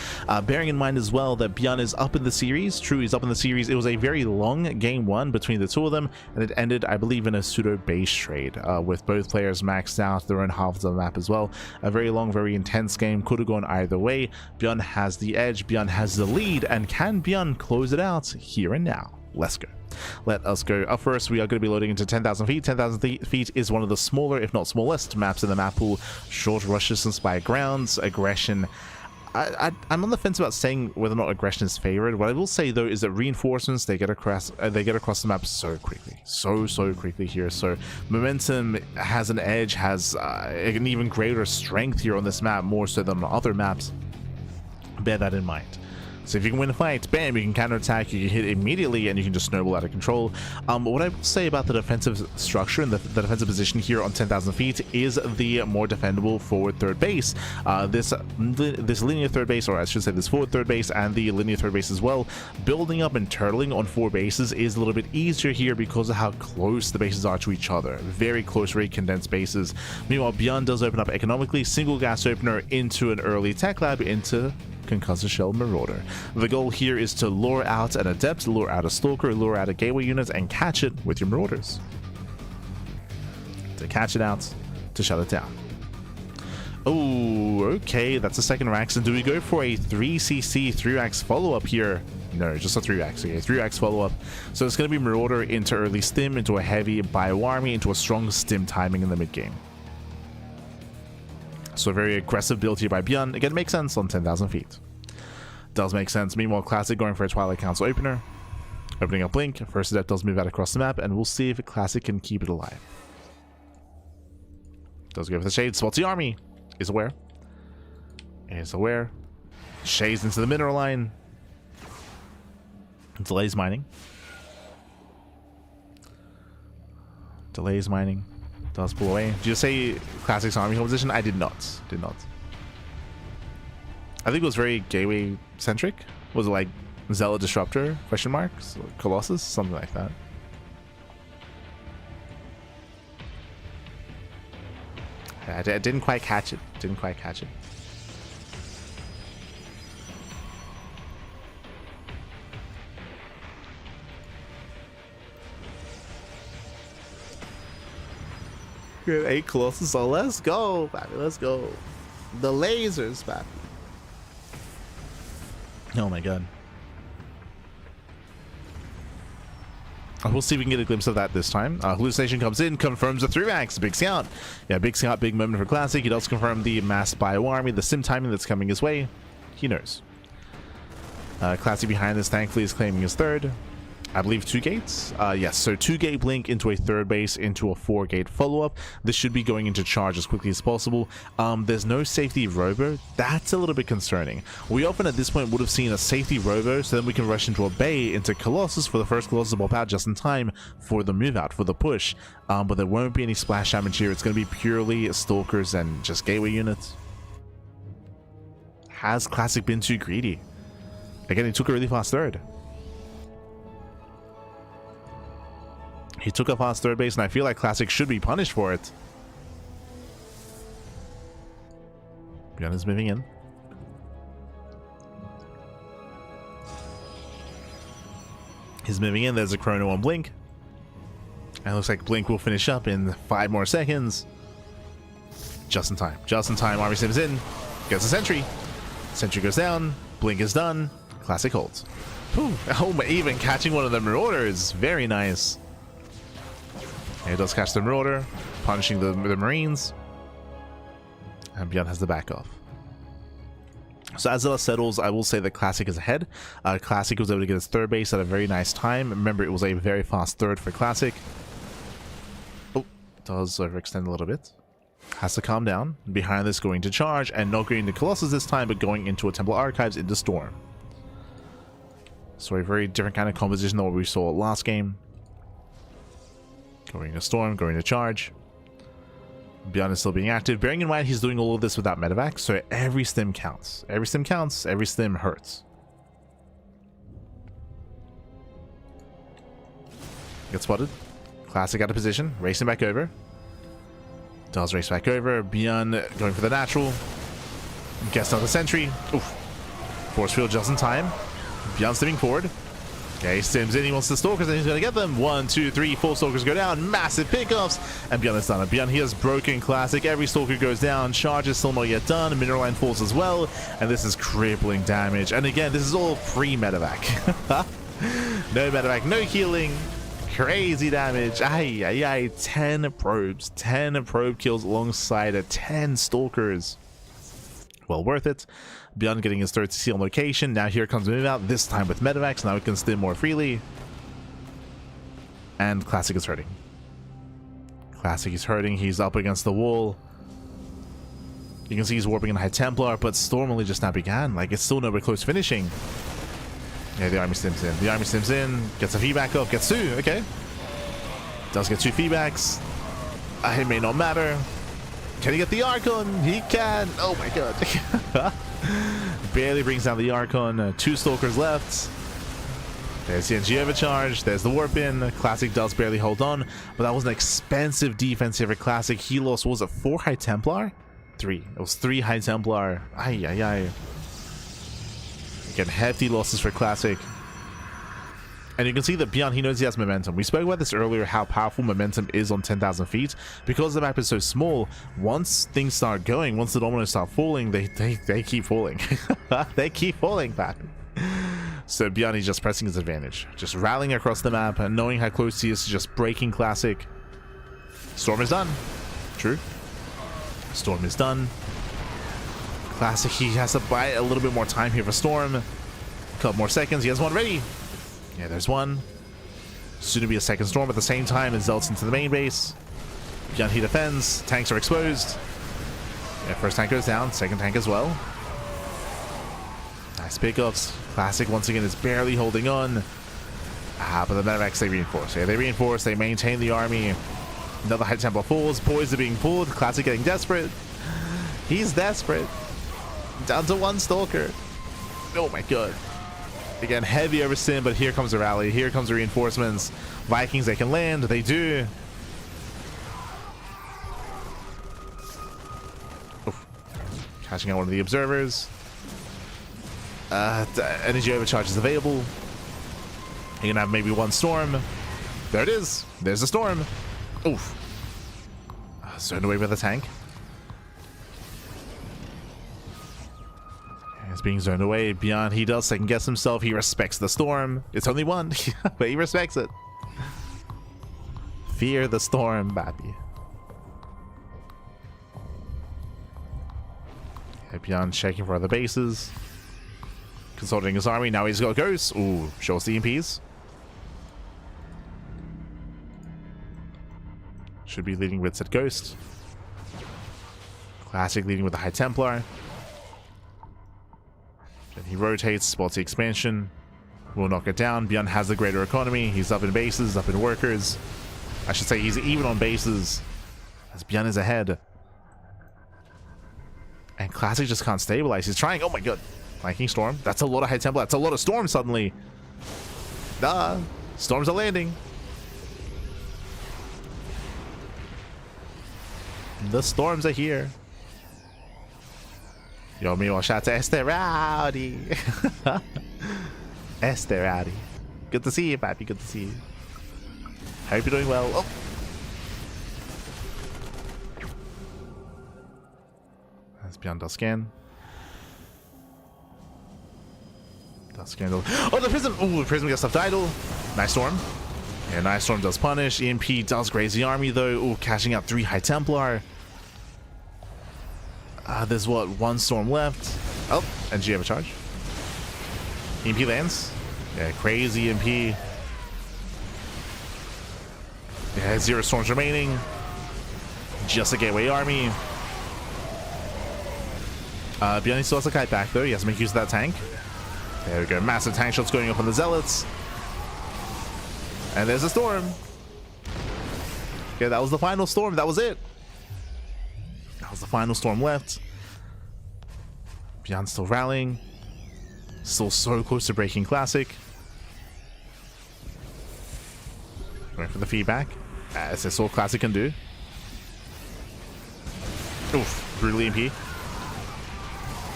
Bearing in mind as well that ByuN is up in the series. True, he's up in the series. It was a very long game one between the two of them, and it ended, I believe, in a pseudo base trade with both players maxed out their own half of the map as well. A very long, very intense game. Could have gone either way. ByuN has the edge. ByuN has the lead. And can ByuN close it out here and now? Let's go. Let us go. Up first, we are going to be loading into 10,000 feet. 10,000 feet is one of the smaller, if not smallest, maps in the map pool. Short rushes inspired grounds, aggression. I'm on the fence about saying whether or not aggression is favored. What I will say though is that reinforcements, they get across the map so quickly, so quickly here. So momentum has an edge, has an even greater strength here on this map, more so than on other maps. Bear that in mind. So if you can win a fight, bam, you can counterattack, you can hit immediately, and you can just snowball out of control. What I will say about the defensive structure and the defensive position here on 10,000 feet is the more defendable forward third base. This linear third base, or I should say this forward third base and the linear third base as well, building up and turtling on 4 bases is a little bit easier here because of how close the bases are to each other. Very close, very condensed bases. Meanwhile, ByuN does open up economically, single gas opener into an early tech lab, into Concussive Shell Marauder. The goal here is to lure out an Adept, lure out a Stalker, lure out a Gateway unit, and catch it with your Marauders. To catch it out, to shut it down. Oh, okay, that's a second Rax. And do we go for a 3cc 3-Rax follow-up here? No, just a 3-Rax. Okay, 3-Rax follow-up. So it's going to be Marauder into early stim, into a heavy bio army, into a strong stim timing in the mid-game. So a very aggressive build here by ByuN. Again, it makes sense on 10,000 feet. Does make sense. Meanwhile, Classic going for a Twilight Council opener. Opening up Blink. First Adept does move out across the map, and we'll see if Classic can keep it alive. Does go for the Shade. Spots the army. Is aware. Is aware. Shades into the mineral line. Delays mining. Delays mining. Does pull away. Did you say Classic's army composition? I did not. I think it was very Gateway centric. Was it like Zealot Disruptor? Question marks? Colossus? Something like that. I didn't quite catch it. We have 8 Colossus, so let's go, Pappy, let's go. The lasers, Pappy. Oh my god. We'll see if we can get a glimpse of that this time. Hallucination comes in, confirms the 3-Rax. Big scout. Yeah, big scout, big moment for Classic. He does confirm the mass bio army, the sim timing that's coming his way. He knows. Classic behind this, thankfully, is claiming his third. I believe 2 gates. Yes, so 2-gate blink into a third base into a 4-gate follow-up. This should be going into charge as quickly as possible. There's no safety robo. That's a little bit concerning. We often at this point would have seen a safety robo, so then we can rush into a bay into Colossus for the first Colossus to pop out just in time for the move out, for the push. But there won't be any splash damage here. It's going to be purely Stalkers and just Gateway units. Has Classic been too greedy? Again, he took a really fast third. He took a fast third base, and I feel like Classic should be punished for it. ByuN is moving in. He's moving in. There's a Chrono on Blink. And it looks like Blink will finish up in 5 more seconds. Just in time. Just in time. Army Sims in. Gets a Sentry. Sentry goes down. Blink is done. Classic holds. Whew. Oh, even catching one of the Marauders. Very nice. He does catch the Marauder, punishing the Marines. And ByuN has the back off. So as it settles, I will say that Classic is ahead. Classic was able to get his third base at a very nice time. Remember, it was a very fast third for Classic. Oh, does overextend a little bit. Has to calm down. Behind this, going to charge, and not going to Colossus this time, but going into a Temple Archives into Storm. So a very different kind of composition than what we saw last game. Going to Storm, going to charge. ByuN is still being active. Bearing in mind he's doing all of this without medevac, so every stim counts. Every stim counts, every stim hurts. Gets spotted. Classic out of position, racing back over. Does race back over. ByuN going for the natural. Gets another sentry. Oof. Force field just in time. ByuN stepping forward. Okay, he stims in, he wants the Stalkers, and he's going to get them. 1, 2, 3, 4 Stalkers go down. Massive pickups. And ByuN has done it. ByuN, he has broken Classic. Every Stalker goes down. Charge is still not yet done. Mineral Line falls as well. And this is crippling damage. And again, this is all free medevac. No medevac, no healing. Crazy damage. Ay, ay, ay. 10 probes. 10 probe kills alongside 10 Stalkers. Well worth it. ByuN getting his third CC on location. Now here comes move out, this time with medevacs. Now we can stim more freely. And Classic is hurting. Classic is hurting. He's up against the wall. You can see he's warping in High Templar, but Storm only just now began. Like, it's still nowhere close to finishing. Yeah, the army stims in. The army stims in. Gets a feedback up. Gets 2. Okay. Does get 2 feedbacks. It may not matter. Can he get the Archon? He can. Oh my god. Barely brings down the Archon. 2 Stalkers left. There's the NG overcharge. There's the warp in. Classic does barely hold on, but that was an expensive defense here for Classic. He lost, what was it, 4 High Templar? 3. It was 3 High Templar. Ay, ay, ay. Again, hefty losses for Classic. And you can see that ByuN, he knows he has momentum. We spoke about this earlier, how powerful momentum is on 10,000 feet. Because the map is so small, once things start going, once the dominoes start falling, they keep falling. They keep falling back. So ByuN is just pressing his advantage. Just rallying across the map and knowing how close he is to just breaking Classic. Storm is done. True. Storm is done. Classic, he has to buy a little bit more time here for Storm. A couple more seconds. He has one ready. Yeah, there's one. Soon to be a second Storm at the same time as Zelts into the main base. ByuN, he defends. Tanks are exposed. Yeah, first tank goes down. Second tank as well. Nice pickups. Classic, once again, is barely holding on. But the medevacs, they reinforce. Yeah, they reinforce. They maintain the army. Another High Templar falls. Boys are being pulled. Classic getting desperate. He's desperate. Down to 1 Stalker. Oh my god. Again, heavy overstim, but here comes a rally. Here comes the reinforcements. Vikings, they can land. They do. Oof. Catching out one of the observers. Energy overcharge is available. You're gonna have maybe 1 Storm. There it is. There's the Storm. Oof. Zoned away by the tank. It's being zoned away. ByuN, he does second guess himself. He respects the Storm. It's only 1, but he respects it. Fear the Storm, baby. Yeah, ByuN checking for other bases. Consulting his army. Now he's got ghosts. Ooh, shows the EMPs. Should be leading with said ghost. Classic leading with the High Templar. Then he rotates, spots the expansion. Will knock it down. ByuN has the greater economy. He's up in bases, up in workers. I should say he's even on bases. As ByuN is ahead. And Classic just can't stabilize. He's trying. Oh my god. Flanking Storm. That's a lot of High Templar. That's a lot of Storm suddenly. Storms are landing. The Storms are here. Yo, meanwhile, shout out to Esther Rowdy. Esther Rowdy. Good to see you, Pappy. Good to see you. Hope you're doing well. Oh. That's ByuN does scan. That's scandal. Oh, the Prism! Ooh, Prism gets stuff to idle. Nice Storm. Yeah, Nice Storm does punish. EMP does graze the army, though. Ooh, cashing out 3 High Templar. There's what, 1 Storm left. Oh, and G have a charge. EMP lands. Yeah, crazy EMP. Yeah, 0 Storms remaining. Just a Gateway army. ByuN still has a kite back, though. He has to make use of that tank. There we go. Massive tank shots going up on the Zealots. And there's a Storm. Okay, that was the final Storm. That was it. That was the final Storm left. ByuN still rallying. Still so close to breaking Classic. Going for the feedback. As this all Classic can do. Oof. Brutal EMP.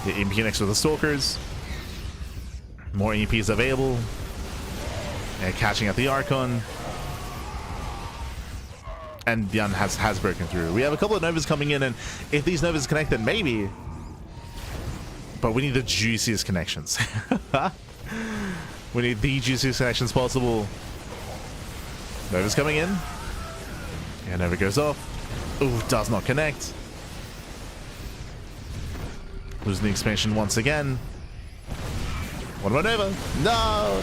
The EMP next to the Stalkers. More EMPs available. And catching at the Archon. And ByuN has broken through. We have a couple of Novas coming in, and if these Novas connect, then maybe. But we need the juiciest connections. We need the juiciest connections possible. Nova's coming in. And Nova goes off. Ooh, does not connect. Losing the expansion once again. What about Nova? No!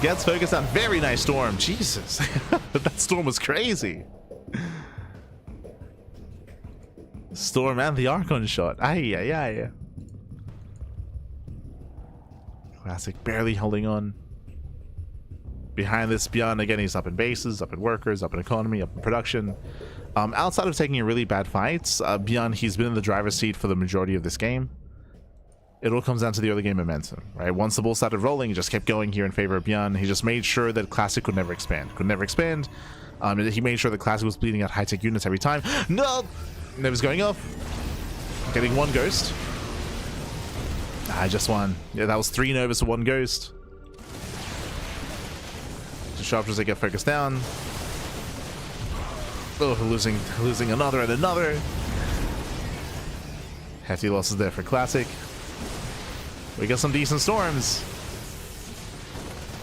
Gets focused on very nice Storm. Jesus. That Storm was crazy. Storm and the Archon shot. Ay, ay, ay. Classic barely holding on. Behind this, ByuN, again, he's up in bases, up in workers, up in economy, up in production. Outside of taking a really bad fights, ByuN, he's been in the driver's seat for the majority of this game. It all comes down to the early game momentum, right? Once the ball started rolling, he just kept going here in favor of ByuN. He just made sure that Classic could never expand. He made sure that Classic was bleeding out high-tech units every time. No! Nova's going off. Getting 1 Ghost. Just 1. Yeah, that was 3 Novas to 1 Ghost. Disruptors, they get focused down. Oh, losing another and another. Hefty losses there for Classic. We got some decent Storms.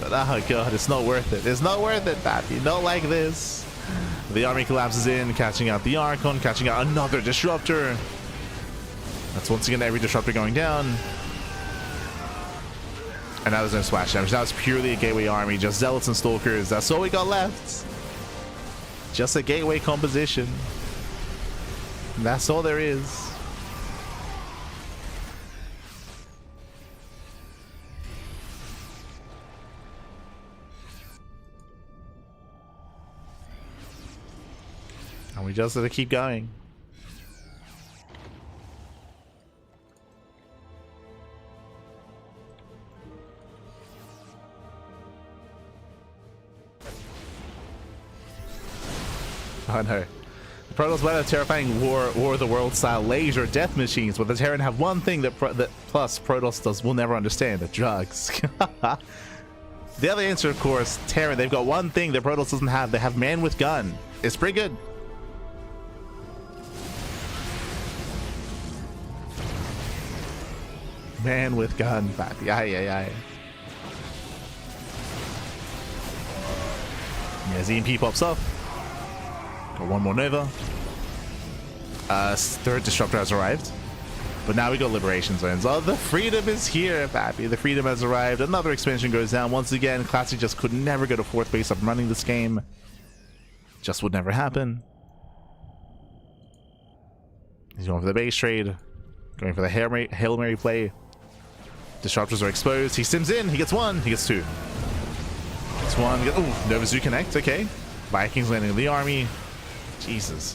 But oh god, it's not worth it. It's not worth it, Pappy. Not like this. The army collapses in, catching out the Archon, catching out another Disruptor. That's once again every Disruptor going down. And now there's no splash damage. Now it's purely a Gateway army, just Zealots and Stalkers. That's all we got left. Just a Gateway composition. That's all there is. And we just have to keep going. Oh no. The Protoss might have terrifying War of the World style laser death machines, but the Terran have one thing that plus Protoss will never understand: the drugs. The other answer, of course, Terran. They've got one thing that Protoss doesn't have. They have man with gun. It's pretty good. Man with gun, Pappy. Aye, aye, aye. Yeah, EMP pops up. Got 1 more Nova. 3rd Disruptor has arrived. But now we got Liberation Zones. Oh, the freedom is here, Pappy. The freedom has arrived. Another expansion goes down. Once again, Classic just could never go to 4th base up and running this game. Just would never happen. He's going for the base trade. Going for the Hail Mary play. Disruptors are exposed. He sims in. He gets 1. He gets 2. Gets 1. Oh, Novas do connect. Okay. Vikings landing in the army. Jesus.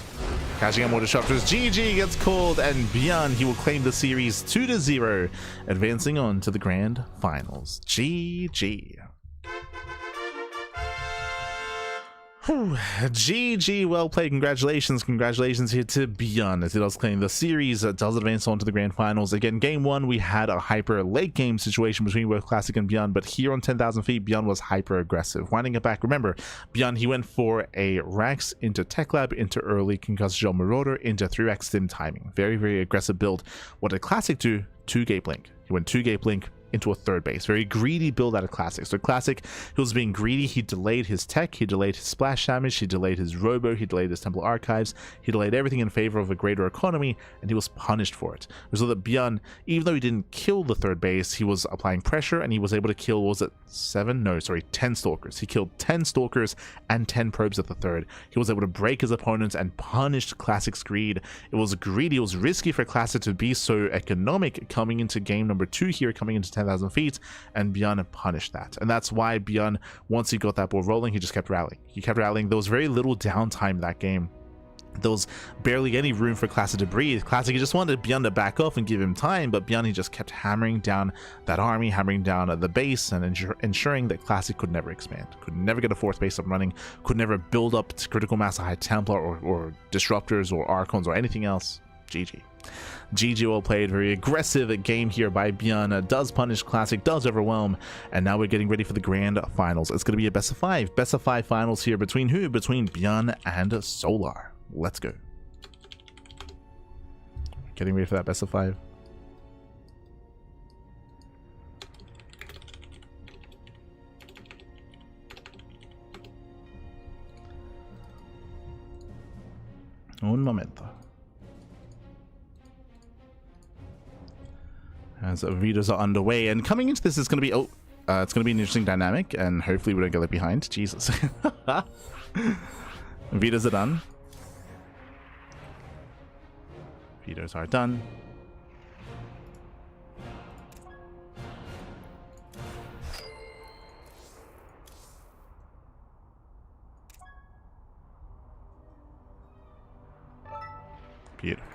Catching up more Disruptors. GG gets called, and ByuN, he will claim the series 2-0, advancing on to the grand finals. GG. Whew. GG, well played. Congratulations here to ByuN as it does claim the series, does advance on to the grand finals. Again, game 1 we had a hyper late game situation between both Classic and ByuN, but here on 10,000 feet ByuN was hyper aggressive, winding it back. Remember, ByuN, he went for a Rax into Tech Lab into early Concussed Gel Marauder into 3x Stim timing. Very aggressive build. What did Classic do? 2 Gape Link. He went 2 Gape Link, into a third base. Very greedy build out of Classic. So Classic, he was being greedy. He delayed his tech, he delayed his splash damage, he delayed his robo, he delayed his temple archives, he delayed everything in favor of a greater economy, and he was punished for it. So that ByuN, even though he didn't kill the third base, he was applying pressure, and he was able to kill, was it 10 stalkers. He killed 10 stalkers and 10 probes at the third. He was able to break his opponents and punished Classic's greed. It was greedy, it was risky for Classic to be so economic coming into game number 2 here, coming into 10,000 feet, and ByuN punished that. And that's why ByuN, once he got that ball rolling, he just kept rallying. He kept rallying. There was very little downtime in that game. There was barely any room for Classic to breathe. Classic, he just wanted ByuN to back off and give him time, but ByuN, he just kept hammering down that army, hammering down the base, and ensuring that Classic could never expand, could never get a fourth base up running, could never build up to critical mass a high Templar or Disruptors or Archons or anything else. GG. GG, well played. Very aggressive game here by ByuN. Does punish Classic, does overwhelm, and now we're getting ready for the grand finals. It's going to be a best of 5. Best of 5 finals here between who? Between ByuN and Solar. Let's go. Getting ready for that best of 5. Un momento. As Vitas are underway, and coming into this is going to be it's going to be an interesting dynamic, and hopefully we don't get left behind. Jesus. Vitas are done. Vitas are done. Beautiful.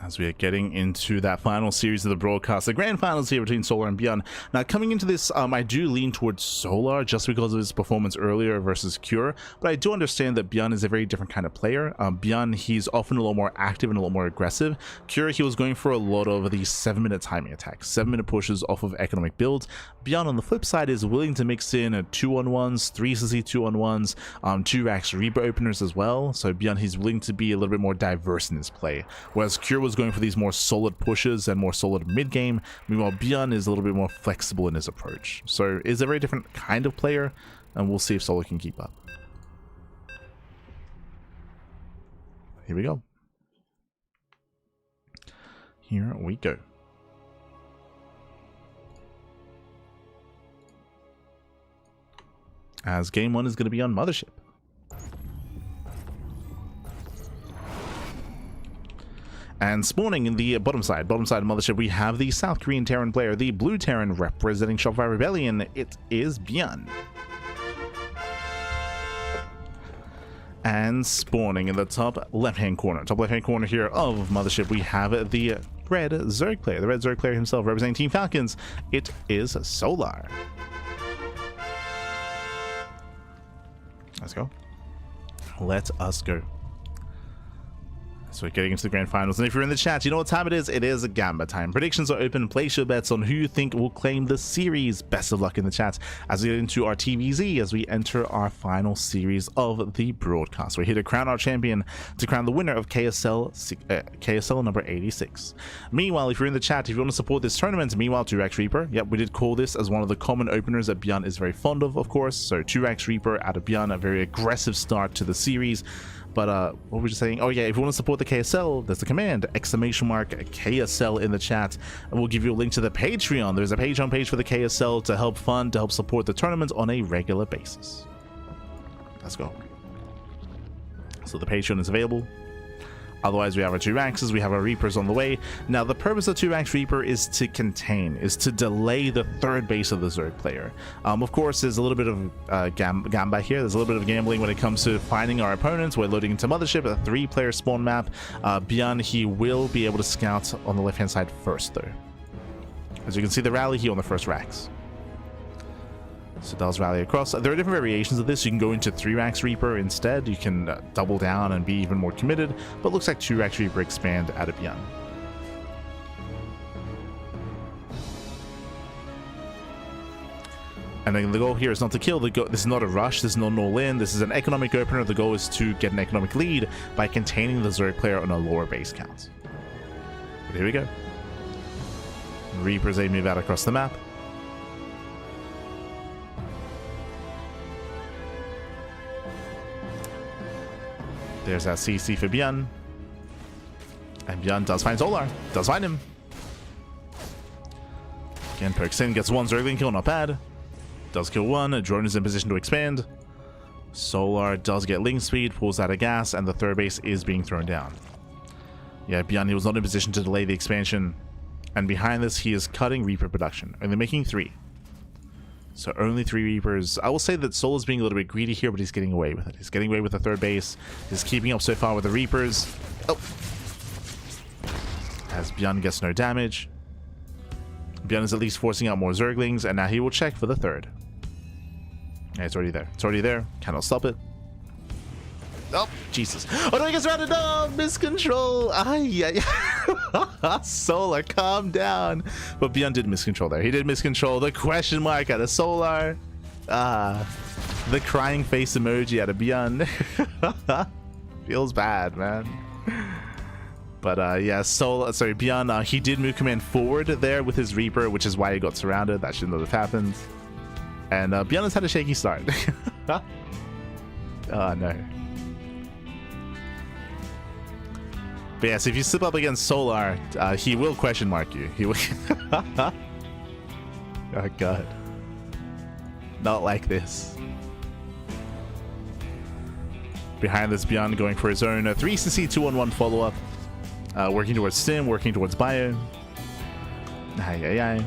As we are getting into that final series of the broadcast, the grand finals here between Solar and ByuN. Now, coming into this, I do lean towards Solar just because of his performance earlier versus Cure, but I do understand that ByuN is a very different kind of player. ByuN, he's often a little more active and a little more aggressive. Cure, he was going for a lot of these 7-minute timing attacks, 7-minute pushes off of economic builds. ByuN, on the flip side, is willing to mix in 2-on-1s, 3CC 2-on-1s, 2-racks Reaper openers as well. So ByuN, he's willing to be a little bit more diverse in his play, whereas Cure was going for these more solid pushes and more solid mid-game. Meanwhile, ByuN is a little bit more flexible in his approach. So is a very different kind of player, and we'll see if Solar can keep up. Here we go. Here we go. As game 1 is going to be on Mothership. And spawning in the bottom side of Mothership, we have the South Korean Terran player, the Blue Terran representing Shopify Rebellion. It is ByuN. And spawning in the top left-hand corner here of Mothership, we have the Red Zerg player, himself representing Team Falcons. It is Solar. Let's go. Let us go. So we're getting into the grand finals, and if you're in the chat, you know what time it is. It is a Gamba time. Predictions are open. Place your bets on who you think will claim the series. Best of luck in the chat as we get into our TVZ, as we enter our final series of the broadcast. We're here to crown our champion, to crown the winner of KSL number 86. Meanwhile, if you're in the chat, if you want to support this tournament, meanwhile, 2-Rax Reaper. Yep, we did call this as one of the common openers that ByuN is very fond of course. So 2-Rax Reaper out of ByuN, a very aggressive start to the series. But what were we just saying? Oh yeah, if you want to support the KSL, there's the command, !KSL in the chat, and we'll give you a link to the Patreon. There's a Patreon page for the KSL to help fund, to help support the tournament on a regular basis. Let's go. So the Patreon is available. Otherwise, we have our 2-Raxes, we have our Reapers on the way. Now, the purpose of 2-Rax Reaper is to contain, is to delay the third base of the Zerg player. Of course, there's a little bit of gamba here. There's a little bit of gambling when it comes to finding our opponents. We're loading into Mothership, a 3-player spawn map. ByuN, he will be able to scout on the left-hand side first, though. As you can see, the rally here on the first Rax. So does rally across. There are different variations of this. You can go into 3-Rax Reaper instead. You can double down and be even more committed, but it looks like 2-Rax Reaper expand out of ByuN. And then the goal here is not to kill. This is not a rush. This is not an all-in. This is an economic opener. The goal is to get an economic lead by containing the Zerg player on a lower base count. But here we go. Reapers, they move out across the map. There's that CC for ByuN. And ByuN does find Solar. Does find him. Again, pokes in, gets one Zergling kill, not bad. Does kill one, a drone is in position to expand. Solar does get link speed, pulls out of gas, and the third base is being thrown down. Yeah, ByuN, he was not in position to delay the expansion. And behind this, he is cutting Reaper production, only making 3. So only 3 Reapers. I will say that Solar's being a little bit greedy here, but he's getting away with it. He's getting away with the third base. He's keeping up so far with the Reapers. Oh! As ByuN gets no damage. ByuN is at least forcing out more Zerglings, and now he will check for the third. Yeah, it's already there. It's already there. Cannot stop it. Oh, Jesus. Oh no, he gets rounded up! Miscontrol! Solar, calm down. But ByuN did miscontrol there. He did miscontrol. The question mark out of Solar. The crying face emoji out of ByuN. Feels bad, man. But yeah, ByuN, he did move command forward there with his Reaper, which is why he got surrounded. That should not have happened. And ByuN has had a shaky start. Oh no. But yes, if you slip up against Solar, he will question mark you. He will. Oh god. Not like this. Behind this, ByuN going for his own 3cc 2-on-1 follow-up. Working towards Stim, working towards ByuN. Aye.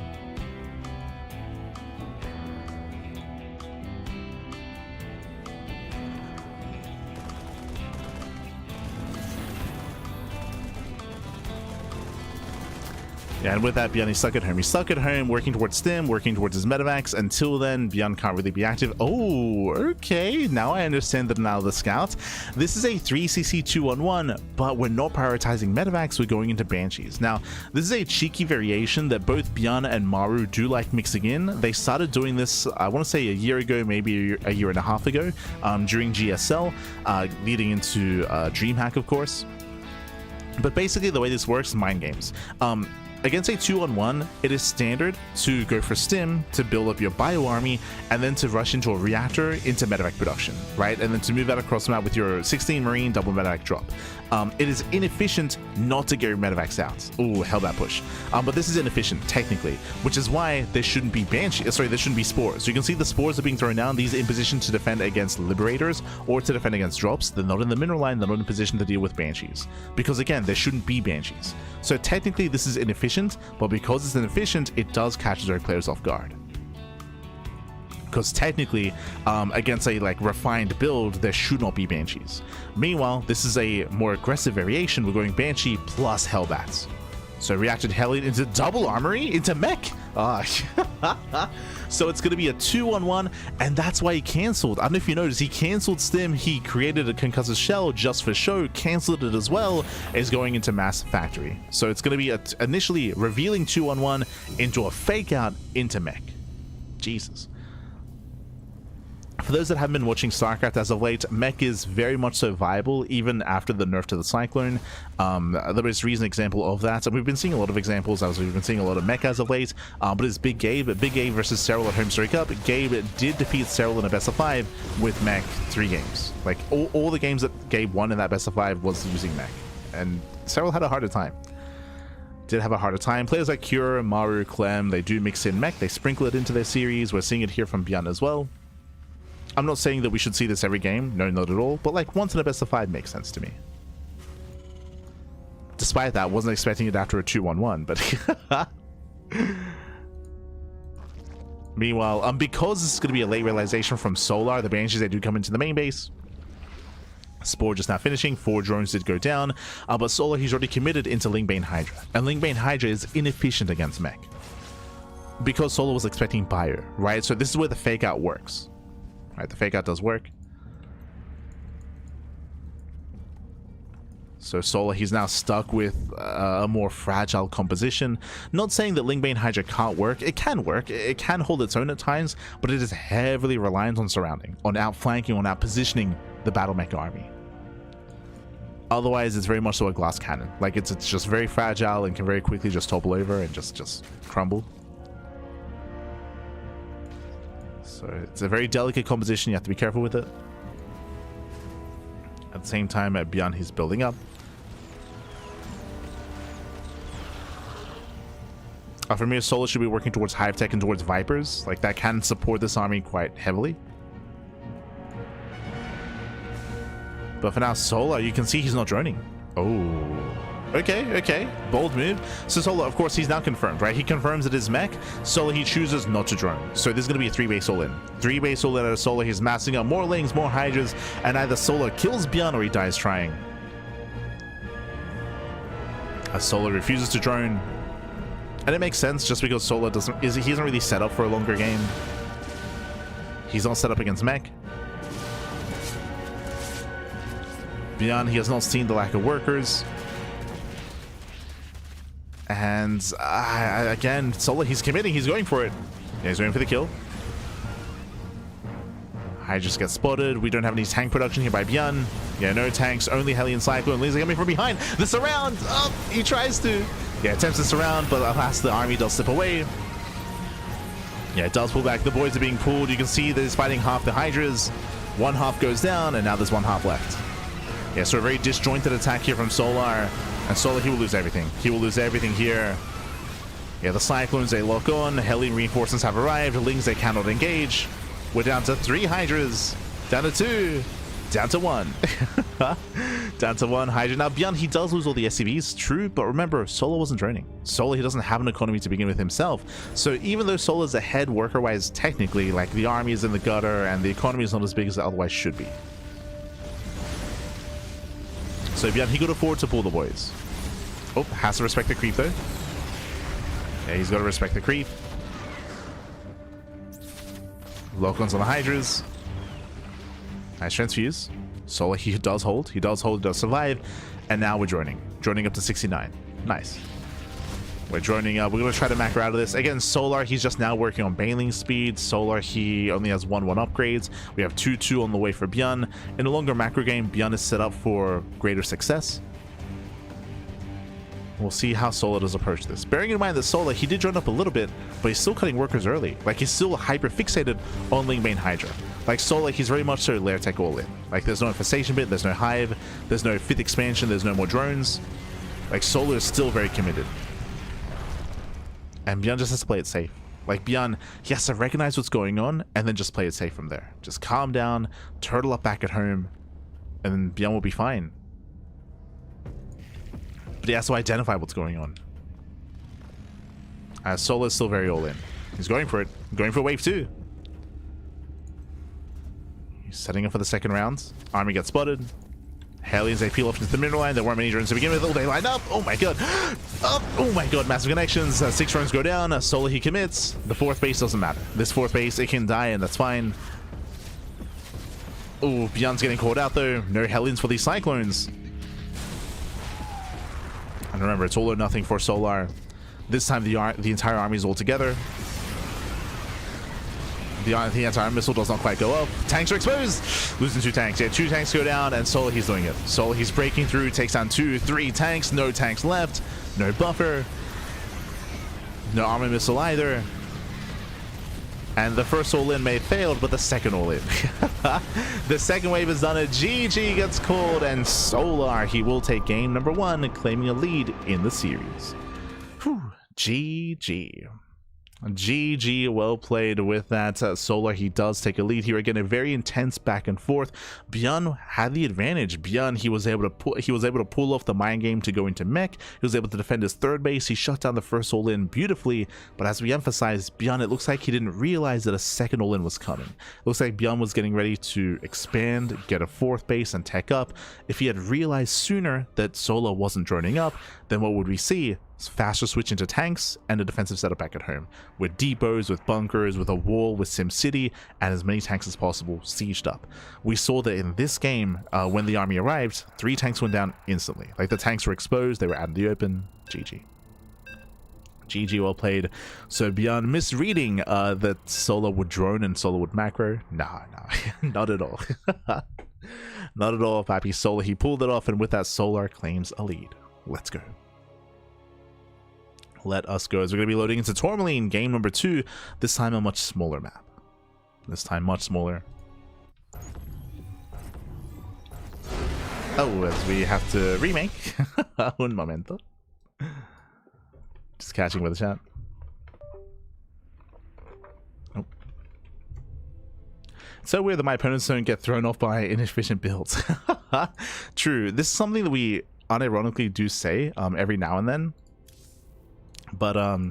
Yeah, and with that, ByuN, he's stuck at home. He's stuck at home, working towards Stim, working towards his medevacs. Until then, ByuN can't really be active. Oh, okay. Now I understand the now the scout. This is a 3cc 2-on-1, but we're not prioritizing medevacs. We're going into Banshees. Now, this is a cheeky variation that both ByuN and Maru do like mixing in. They started doing this, I want to say a year ago, maybe a year and a half ago, during GSL, leading into DreamHack, of course. But basically, the way this works is mind games. Against a 2-on-1, it is standard to go for Stim to build up your bio army and then to rush into a reactor into medevac production, right? And then to move out across the map with your 16 marine double medevac drop. It is inefficient not to get your medevacs out. Ooh, hell that push. But this is inefficient technically, which is why there shouldn't be there shouldn't be spores. So you can see the spores are being thrown down. These are in position to defend against liberators or to defend against drops. They're not in the mineral line. They're not in position to deal with banshees because again, there shouldn't be banshees. So technically this is inefficient, but because it's inefficient, it does catch Zerg players off guard. Because technically, against a refined build, there should not be banshees. Meanwhile, this is a more aggressive variation. We're going banshee plus hellbats. So reacted Hellion into double armory into mech. So it's going to be a 2-on-1, and that's why he cancelled. I don't know if you noticed, he cancelled Stim. He created a concussive shell just for show, cancelled it as well, is going into mass factory. So it's going to be initially revealing 2-on-1 into a fake out into mech. Jesus. For those that haven't been watching StarCraft as of late, mech is very much so viable even after the nerf to the Cyclone. The most recent example of that, and we've been seeing a lot of examples as we've been seeing a lot of mech as of late, but it's Big Gabe. Big Gabe versus Cyril at Home Story Cup. Gabe did defeat Cyril in a best of 5 with mech 3 games. Like all the games that Gabe won in that best of 5 was using mech, and Cyril had a harder time. Did have a harder time. Players like Cure, Maru, Clem, they do mix in mech. They sprinkle it into their series. We're seeing it here from ByuN as well. I'm not saying that we should see this every game, no, not at all, but like once in a best of 5 makes sense to me. Despite that, wasn't expecting it after a 2-on-1, but meanwhile, because this is going to be a late realization from Solar, the Banshees, they do come into the main base. Spore just now finishing, 4 drones did go down, but Solar, he's already committed into Lingbane Hydra, and Lingbane Hydra is inefficient against mech. Because Solar was expecting ByuN, right? So this is where the fake out works. Right, the fake out does work. So Solar, he's now stuck with a more fragile composition. Not saying that Lingbane Hydra can't work. It can work. It can hold its own at times, but it is heavily reliant on surrounding, on outflanking, on outpositioning the battle mech army. Otherwise, it's very much so a glass cannon. Like it's just very fragile and can very quickly just topple over and just crumble. So it's a very delicate composition. You have to be careful with it. At the same time, at ByuN, he's building up. For me, Solar should be working towards Hive Tech and towards Vipers. Like that can support this army quite heavily. But for now, Solar, you can see he's not droning. Oh, okay. Bold move. So Solar, of course, he's now confirmed, right? He confirms it is mech. Solar, he chooses not to drone. So this is going to be a 3-base all-in. 3-base all-in out of Solar. He's massing up more Lings, more Hydras, and either Solar kills ByuN or he dies trying. As Solar refuses to drone. And it makes sense just because Solar he isn't really set up for a longer game. He's not set up against mech. ByuN, he has not seen the lack of workers. And again, Solar, he's committing, he's going for it. Yeah, he's going for the kill. I just get spotted. We don't have any tank production here by ByuN. Yeah, no tanks, only Hellion Cyclone. Lings are coming from behind. The surround! Oh, he tries to. Yeah, attempts to surround, but alas, the army does slip away. Yeah, it does pull back. The boys are being pulled. You can see that he's fighting half the Hydras. One half goes down, and now there's one half left. Yeah, so a very disjointed attack here from Solar. And Solar, he will lose everything. He will lose everything here. Yeah, the Cyclones, they lock on. Hellion reinforcements have arrived. Lings, they cannot engage. We're down to 3 Hydras. Down to 2. Down to 1. Down to 1 Hydra. Now, ByuN, he does lose all the SCVs, true, but remember, Solar wasn't draining. Solar, he doesn't have an economy to begin with himself. So even though Solar's ahead worker-wise, technically, like the army is in the gutter and the economy is not as big as it otherwise should be. So ByuN, he could afford to pull the boys. Oh, has to respect the creep though. Yeah, he's got to respect the creep. Lock-ons on the Hydras. Nice transfuse. Solar, he does hold. He does hold, does survive. And now we're droning. Droning up to 69. Nice. We're droning up. We're going to try to macro out of this. Again, Solar, he's just now working on bailing speed. Solar, he only has 1-1 upgrades. We have 2-2 on the way for ByuN. In a longer macro game, ByuN is set up for greater success. We'll see how Solar does approach this. Bearing in mind that Solar, he did drone up a little bit, but he's still cutting workers early. Like, he's still hyper fixated on Ling main Hydra. Like, Solar, he's very much so lair tech all in. Like, there's no infestation bit, there's no hive, there's no 5th expansion, there's no more drones. Like, Solar is still very committed. And ByuN just has to play it safe. Like, ByuN, he has to recognize what's going on and then just play it safe from there. Just calm down, turtle up back at home, and then ByuN will be fine. But he has to identify what's going on. Solar is still very all in. He's going for it. Going for wave 2. He's setting up for the second round. Army gets spotted. Hellions, they peel off into the middle line. There weren't many drones to begin with. Oh, they line up. Oh my god. Oh my god. Massive connections. 6 drones go down. Solar, he commits. The 4th base doesn't matter. This 4th base, it can die, and that's fine. Oh, ByuN's getting caught out though. No Hellions for these Cyclones. And remember, it's all or nothing for Solar. This time, the entire army is all together. The anti-missile does not quite go up. Tanks are exposed. Losing 2 tanks. Yeah, 2 tanks go down, and Solar, he's doing it. Solar, he's breaking through, takes down 2, 3 tanks. No tanks left. No buffer. No armor missile either. And the first all-in may have failed, but the second all-in. The second wave is done. A GG gets called, and Solar, he will take game number 1, claiming a lead in the series. Whew. GG. GG, well played with that. Solar, he does take a lead here. Again, a very intense back and forth. ByuN had the advantage. ByuN, he was able to pull off the mind game to go into mech. He was able to defend his 3rd base. He shut down the first all-in beautifully. But as we emphasized, ByuN, it looks like he didn't realize that a second all-in was coming. It looks like ByuN was getting ready to expand, get a 4th base, and tech up. If he had realized sooner that Solar wasn't droning up, then what would we see? Faster switch into tanks and a defensive setup back at home, with depots, with bunkers, with a wall, with SimCity, and as many tanks as possible sieged up. We saw that in this game, when the army arrived, 3 tanks went down instantly. Like, the tanks were exposed, they were out in the open. GG. GG, well played. So ByuN misreading that Solar would drone and Solar would macro. Nah, not at all. Not at all, Pappy. Solar, he pulled it off, and with that, Solar claims a lead. Let's go. Let us go, as we're going to be loading into Tourmaline, game number 2. This time a much smaller map. This time much smaller. Oh, as we have to remake. Un momento. Just catching with the chat. Oh. It's so weird that my opponents don't get thrown off by inefficient builds. True. This is something that we unironically do say every now and then. But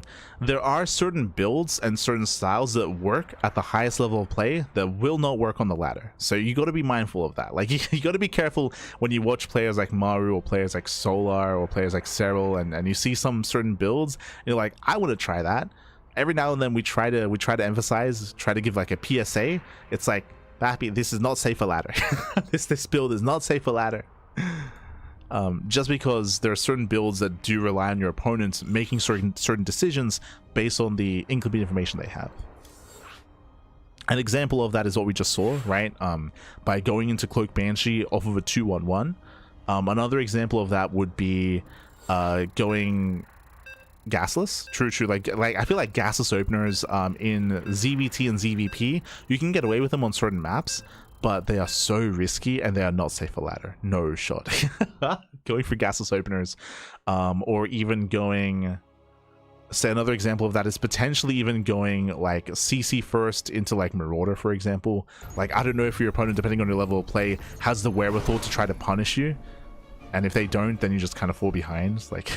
there are certain builds and certain styles that work at the highest level of play that will not work on the ladder. So you got to be mindful of that. Like you got to be careful when you watch players like Maru or players like Solar or players like Cyril, and you see some certain builds, and you're like, I want to try that. Every now and then we try to emphasize, try to give like a PSA. It's like, Bappy, this is not safe for ladder. this build is not safe for ladder. Just because there are certain builds that do rely on your opponents making certain decisions based on the incomplete information they have. An example of that is what we just saw, right? By going into Cloak Banshee off of a 2-1-1. Another example of that would be going gasless. True. Like I feel like gasless openers in ZVT and ZVP, you can get away with them on certain maps, but they are so risky and they are not safe for ladder. No shot. Going for gasless openers, or even going, say another example of that is potentially even going like CC first into like Marauder, for example. Like, I don't know if your opponent, depending on your level of play, has the wherewithal to try to punish you. And if they don't, then you just kind of fall behind. Like,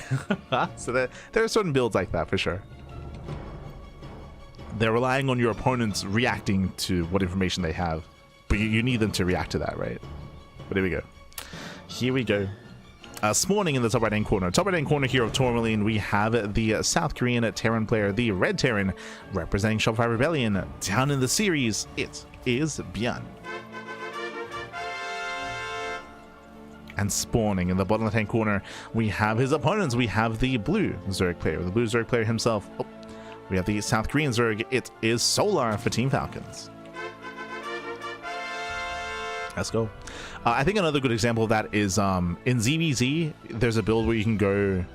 so there are certain builds like that for sure. They're relying on your opponents reacting to what information they have. But you need them to react to that, right? But here we go. Here we go. Spawning in the top right-hand corner. Top right-hand corner here of Tourmaline, we have the South Korean Terran player, the Red Terran, representing Shopify Rebellion. Down in the series, it is ByuN. And spawning in the bottom left-hand corner, we have his opponents. We have the blue Zerg player, the blue Zerg player himself. Oh, we have the South Korean Zerg. It is Solar for Team Falcons. Let's go. I think another good example of that is in ZVZ, there's a build where you can go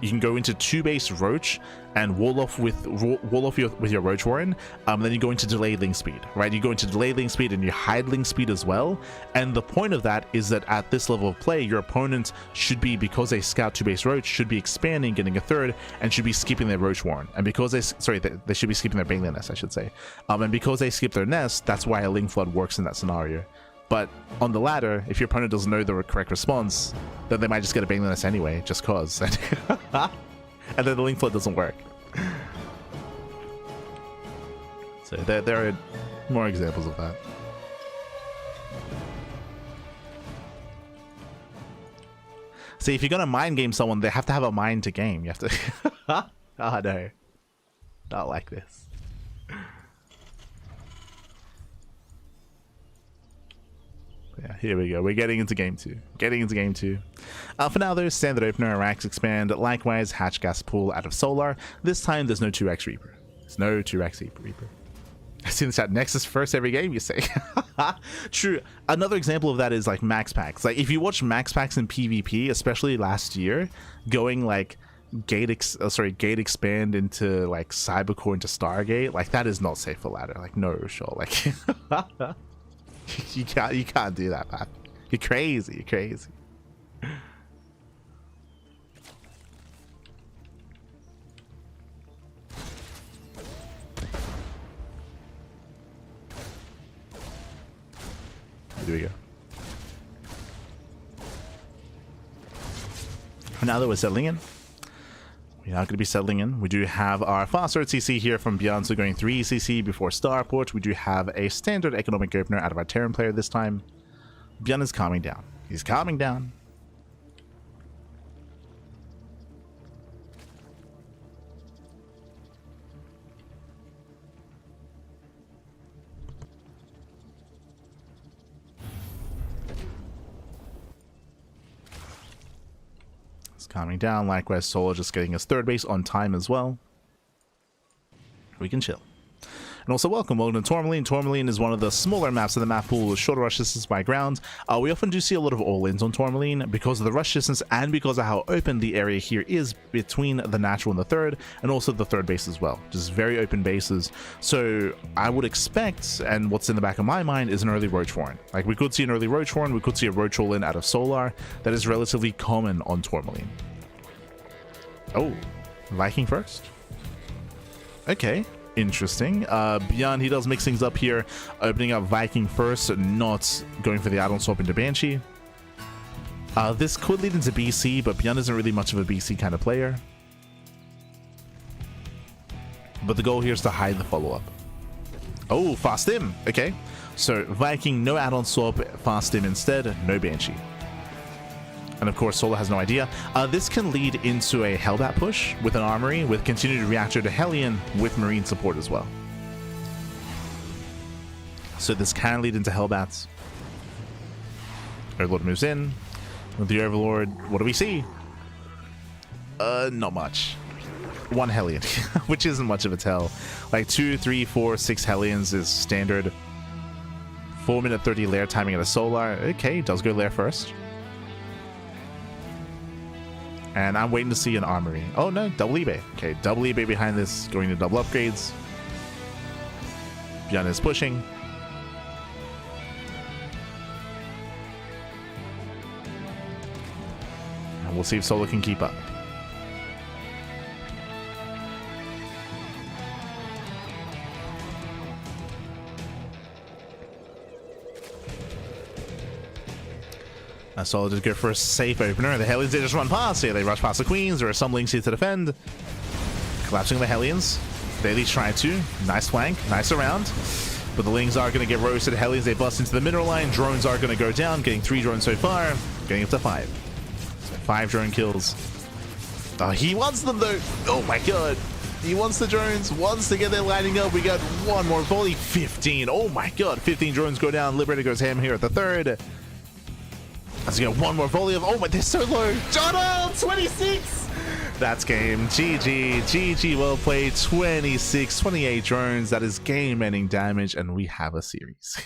into 2-base Roach and wall off with your Roach Warren. Then you go into delayed link speed, right? You go into delayed link speed and you hide link speed as well. And the point of that is that at this level of play, your opponent should be, because they scout 2-base Roach, should be expanding, getting a third, and should be skipping their Roach Warren. And because they should be skipping their Baneling Nest, I should say. And because they skip their nest, that's why a Link Flood works in that scenario. But on the ladder, if your opponent doesn't know the correct response, then they might just get a Baneling Nest anyway, just cause. And then the Link Flood doesn't work. So there are more examples of that. See, if you're gonna mind game someone, they have to have a mind to game. You have to. Oh no, not like this. Yeah, here we go. We're getting into game 2. For now, though, standard opener, Rax expand. Likewise, hatch gas pool out of Solar. This time, there's no 2x Reaper. There's no 2x Reaper. I see in the chat, Nexus first every game, you say. True. Another example of that is like max packs. Like if you watch max packs in PvP, especially last year, going like gate expand into like Cybercore into Stargate, like that is not safe for ladder. Like no shot. Like you can't do that, man. You're crazy. Here we go. Now that we're settling in, we are going to be settling in. We do have our fast start CC here from ByuN, so going 3 CC before Starport. We do have a standard economic opener out of our Terran player this time. ByuN is calming down. He's calming down. Calming down. Likewise, Solar just getting his third base on time as well. We can chill. And also welcome to Tourmaline. Tourmaline is one of the smaller maps in the map pool with shorter rush distance by ground. We often do see a lot of all-ins on Tourmaline because of the rush distance and because of how open the area here is between the natural and the third, and also the third base as well. Just very open bases. So I would expect, and what's in the back of my mind, is an early Roach Warren. Like, we could see an early Roach Warren, we could see a Roach all-in out of Solar. That is relatively common on Tourmaline. Oh, Viking first? Okay. Interesting. ByuN, he does mix things up here, opening up Viking first, not going for the add-on swap into Banshee. This could lead into BC, but ByuN isn't really much of a BC kind of player. But the goal here is to hide the follow-up. Oh, fast stim. Okay. So Viking, no add-on swap, fast stim instead, no Banshee. And of course, Solar has no idea. This can lead into a Hellbat push with an armory, with continued reactor to Hellion with marine support as well. So this can lead into Hellbats. Overlord moves in. With the Overlord, what do we see? Not much. One Hellion, which isn't much of a tell. Like 2, 3, 4, 6 Hellions is standard. 4-minute 30 lair timing at a Solar. Okay, does go lair first. And I'm waiting to see an armory. Oh no, double eBay. Okay, double eBay behind this, going to double upgrades. ByuN is pushing. And we'll see if Solar can keep up. Solar just go for a safe opener. The Hellions, they just run past here. They rush past the Queens. There are some links here to defend. Collapsing the Hellions. They at least try to. Nice flank. Nice around. But the Lings are going to get roasted. Hellions, they bust into the mineral line. Drones are going to go down. Getting 3 drones so far. Getting up to 5. So 5 drone kills. Oh, he wants them though. Oh my god. He wants the drones. Wants to get there lining up. We got one more volley. 15. Oh my god. 15 drones go down. Liberator goes ham here at the third. Let's get one more volley of, oh my, they're so low. John, 26! That's game. GG. GG, well played. 26, 28 drones. That is game-ending damage, and we have a series.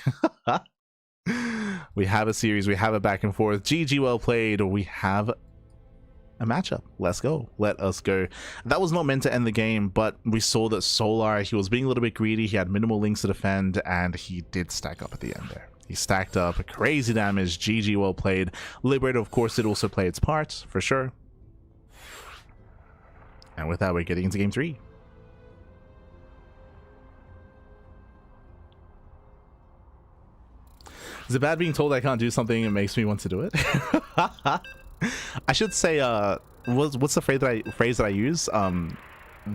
We have a series. We have a back and forth. GG, well played. We have a matchup. Let's go. Let us go. That was not meant to end the game, but we saw that Solar, he was being a little bit greedy. He had minimal links to defend, and he did stack up at the end there. He stacked up crazy damage. GG, well played. Liberator, of course, did also play its part, for sure. And with that, we're getting into game 3. Is it bad being told I can't do something that makes me want to do it? I should say, what's the phrase that I use?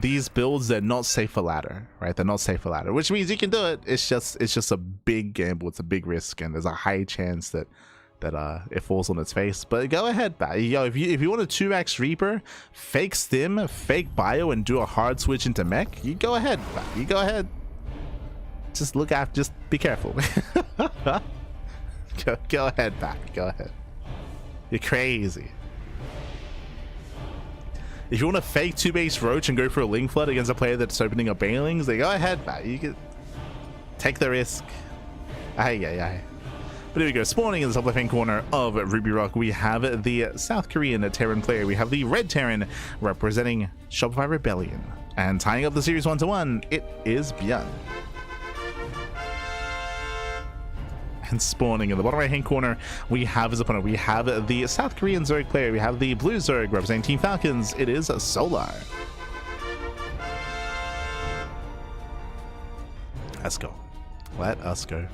These builds, they're not safe for ladder, right? They're not safe for ladder, which means you can do it. It's just a big gamble. It's a big risk, and there's a high chance that it falls on its face. But go ahead, yo, if you want a 2x Reaper, fake stim, fake bio, and do a hard switch into mech, you go ahead. You go ahead. Just look after. Just be careful. Go ahead, back. Go ahead. You're crazy. If you want to fake 2-base Roach and go for a Ling Flood against a player that's opening up Banelings, then go ahead, Bat. You can take the risk. Aye. But here we go. Spawning in the top left-hand corner of Ruby Rock, we have the South Korean Terran player. We have the Red Terran representing Shopify Rebellion. And tying up the series 1-1, it is ByuN. And spawning in the bottom right-hand corner, we have his opponent. We have the South Korean Zerg player. We have the Blue Zerg representing Team Falcons. It is Solar. Let's go. Let us go.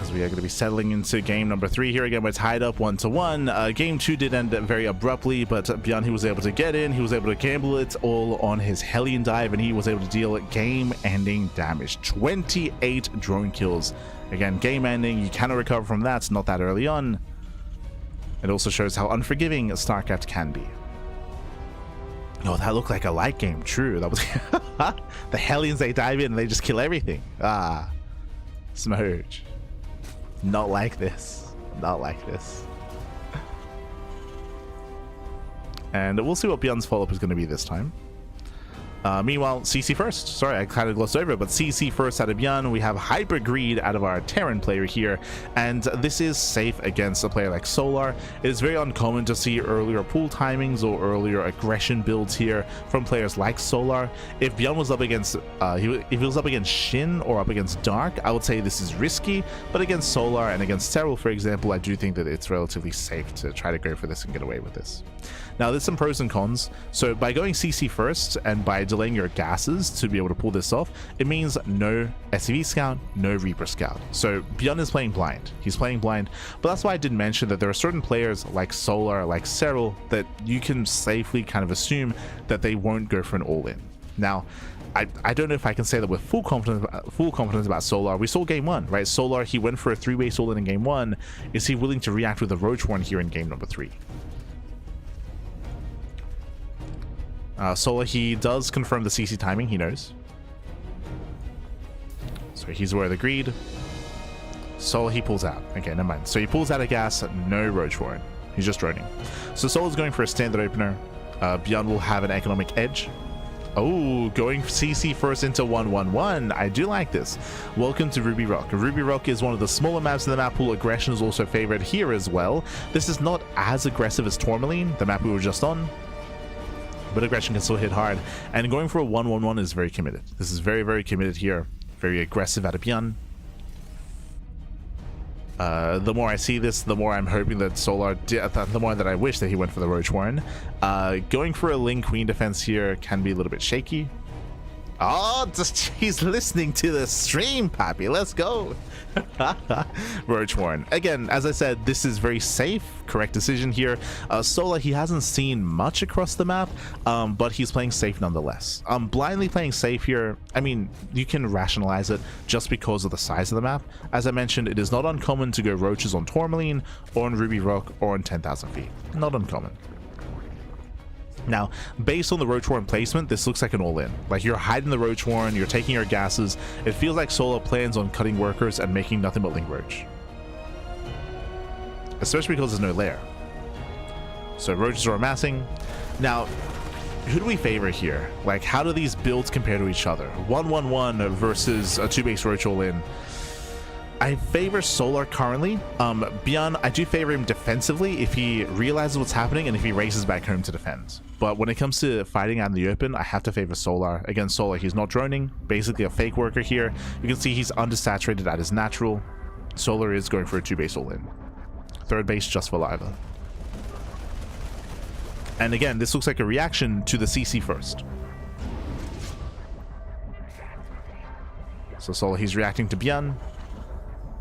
As we are going to be settling into game number 3 here. Again, we're tied up 1-1. Game 2 did end very abruptly, but ByuN, he was able to get in. He was able to gamble it all on his Hellion dive, and he was able to deal game-ending damage. 28 drone kills. Again, game-ending. You cannot recover from that. Not that early on. It also shows how unforgiving StarCraft can be. Oh, that looked like a light game. True. That was the Hellions. They dive in and they just kill everything. Smooch. Not like this. Not like this. And we'll see what ByuN's follow-up is going to be this time. Meanwhile, CC first. Sorry, I kind of glossed over it, but CC first out of ByuN. We have Hyper Greed out of our Terran player here, and this is safe against a player like Solar. It is very uncommon to see earlier pull timings or earlier aggression builds here from players like Solar. If ByuN was up against, if he was up against Shin or up against Dark, I would say this is risky, but against Solar and against Serral, for example, I do think that it's relatively safe to try to go for this and get away with this. Now, there's some pros and cons. So by going CC first and by delaying your gases to be able to pull this off, it means no SCV scout, no Reaper scout. So ByuN is playing blind. He's playing blind, but that's why I did mention that there are certain players like Solar, like Serral, that you can safely kind of assume that they won't go for an all-in. Now, I don't know if I can say that with full confidence about Solar. We saw game 1, right? Solar, he went for a 3-way all-in in game 1. Is he willing to react with a Roach Warren here in game number 3? Solar, he does confirm the CC timing, he knows. So he's aware of the greed. Solar, he pulls out. Okay, never mind. So he pulls out a gas, no Roach Warren. He's just droning. So Solar's going for a standard opener. ByuN will have an economic edge. Oh, going CC first into 1-1-1. I do like this. Welcome to Ruby Rock. Ruby Rock is one of the smaller maps in the map pool. Aggression is also favored here as well. This is not as aggressive as Tourmaline, the map we were just on, but aggression can still hit hard, and going for a 1-1-1 is very committed. This is very, very committed here. Very aggressive out of ByuN. The more I see this, the more I'm hoping that Solar, the more that I wish that he went for the Roach Warren. Going for a Ling Queen defense here can be a little bit shaky. Oh, he's listening to the stream, Pappy. Let's go. Roach Warren. Again, as I said, this is very safe. Correct decision here. Solar, he hasn't seen much across the map, but he's playing safe nonetheless. Blindly playing safe here, I mean, you can rationalize it just because of the size of the map. As I mentioned, it is not uncommon to go Roaches on Tourmaline, or on Ruby Rock, or on 10,000 feet. Not uncommon. Now, based on the Roach Warren placement, this looks like an all-in. Like, you're hiding the Roach Warren, you're taking your gases. It feels like Solar plans on cutting workers and making nothing but Link Roach. Especially because there's no lair. So Roaches are amassing. Now, who do we favor here? Like, how do these builds compare to each other? 1-1-1 versus a 2-base Roach all-in. I favor Solar currently. ByuN, I do favor him defensively if he realizes what's happening and if he races back home to defend. But when it comes to fighting out in the open, I have to favor Solar. Against Solar, he's not droning, basically a fake worker here. You can see he's undersaturated at his natural. Solar is going for a 2-base all-in. 3rd base just for Liva. And again, this looks like a reaction to the CC first. So Solar, he's reacting to ByuN.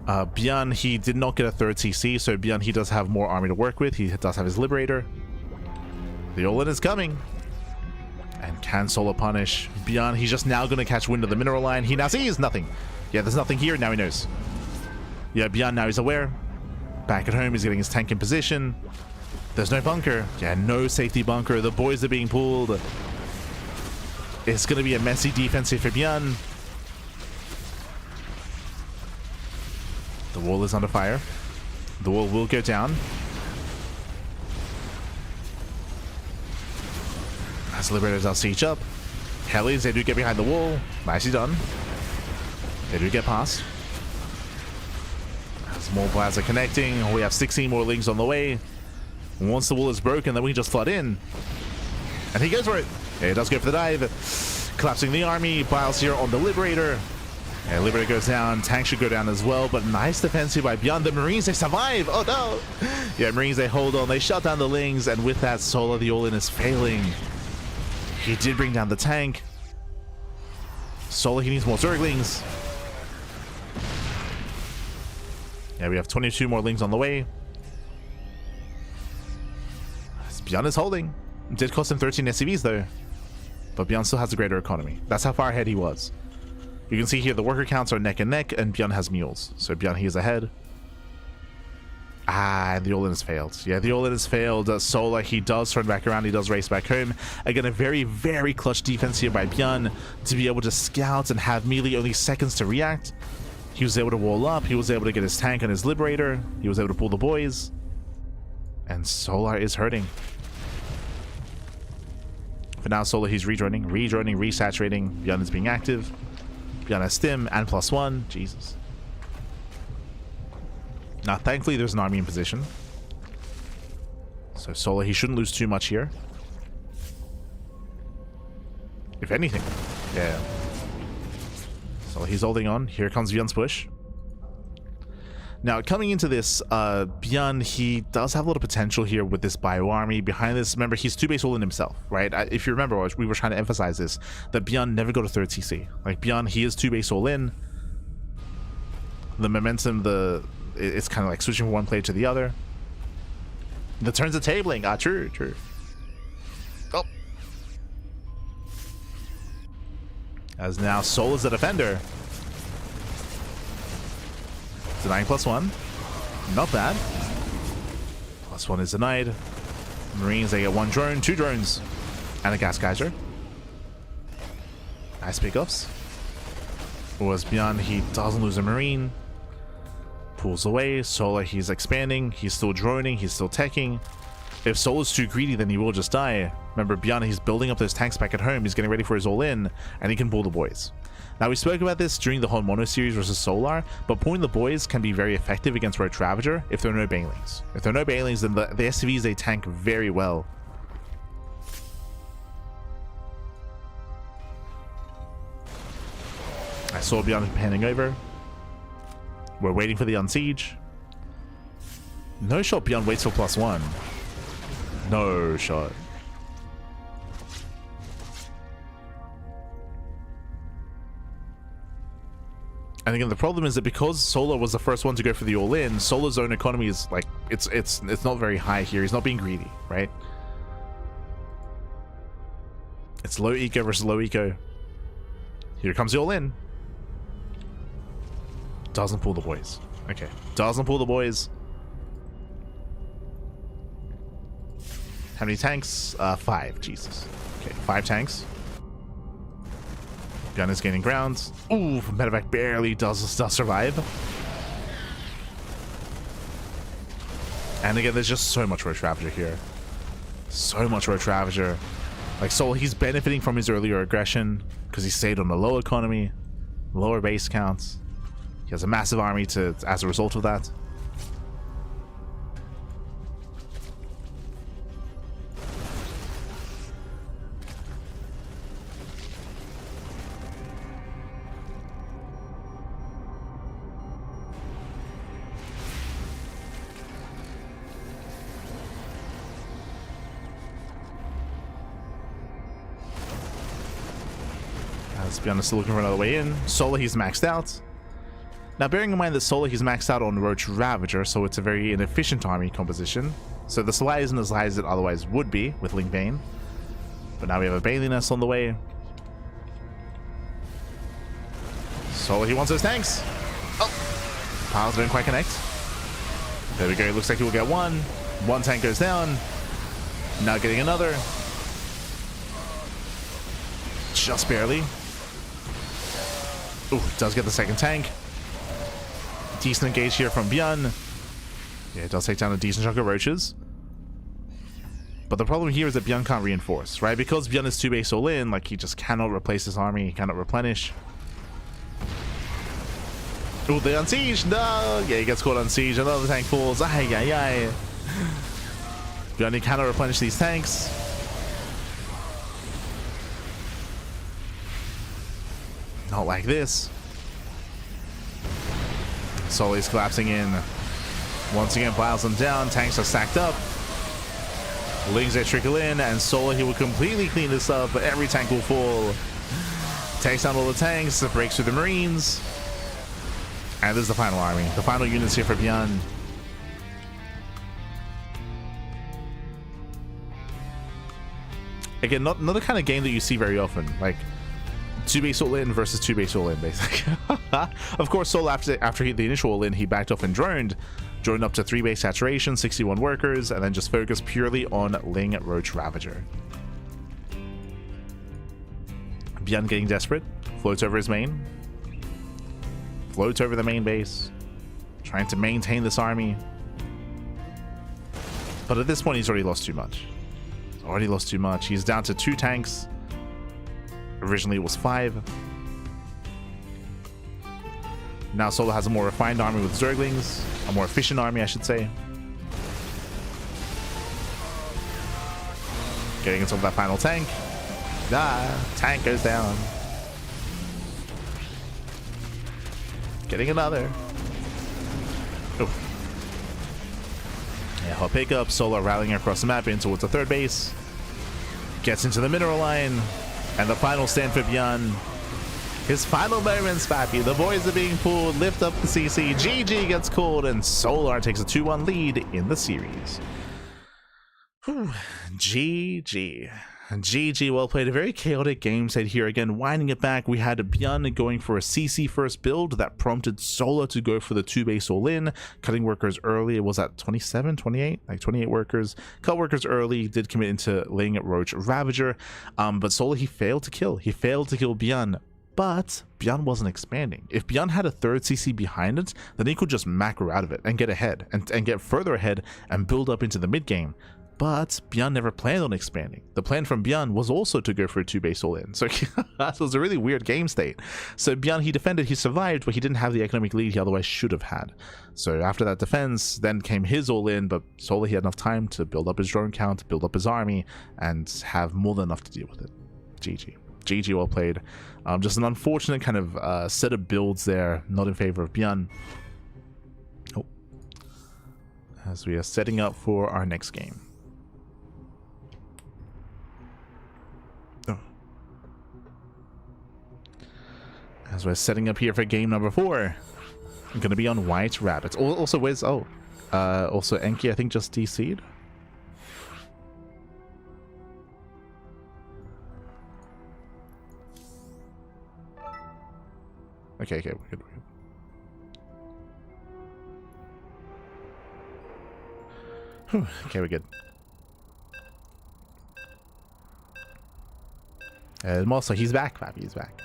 ByuN, he did not get a 3rd CC, so ByuN, he does have more army to work with. He does have his Liberator. The all-in is coming. And can Solar punish? ByuN, he's just now going to catch wind of the mineral line. He now sees nothing. Yeah, there's nothing here. Now he knows. Yeah, ByuN, now he's aware. Back at home, he's getting his tank in position. There's no bunker. Yeah, no safety bunker. The boys are being pulled. It's going to be a messy defense here for ByuN. The wall is under fire. The wall will go down. As Liberators are siege up. Hellies, they do get behind the wall. Nicely done. They do get past. As more players are connecting, we have 16 more Lings on the way. Once the wall is broken, then we can just flood in. And he goes for it. Yeah, he does go for the dive. Collapsing the army. Biles here on the Liberator. Yeah, Liberator goes down. Tank should go down as well, but nice defense here by ByuN. The Marines, they survive. Oh no. Yeah, Marines, they hold on. They shut down the Lings, and with that, Solar, the all-in is failing. He did bring down the tank. Solar, he needs more Zerglings. Yeah, we have 22 more Lings on the way. ByuN is holding. It did cost him 13 SCVs though, but ByuN still has a greater economy. That's how far ahead he was. You can see here the worker counts are neck and neck, and ByuN has mules. So ByuN, he is ahead. Ah, the all-in has failed. Yeah, the all-in has failed. Solar, he does turn back around. He does race back home. Again, a very, very clutch defense here by ByuN to be able to scout and have melee only seconds to react. He was able to wall up. He was able to get his tank and his Liberator. He was able to pull the boys. And Solar is hurting. For now, Solo, he's rejoining, resaturating. ByuN is being active. ByuN has stim and +1. Jesus. Now, thankfully, there's an army in position. So Solo, he shouldn't lose too much here. If anything. Yeah. So he's holding on. Here comes ByuN's push. Now, coming into this, ByuN, he does have a lot of potential here with this ByuN army. Behind this, remember, he's 2-base all in himself, right? If you remember, we were trying to emphasize this, that ByuN never got a 3rd CC. Like, ByuN, he is 2-base all in. The momentum, it's kind of like switching from one player to the other. The turns of tabling. Ah, true. Oh. As now, Sol is the defender. Denying +1. Not bad. +1 is denied. Marines, they get 1 drone, 2 drones, and a gas geyser. Nice pickups. Whereas ByuN, he doesn't lose a Marine. Pulls away. Solo, he's expanding. He's still droning. He's still teching. If Solo's too greedy, then he will just die. Remember, ByuN, he's building up those tanks back at home. He's getting ready for his all-in, and he can pull the boys. Now, we spoke about this during the whole Mono series versus Solar, but pulling the boys can be very effective against Roach Ravager if there are no Banelings. If there are no Banelings, then the SCVs, they tank very well. I saw ByuN panning over. We're waiting for the unsiege. No shot. ByuN waits for +1. No shot. And again, the problem is that because Solo was the first one to go for the all-in, Solo's own economy is like it's not very high here. He's not being greedy, right? It's low eco versus low eco. Here comes the all-in. Doesn't pull the boys. Okay, doesn't pull the boys. How many tanks? 5. Jesus. Okay, 5 tanks. ByuN is gaining ground. Ooh, medevac barely does survive. And again, there's just so much Roach Ravager here. So much Roach Ravager. Like, Sol, he's benefiting from his earlier aggression because he stayed on the low economy, lower base counts. He has a massive army as a result of that. ByuN is still looking for another way in. Solo, he's maxed out. Now, bearing in mind that Solo, he's maxed out on Roach Ravager, so it's a very inefficient army composition. So the supply isn't as high as it otherwise would be with Ling Bane. But now we have a Baneliness on the way. Solo, he wants those tanks. Oh! Piles don't quite connect. There we go. It looks like he will get 1. 1 tank goes down. Now getting another. Just barely. Ooh, does get the 2nd tank. Decent engage here from ByuN. Yeah, it does take down a decent chunk of roaches. But the problem here is that ByuN can't reinforce, right? Because ByuN is 2-base all in, like, he just cannot replace his army, he cannot replenish. Ooh, the unsiege! No! Yeah, he gets caught on siege. Another tank falls. Ay, ay, ay. ByuN, he cannot replenish these tanks. Not like this. Sully's collapsing in. Once again, piles them down. Tanks are stacked up. Lings, they trickle in, and Solo, he will completely clean this up, but every tank will fall. Takes down all the tanks, breaks through the Marines. And this is the final army. The final units here for ByuN. Again, not the kind of game that you see very often. Like, 2-base all-in versus 2-base all-in, basically. Of course, Sol, after the initial all-in, he backed off and droned up to 3-base saturation, 61 workers, and then just focused purely on Ling Roach Ravager. ByuN getting desperate, floats over his main, floats over the main base, trying to maintain this army. But at this point, he's already lost too much. Already lost too much. He's down to 2 tanks. Originally it was 5. Now Solo has a more refined army with Zerglings. A more efficient army, I should say. Getting into that final tank. Tank goes down. Getting another. Oh. Yeah, hot pickup. Solo rallying across the map in towards the 3rd base. Gets into the mineral line. And the final stand for ByuN. His final moments, Pappy. The boys are being pulled. Lift up the CC. GG gets called. And Solar takes a 2-1 lead in the series. Whew. GG. GG, well played. A very chaotic game state here. Again, winding it back, we had ByuN going for a CC first build that prompted Solar to go for the 2-base all-in, cutting workers early. It was at 27, 28, like 28 workers. Cut workers early, did commit into laying at Roach Ravager, but Solar, he failed to kill. He failed to kill ByuN. But ByuN wasn't expanding. If ByuN had a 3rd CC behind it, then he could just macro out of it and get ahead and get further ahead and build up into the mid game. But ByuN never planned on expanding. The plan from ByuN was also to go for a 2-base all-in. So that was a really weird game state. So ByuN, he defended, he survived, but he didn't have the economic lead he otherwise should have had. So after that defense, then came his all-in, but Solar, he had enough time to build up his drone count, build up his army, and have more than enough to deal with it. GG. GG, well played. Just an unfortunate kind of set of builds there, not in favor of ByuN. Oh. As we are setting up for our next game. As we're setting up here for game number 4, I'm going to be on White Rabbit. Also, where's... Oh. Also, Enki, I think, just DC'd. Okay, we're good. Whew, okay, we're good. And also, he's back, Pappy, he's back.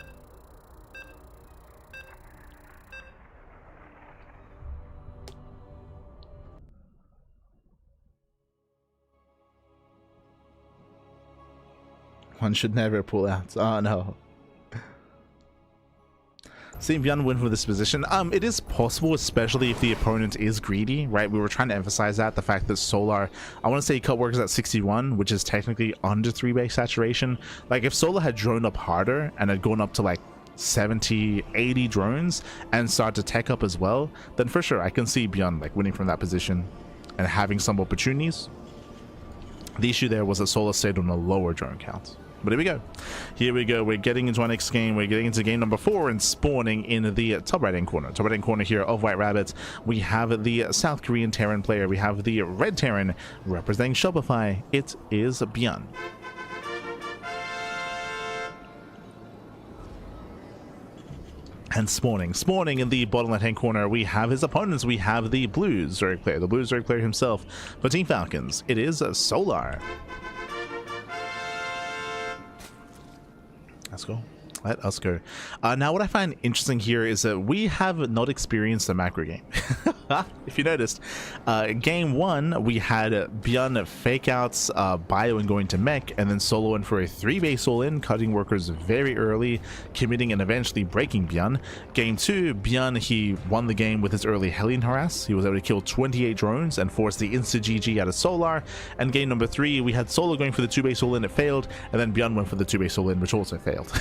One should never pull out. Oh no. Seeing ByuN win from this position, it is possible, especially if the opponent is greedy, right? We were trying to emphasize that, the fact that Solar, I want to say cut workers at 61, which is technically under 3-base saturation. Like, if Solar had droned up harder and had gone up to like 70, 80 drones and started to tech up as well, then for sure I can see ByuN like winning from that position and having some opportunities. The issue there was that Solar stayed on a lower drone count. But here we go. Here we go. We're getting into our next game. We're getting into game number 4 and spawning in the top right-hand corner. Top right-hand corner here of White Rabbit. We have the South Korean Terran player. We have the Red Terran representing Shopify. It is ByuN. And spawning in the bottom left-hand corner, we have his opponents. We have the Blue Zerg player, the Blue Zerg player himself. For Team Falcons, it is Solar. Let's go. Let us go. Now, what I find interesting here is that we have not experienced a macro game. If you noticed, game 1, we had ByuN fake outs ByuN going to mech, and then Solo went for a 3-base all-in, cutting workers very early, committing and eventually breaking ByuN. Game 2, ByuN, he won the game with his early Hellion harass. He was able to kill 28 drones and force the insta-GG out of Solar. And game number 3, we had Solo going for the 2-base all-in, it failed, and then ByuN went for the 2-base all-in, which also failed.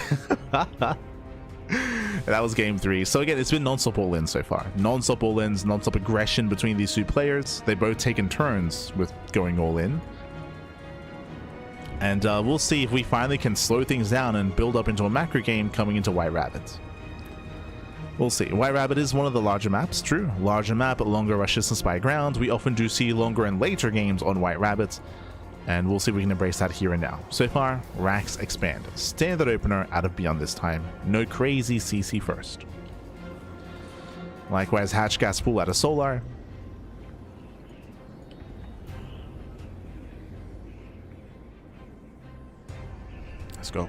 That was game 3. So again, it's been non-stop all-ins so far. Non-stop all-ins, non-stop aggression between these two players. They both taken turns with going all-in. And we'll see if we finally can slow things down and build up into a macro game coming into White Rabbit. We'll see. White Rabbit is one of the larger maps, true. Larger map, longer rushes and spy ground. We often do see longer and later games on White Rabbit. And we'll see if we can embrace that here and now. So far, Racks expand. Standard opener out of ByuN this time. No crazy CC first. Likewise, Hatch Gas Pool out of Solar. Let's go.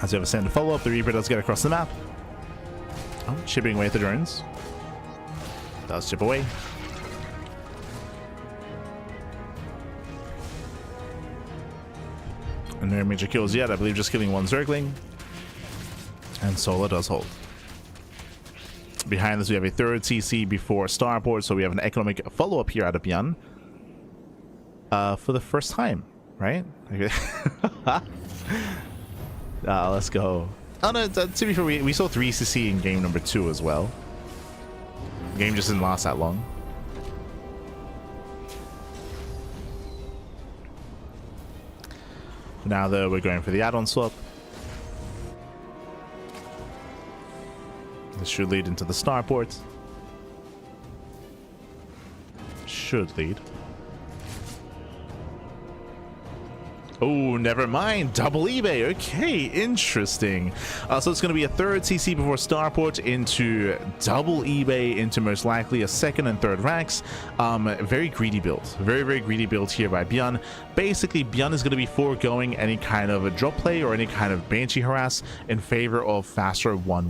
As we have a standard follow-up, the Reaper does get across the map. Oh, chipping away at the drones. Does chip away. And no major kills yet. I believe just killing one Zergling. And Solar does hold. Behind this, we have a third CC before Starport, so we have an economic follow-up here out of ByuN. For the first time, right? Let's go. Oh no, to be fair, we saw 3 CC in game number 2 as well. The game just didn't last that long. Now though, we're going for the add-on swap. This should lead into the starport. Should lead. Oh, never mind. Double eBay. Okay, interesting. So it's going to be a third CC before starport into double eBay into most likely a second and third racks. Very greedy build. Very, very greedy build here by ByuN. Basically, ByuN is going to be foregoing any kind of a drop play or any kind of Banshee harass in favor of faster 1-1.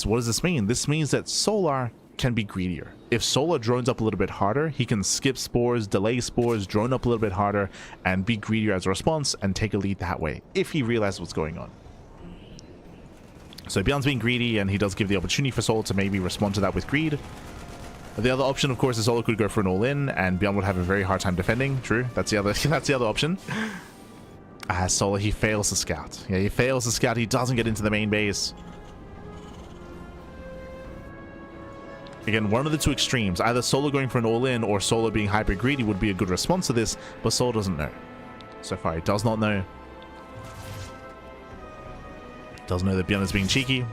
What does this mean? This means that Solar can be greedier. If Solar drones up a little bit harder, he can skip spores, delay spores, drone up a little bit harder, and be greedier as a response and take a lead that way, if he realizes what's going on. So ByuN's being greedy, and he does give the opportunity for Solar to maybe respond to that with greed. The other option, of course, is Solar could go for an all-in, and ByuN would have a very hard time defending. True, that's the other option. Solar, he fails to scout. Yeah, he fails to scout. He doesn't get into the main base. Again, one of the two extremes, either Solar going for an all-in or Solar being hyper greedy would be a good response to this, but Solar doesn't know. So far, he does not know. Doesn't know that ByuN is being cheeky.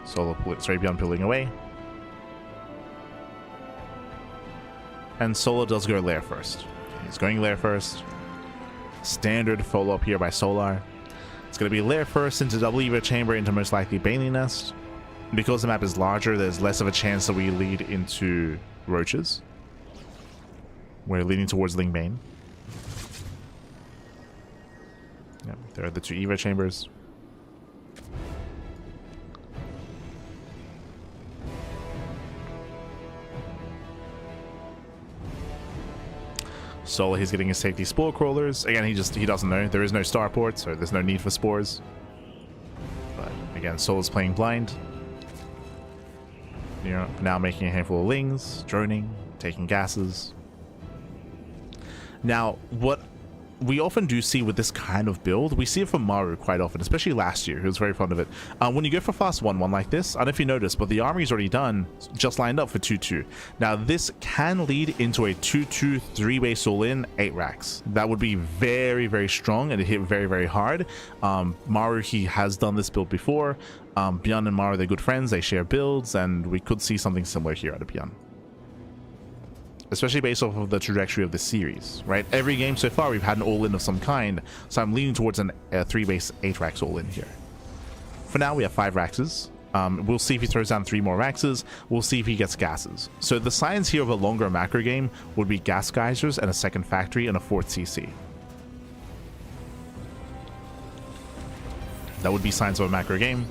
ByuN pulling away. And Solar does go lair first. He's going lair first. Standard follow-up here by Solar. It's going to be lair first into double Evo chamber into most likely Bailey nest. Because the map is larger, there's less of a chance that we lead into roaches. We're leading towards Lingbane. Yep, there are the 2 Evo chambers. Solar, he's getting his safety spore crawlers. Again, he doesn't know. There is no starport, so there's no need for spores. But again, Solar's playing blind. You're now making a handful of lings, droning, taking gases. Now, what we often do see with this kind of build, we see it from Maru quite often, especially last year. He was very fond of it. When you go for fast 1-1 like this, I don't know if you noticed, but the army is already done, just lined up for 2-2. Now, this can lead into a 2-2 3-base all-in 8 racks. That would be very, very strong, and it hit very, very hard. Maru, he has done this build before. ByuN and Maru, they're good friends, they share builds, and we could see something similar here out of ByuN. Especially based off of the trajectory of the series, right? Every game so far, we've had an all-in of some kind, so I'm leaning towards a 3-base 8 racks all-in here. For now, we have 5 raxes. We'll see if he throws down 3 more raxes. We'll see if he gets gases. So the signs here of a longer macro game would be gas geysers and a second factory and a 4th CC. That would be signs of a macro game.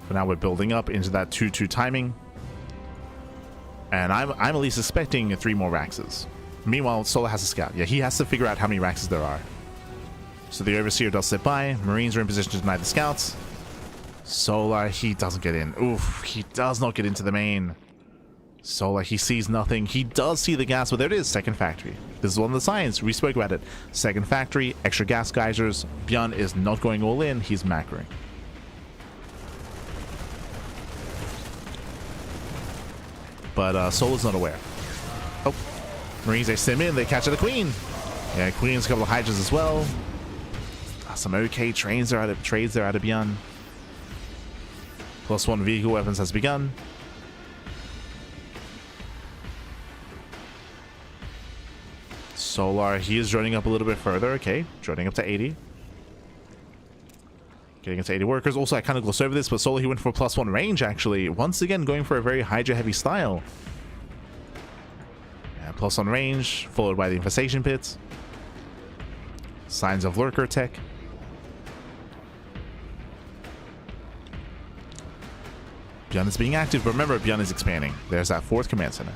For now, we're building up into that 2-2 timing. And I'm at least expecting 3 more raxes. Meanwhile, Solar has a scout. Yeah, he has to figure out how many raxes there are. So the Overseer does slip by. Marines are in position to deny the scouts. Solar, he doesn't get in. Oof, he does not get into the main. Solar, he sees nothing. He does see the gas, but there it is, second factory. This is one of the signs. We spoke about it. Second factory, extra gas geysers. ByuN is not going all in. He's macroing. But Solar's not aware. Oh, Marines, they sim in, they catch the Queen. Yeah, Queen's a couple of Hydras as well. Some okay trades there out of ByuN. +1 vehicle weapons has begun. Solar, he is droning up a little bit further. Okay, droning up to 80. Getting into 80 workers. Also, I kind of glossed over this, but Solar, he went for a +1 range, actually. Once again, going for a very Hydra-heavy style. And plus on range, followed by the infestation pit. Signs of lurker tech. ByuN is being active, but remember, ByuN is expanding. There's that 4th command center.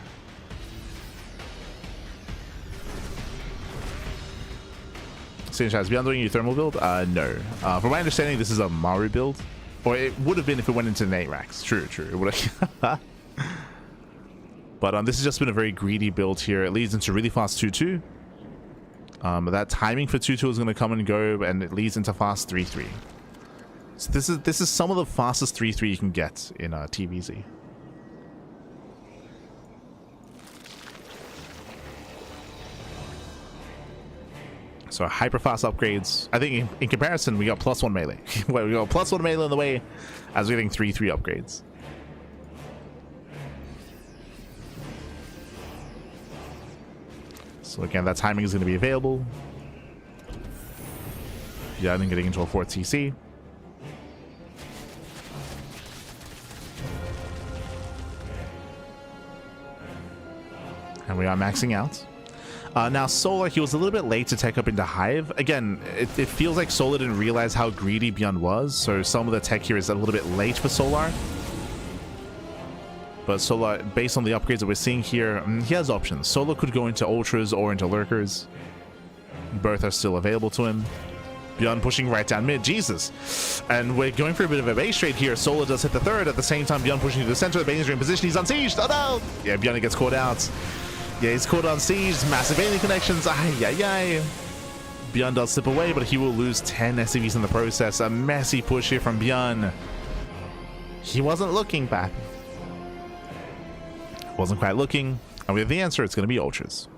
Is ByuN doing your thermal build? No. From my understanding, this is a Maru build. Or it would have been if it went into Nate racks. True. It would have. But this has just been a very greedy build here. It leads into really fast 2-2. That timing for 2-2 is going to come and go, and it leads into fast 3-3. So this is some of the fastest 3-3 you can get in TVZ. So hyper fast upgrades. I think in comparison, we got +1 melee. Well, we got +1 melee on the way, as we're getting 3-3 upgrades. So again, that timing is going to be available. Yeah, then getting into a 4th TC. And we are maxing out. Now, Solar, he was a little bit late to tech up into Hive. Again, it feels like Solar didn't realize how greedy ByuN was, so some of the tech here is a little bit late for Solar. But Solar, based on the upgrades that we're seeing here, he has options. Solar could go into Ultras or into Lurkers. Both are still available to him. ByuN pushing right down mid. Jesus. And we're going for a bit of a base trade here. Solar does hit the 3rd. At the same time, ByuN pushing to the center. The Baneling's in position. He's unsieged. Oh no! Yeah, ByuN gets caught out. Yeah, he's caught on siege. Massive alien connections. Ay. ByuN does slip away, but he will lose 10 SCVs in the process. A messy push here from ByuN. He wasn't looking back. Wasn't quite looking. And we have the answer. It's going to be Ultras.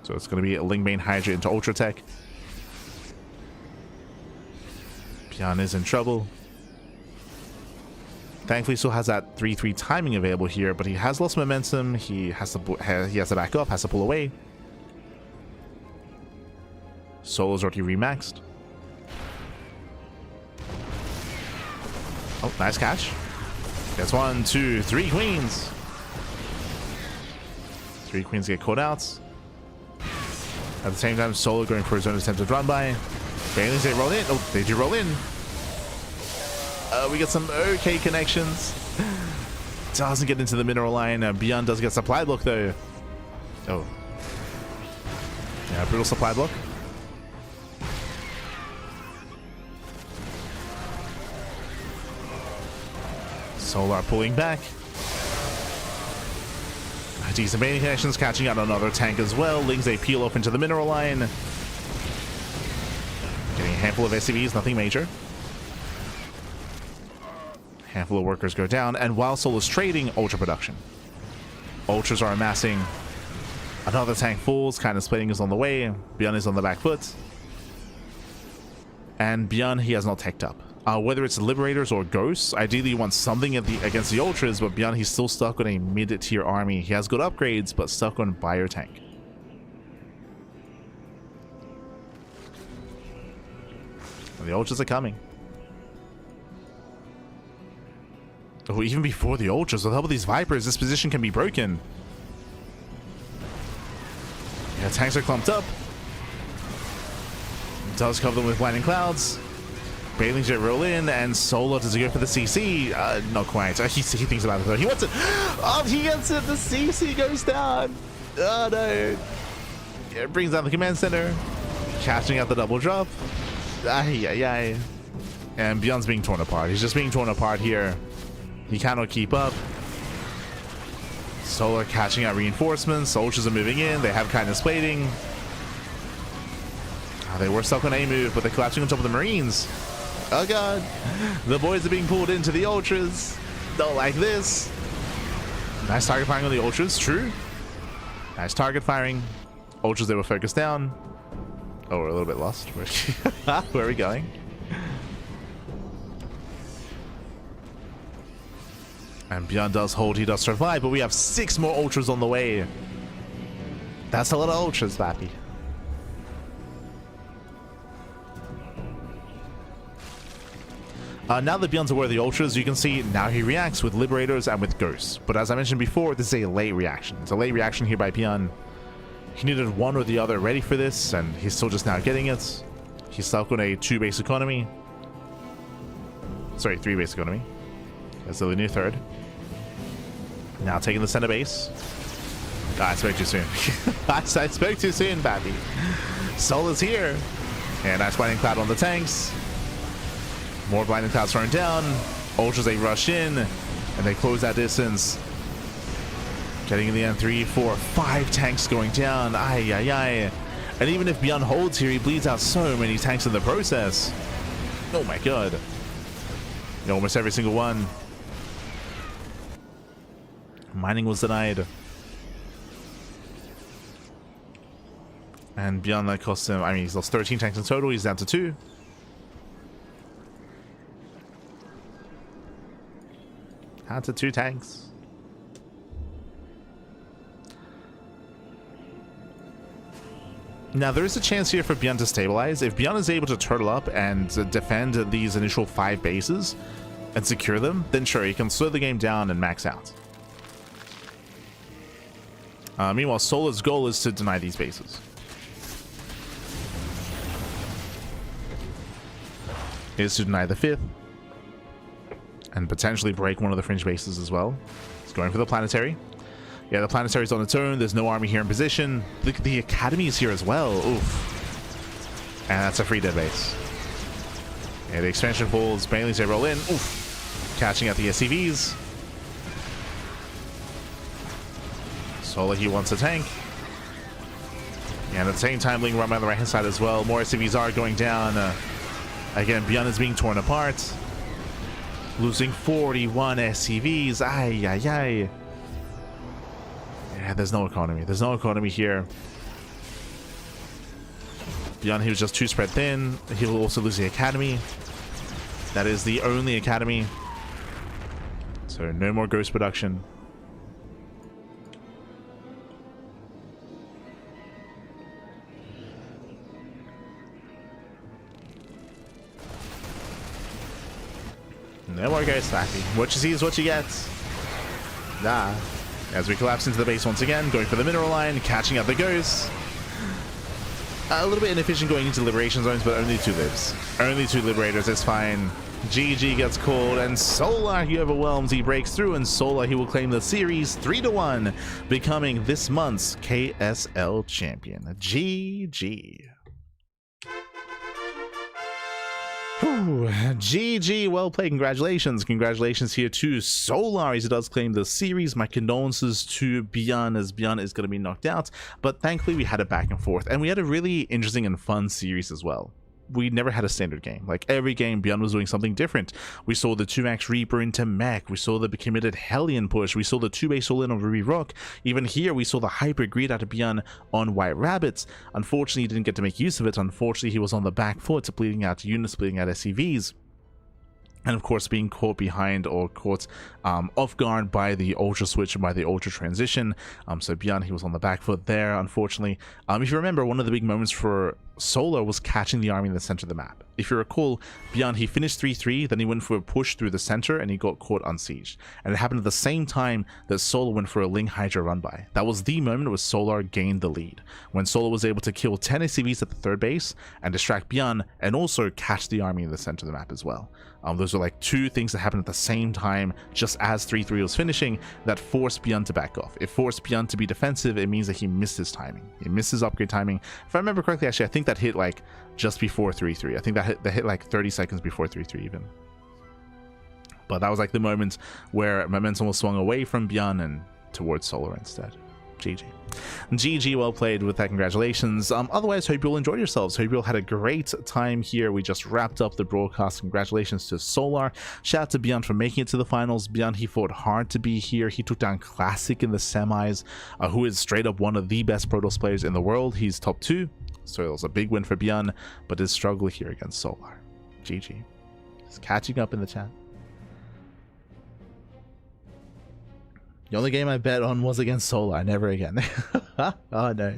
So it's going to be a Lingbane Hydra into Ultra Tech. ByuN is in trouble. Thankfully, still has that 3-3 timing available here, but he has lost momentum. He has to back up, has to pull away. Solo's already remaxed. Oh, nice catch. Gets 1, 2, 3 queens. 3 queens get caught out. At the same time, Solo going for his own attempted run by. Banelings, they roll in. Oh, they do roll in. We get some okay connections. Doesn't get into the mineral line. ByuN does get supply block though. Oh. Yeah, brutal supply block. Solar pulling back. Decent baiting connections, catching out another tank as well. Lings, they peel off into the mineral line. Getting a handful of SCVs, nothing major. Handful of workers go down, and while Solar's trading, Ultra production. Ultras are amassing. Another tank falls, kind of splitting is on the way. ByuN is on the back foot. And ByuN, he has not teched up. Whether it's Liberators or Ghosts, ideally you want something against the Ultras, but ByuN, he's still stuck on a mid-tier army. He has good upgrades, but stuck on Biotank. And the Ultras are coming. Oh, even before the Ultras, with the help of these Vipers, this position can be broken. Yeah, tanks are clumped up. It does cover them with blinding clouds. Banelings jet roll in, and Solar does he go for the CC? Not quite. He thinks about it though. He wants it. Oh, he gets it. The CC goes down. Oh no. It brings down the command center. Catching out the double drop. Ay. And ByuN's being torn apart. He's just being torn apart here. He cannot keep up. Solar catching out reinforcements. Soldiers are moving in. They have kindness plating. They were stuck on a move, but they're collapsing on top of the Marines. Oh god. The boys are being pulled into the Ultras. Don't like this. Nice target firing on the Ultras. True. Nice target firing. Ultras, they were focused down. Oh, we're a little bit lost. Where are we going? And ByuN does hold. He does survive, but we have 6 more Ultras on the way. That's a lot of Ultras, Vappy. Now that ByuN's aware of the Ultras, you can see now he reacts with Liberators and with Ghosts. But as I mentioned before, this is a late reaction. It's a late reaction here by ByuN. He needed one or the other ready for this, and he's still just now getting it. He's stuck on a 2 base economy. Sorry, 3 base economy. As the new third. Now taking the center base. I spoke too soon. I spoke too soon, Babby. Soul is here. And nice blinding cloud on the tanks. More blinding clouds thrown down. Ultras, they rush in. And they close that distance. Getting in the end, 3, 4, 5 tanks going down. Ay, ay, ay. And even if ByuN holds here, he bleeds out so many tanks in the process. Oh my god. Almost every single one. Mining was denied. And ByuN, that cost him, I mean, he's lost 13 tanks in total. He's down to 2. Down to 2 tanks. Now, there is a chance here for ByuN to stabilize. If ByuN is able to turtle up and defend these initial 5 bases and secure them, then sure, he can slow the game down and max out. Meanwhile, Solar's goal is to deny these bases. Is to deny the 5th and potentially break one of the fringe bases as well. He's going for the planetary. Yeah, the planetary's on its own. There's no army here in position. The academy is here as well. Oof. And that's a free dead base. Yeah, the expansion falls. Bailey's they roll in. Oof. Catching out the SCVs. Solar, he wants a tank. And at the same time, Ling run on the right hand side as well. More SCVs are going down. Again, ByuN is being torn apart. Losing 41 SCVs. Ay, ay, ay. Yeah, there's no economy. There's no economy here. ByuN, he was just too spread thin. He'll also lose the academy. That is the only academy. So no more ghost production. No more ghost stacking. What you see is what you get. Nah. As we collapse into the base once again, going for the mineral line, catching up the ghosts. A little bit inefficient going into liberation zones, but only 2 lives. Only 2 liberators, it's fine. GG gets called, and Solar, he overwhelms, he breaks through, and Solar, he will claim the series 3-1, becoming this month's KSL champion. GG. Whew. GG, well played. Congratulations here to Solar as he does claim the series. My condolences to ByuN as ByuN is going to be knocked out, but thankfully we had it back and forth, and we had a really interesting and fun series as well. We never had a standard game. Like every game, ByuN was doing something different. We saw the 2-max Reaper into Mech. We saw the committed Hellion push. We saw the 2-base all-in on Ruby Rock. Even here, we saw the Hyper Greed out of ByuN on White Rabbits. Unfortunately, he didn't get to make use of it. Unfortunately, he was on the back foot, bleeding out units, bleeding out SCVs. And of course, being caught behind or caught off guard by the Ultra switch and by the Ultra transition. So ByuN, he was on the back foot there, unfortunately. If you remember, one of the big moments for Solar was catching the army in the center of the map. If you recall, ByuN, he finished 3-3, then he went for a push through the center and he got caught unsieged. And it happened at the same time that Solar went for a Ling Hydra run by. That was the moment where Solar gained the lead, when Solar was able to kill 10 SCVs at the 3rd base and distract ByuN, and also catch the army in the center of the map as well. Those are like 2 things that happened at the same time, just as 3-3 was finishing, that forced ByuN to back off. It forced ByuN to be defensive. It means that he missed his timing. He missed his upgrade timing. If I remember correctly, actually, I think that hit like just before 3-3. I think that hit like 30 seconds before 3-3 even. But that was like the moment where momentum was swung away from ByuN and towards Solar instead. GG. GG, well played with that. Congratulations. Otherwise, hope you all enjoyed yourselves. Hope you all had a great time here. We just wrapped up the broadcast. Congratulations to Solar. Shout out to ByuN for making it to the finals. ByuN, he fought hard to be here. He took down Classic in the semis, who is straight up one of the best Protoss players in the world. He's top 2, so it was a big win for ByuN, but his struggle here against Solar. GG. Just catching up in the chat. The only game I bet on was against Solar. Never again. Oh no.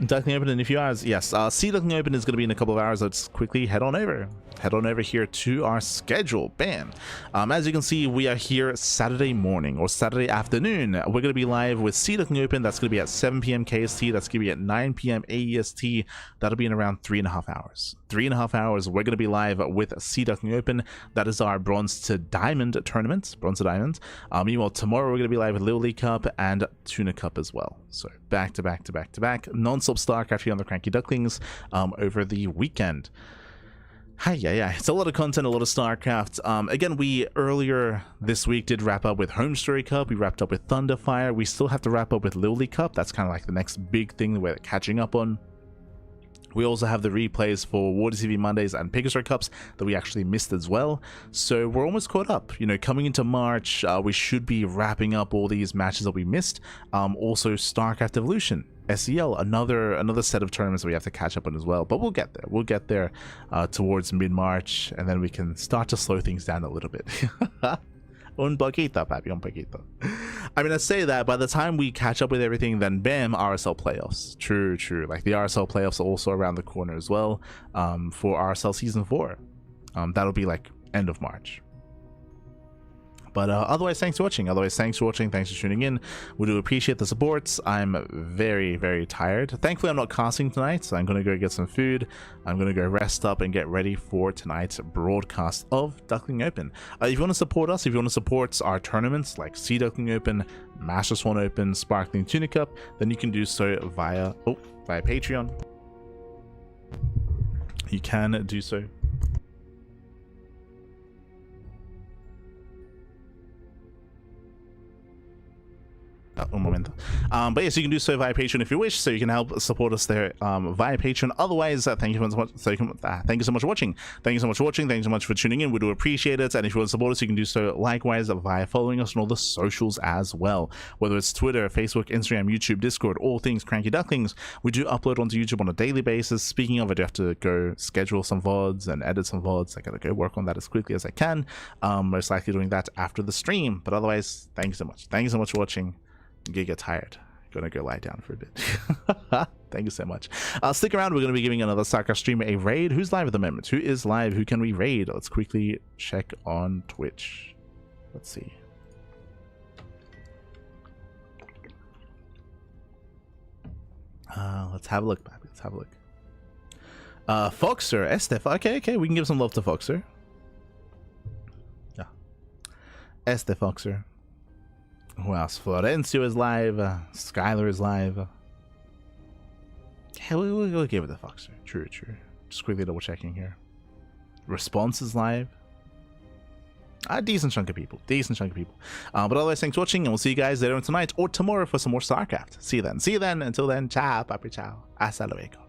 Duckling Open in a few hours. Yes, Duckling Open is going to be in a couple of hours. Let's quickly head on over. head on over here to our schedule. Bam. As you can see, we are here Saturday morning or Saturday afternoon. We're going to be live with Ducklings Open. That's going to be at 7 p.m. KST. That's going to be at 9 p.m. AEST. That'll be in around 3.5 hours. 3.5 hours. We're going to be live with Ducklings Open. That is our bronze to diamond tournament. Bronze to diamond. Meanwhile, tomorrow we're going to be live with Little League Cup and Tuna Cup as well. So back to back to back to back. Non-stop StarCraft here on the CranKy Ducklings over the weekend. Hi, yeah, it's a lot of content, a lot of StarCraft. Again, we earlier this week did wrap up with Home Story Cup. We wrapped up with Thunderfire. We still have to wrap up with Little League Cup. That's kind of like the next big thing that we're catching up on. We also have the replays for Water TV Mondays and Pegasus Cups that we actually missed as well. So we're almost caught up. You know, coming into March, we should be wrapping up all these matches that we missed. Also, StarCraft Evolution. SEL, another set of tournaments we have to catch up on as well, but we'll get there. We'll get there towards mid-March, and then we can start to slow things down a little bit. Un poquito, papi, un poquito. I mean, I say that by the time we catch up with everything, then bam, RSL playoffs. True. Like the RSL playoffs are also around the corner as well for RSL Season 4. That'll be like end of March. But otherwise, thanks for watching. Thanks for tuning in. We do appreciate the support. I'm very, very tired. Thankfully, I'm not casting tonight, so I'm going to go get some food. I'm going to go rest up and get ready for tonight's broadcast of Ducklings Open. If you want to support us, if you want to support our tournaments like Ducklings Open, Master Swan Open, Sparkling Tuna Cup, then you can do so via Patreon. You can do so. Un momento. But yes, you can do so via Patreon if you wish, so you can help support us there via Patreon. Otherwise, thank you so much. Thank you so much for watching. Thank you so much for watching. Thank you so much for tuning in. We do appreciate it. And if you want to support us, you can do so likewise via following us on all the socials as well. Whether it's Twitter, Facebook, Instagram, YouTube, Discord, all things CranKy Ducklings. We do upload onto YouTube on a daily basis. Speaking of, I do have to go schedule some VODs and edit some VODs. I gotta go work on that as quickly as I can. Most likely doing that after the stream. But otherwise, thank you so much. Thank you so much for watching. Get tired. Gonna go lie down for a bit. Thank you so much. Stick around. We're gonna be giving another StarCraft streamer a raid. Who's live at the moment? Who is live? Who can we raid? Let's quickly check on Twitch. Let's see. Let's have a look, baby. Let's have a look. Foxer, Estef. Okay. We can give some love to Foxer. Yeah. Estef Foxer. Who else? Florencio is live. Skylar is live. Yeah, we'll give it to Foxer. True. Just quickly double checking here. Response is live. A decent chunk of people. But otherwise, thanks for watching, and we'll see you guys later on tonight or tomorrow for some more StarCraft. See you then. Until then, ciao, papi, ciao. Hasta luego.